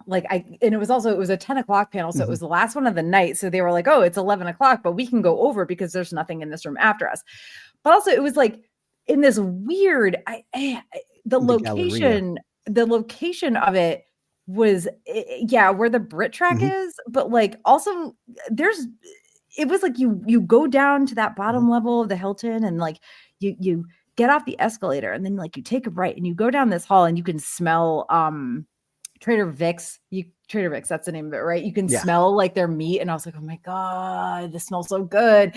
And it was a 10 o'clock panel. So it was the last one of the night. So they were like, oh, it's 11 o'clock, but we can go over because there's nothing in this room after us. But also it was like in this weird, the location of it was, where the Brit track is, but like also it was like you go down to that bottom level of the Hilton, and like you get off the escalator, and then like you take a right and you go down this hall, and you can smell, Trader Vic's, that's the name of it, right? You can smell like their meat. And I was like, oh my God, this smells so good.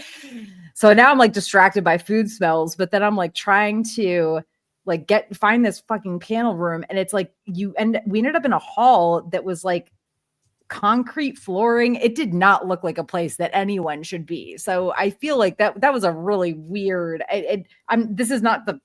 So now I'm like distracted by food smells, but then I'm like trying to like find this fucking panel room. And it's like we ended up in a hall that was like concrete flooring. It did not look like a place that anyone should be. So I feel like that was a really weird, this is not the,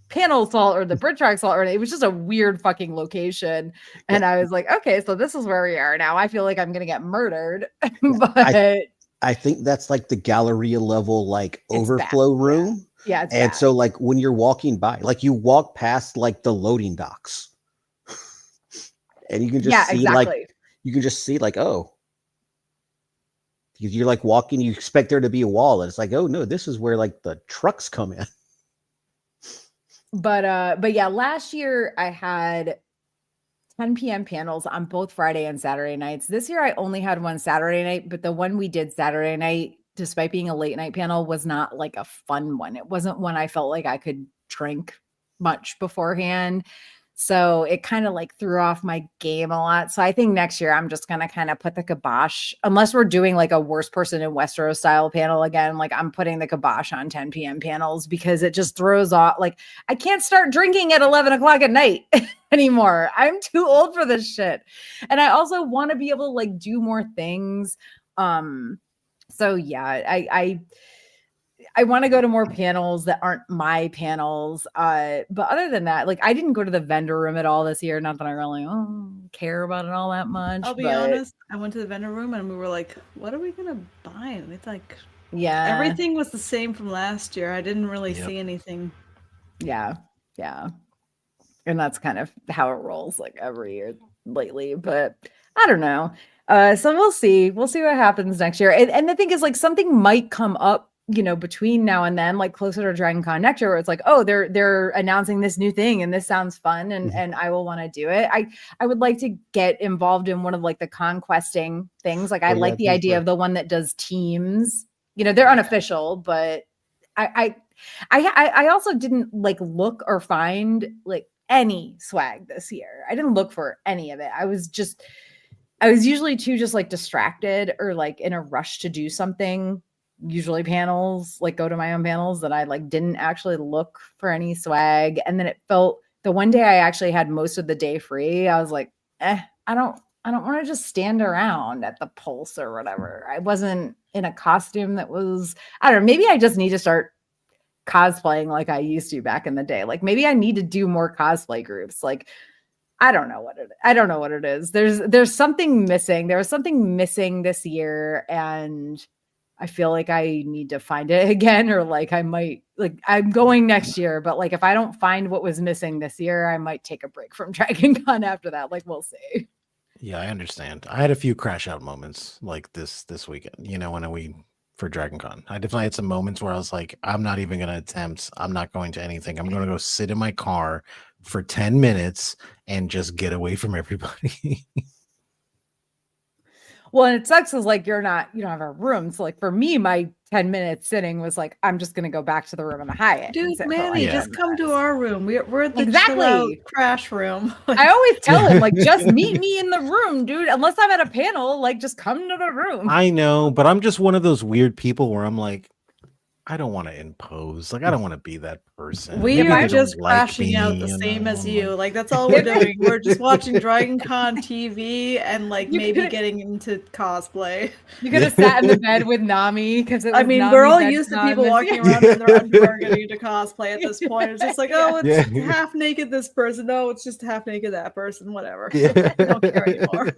panel fault or the bridge track fault, or it was just a weird fucking location. And I was like, okay, so this is where we are now. I feel like I'm gonna get murdered. But I think that's like the Galleria level, like overflow room. Yeah. It's and bad. so like when you're walking by, like you walk past like the loading docks and you can just see like, you can just see like, oh, you're like walking, you expect there to be a wall. And it's like, oh no, this is where like the trucks come in. But yeah, last year I had 10 p.m. panels on both Friday and Saturday nights. This year I only had one Saturday night, but the one we did Saturday night, despite being a late night panel, was not like a fun one. It wasn't one I felt like I could drink much beforehand. So it kind of like threw off my game a lot. So I think next year I'm just going to kind of put the kibosh, unless we're doing like a worst person in Westeros style panel again, like I'm putting the kibosh on 10 p.m. panels because it just throws off. Like I can't start drinking at 11 o'clock at night anymore. I'm too old for this shit. And I also want to be able to like do more things. So yeah, I want to go to more panels that aren't my panels. But other than that, like I didn't go to the vendor room at all this year. Not that I really care about it all that much. I'll be honest. I went to the vendor room and we were like, what are we going to buy? And it's like, yeah, everything was the same from last year. I didn't really see anything. Yeah. Yeah. And that's kind of how it rolls like every year lately, but I don't know. So we'll see what happens next year. And the thing is like something might come up, between now and then, like closer to Dragon Con next year, where it's like, oh, they're announcing this new thing and this sounds fun and I will want to do it. I would like to get involved in one of like the conquesting things. Like I like the idea of the one that does teams. They're unofficial, but I also didn't like look or find like any swag this year. I didn't look for any of it. I was usually too just like distracted or like in a rush to do something. Usually panels, like go to my own panels, that I like didn't actually look for any swag. And then it felt the one day I actually had most of the day free, I was like, I don't want to just stand around at the Pulse or whatever. I wasn't in a costume that was, I don't know, maybe I just need to start cosplaying like I used to back in the day. Like maybe I need to do more cosplay groups. Like I don't know what it is. There's something missing. There was something missing this year, and I feel like I need to find it again, or like I might, like I'm going next year, but like if I don't find what was missing this year, I might take a break from Dragon Con after that. Like we'll see. Yeah, I understand. I had a few crash out moments like this weekend, for Dragon Con. I definitely had some moments where I was like, I'm not even going to attempt. I'm not going to anything. I'm going to go sit in my car for 10 minutes and just get away from everybody. Well, and it sucks is like you don't have a room. So like for me, my 10 minutes sitting was like, I'm just gonna go back to the room in the Hyatt. Dude, Manny, just come to our room. We're at the exactly crash room. I always tell him, like, just meet me in the room, dude. Unless I'm at a panel, like just come to the room. I know, but I'm just one of those weird people where I'm like, I don't want to impose. Like, I don't want to be that person. We are just crashing out the same as you. Like, that's all we're doing. We're just watching Dragon Con TV and like maybe getting into cosplay. You could have sat in the bed with Nami because we're all used to people walking around in their underwear getting into cosplay at this point. It's just like, oh, it's half naked this person. No, it's just half naked that person. Whatever. I don't care anymore.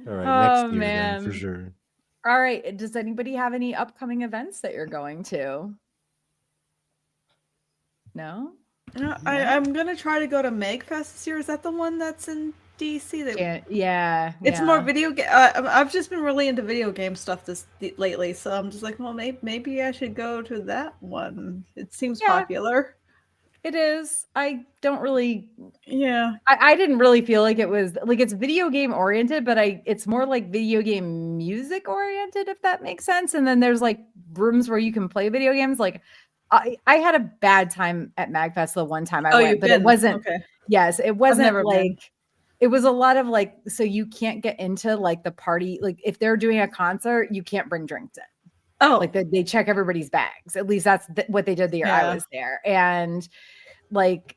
All right, next year then, for sure. All right. Does anybody have any upcoming events that you're going to? No? I'm going to try to go to MagFest this year. Is that the one that's in DC? Yeah. It's more video game. I've just been really into video game stuff lately. So I'm just like, well, maybe I should go to that one. It seems popular. It is. I don't really. Yeah. I didn't really feel like it was like it's video game oriented, but it's more like video game music oriented, if that makes sense. And then there's like rooms where you can play video games. Like I had a bad time at MagFest the one time I went, but it wasn't. Okay. Yes, it wasn't like. It was a lot of like, so you can't get into like the party. Like if they're doing a concert, you can't bring drinks in. Oh, like they check everybody's bags. At least that's what they did the year I was there. And like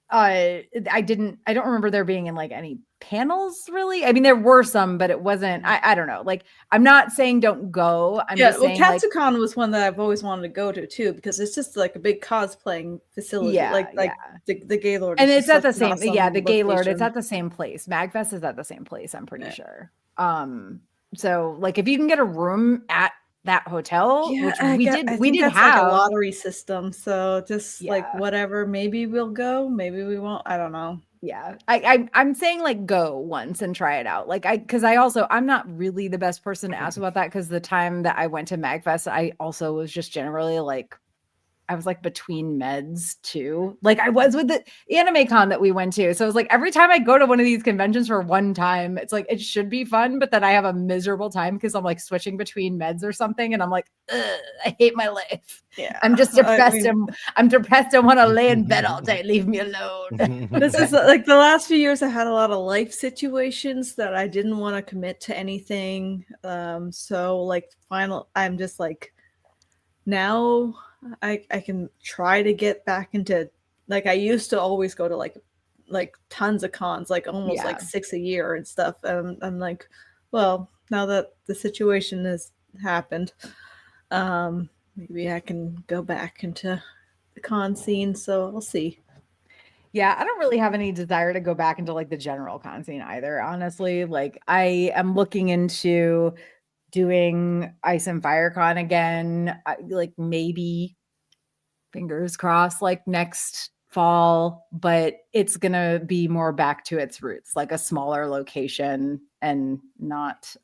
I don't remember there being in like any panels really. I mean, there were some, but it wasn't, I don't know. Like, I'm not saying don't go. I'm just saying Katsucon was one that I've always wanted to go to too, because it's just like a big cosplaying facility. The Gaylord. And it's at the same, the Gaylord, it's at the same place. MagFest is at the same place, I'm pretty sure. So like if you can get a room at that hotel, which we did have like a lottery system, so just like whatever, maybe we'll go, maybe we won't, I don't know. I'm saying like go once and try it out, like because I'm not really the best person to ask about that, because the time that I went to MagFest I also was just generally like I was like between meds too. Like I was with the Anime Con that we went to. So it was like every time I go to one of these conventions for one time, it's like it should be fun, but then I have a miserable time because I'm like switching between meds or something. And I'm like, I hate my life. Yeah. I'm just depressed. I'm depressed. I want to lay in bed all day. Leave me alone. This is like the last few years I had a lot of life situations that I didn't want to commit to anything. So like I'm just like, now I can try to get back into, like I used to always go to like tons of cons, like almost like 6 a year and stuff. I'm like, well, now that the situation has happened, maybe I can go back into the con scene. So we'll see. Yeah, I don't really have any desire to go back into like the general con scene either, honestly. Like I am looking into doing Ice and Fire Con again, like maybe fingers crossed like next fall, but it's gonna be more back to its roots, like a smaller location and not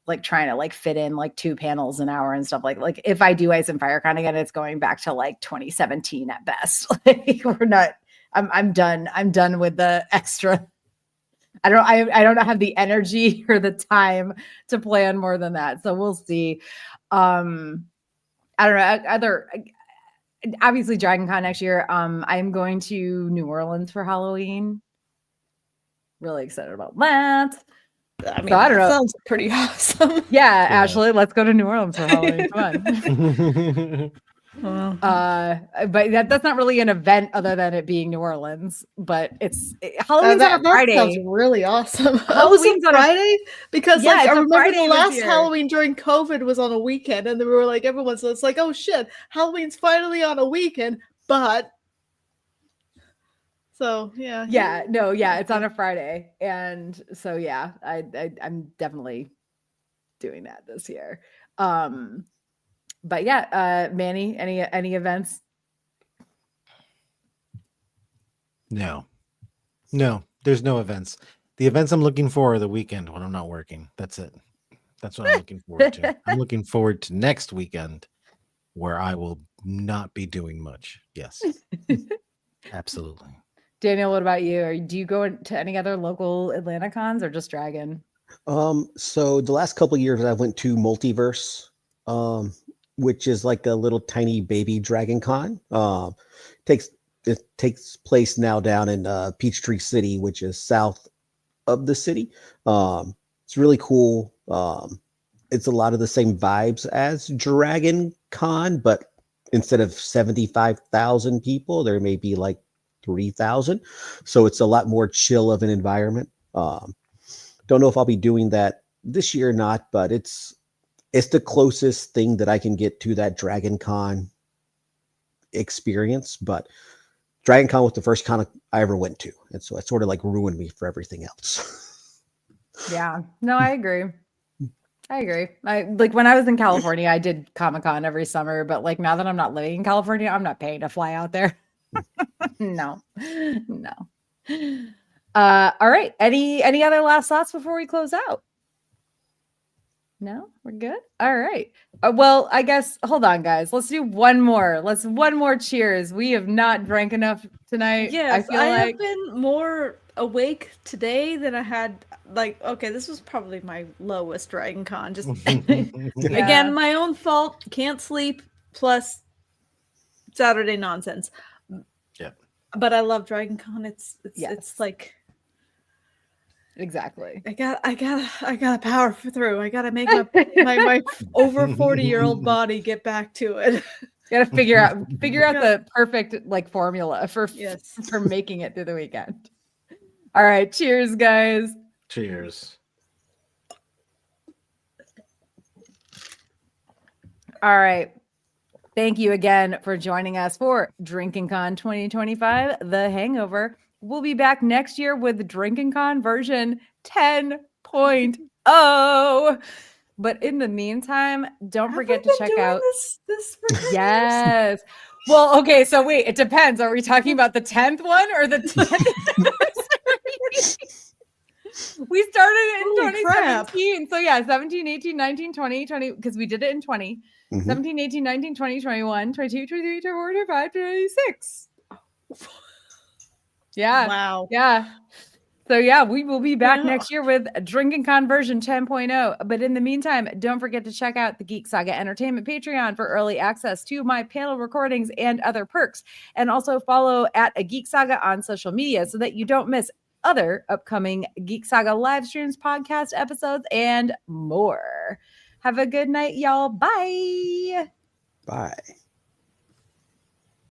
like trying to like fit in like 2 panels an hour and stuff. Like if I do Ice and Fire Con again, it's going back to like 2017 at best. Like I'm done with the extra. I don't have the energy or the time to plan more than that. So we'll see. I don't know. Obviously Dragon Con next year. I'm going to New Orleans for Halloween. Really excited about that. I mean, I don't know. Sounds pretty awesome. Yeah, Ashley, let's go to New Orleans for Halloween. Come on. But that's not really an event other than it being New Orleans, but Halloween's on a Friday. That sounds really awesome. Halloween's on Friday? Because I remember the last Halloween during COVID was on a weekend, and we were like, everyone's it's like, oh shit, Halloween's finally on a weekend, but so it's on a Friday, and so I'm definitely doing that this year. But Manny, any events? No, there's no events. The events I'm looking for are the weekend when I'm not working. That's it. That's what I'm looking forward to. I'm looking forward to next weekend where I will not be doing much. Yes, absolutely. Daniel, what about you? Or do you go to any other local Atlanta cons or just Dragon? So the last couple of years I went to Multiverse, which is like a little tiny baby Dragon Con. It takes place now down in Peachtree City, which is south of the city. It's really cool. It's a lot of the same vibes as Dragon Con, but instead of 75,000 people, there may be like 3,000. So it's a lot more chill of an environment. Don't know if I'll be doing that this year or not, but it's the closest thing that I can get to that Dragon Con experience. But Dragon Con was the first con I ever went to, and so it sort of like ruined me for everything else. Yeah, no, I agree. I like when I was in California, I did Comic-Con every summer, but like now that I'm not living in California, I'm not paying to fly out there. No. All right. Any other last thoughts before we close out? No, we're good. All right. Well, I guess hold on, guys. Let's do one more. One more cheers. We have not drank enough tonight. Yes, I have been more awake today than I had. Like, okay, this was probably my lowest Dragon Con. Just again, my own fault. Can't sleep. Plus Saturday nonsense. But I love Dragon Con. It's like Exactly. I gotta power through. I gotta make my over 40-year-old body get back to it. Got to figure out the perfect like formula for Yes. for making it through the weekend. All right, cheers, guys. Cheers. All right. Thank you again for joining us for Drinkin Con 2025, The Hangover. We'll be back next year with Drinkin Con version 10.0. But in the meantime, don't forget to check out this for 10 yes. Well, okay, so wait, it depends. Are we talking about the 10th one or the 10th anniversary? We started in 2017. So yeah, 17, 18, 19, 20, because we did it in 20. 17, 18, 19, 20, 21, 22, 23, 24, 25, 26. Yeah. Wow. Yeah. So yeah, we will be back next year with Drinkin Con version 10.0. But in the meantime, don't forget to check out the Geek Saga Entertainment Patreon for early access to my panel recordings and other perks. And also follow at a Geek Saga on social media so that you don't miss other upcoming Geek Saga live streams, podcast episodes, and more. Have a good night, y'all. Bye. Bye.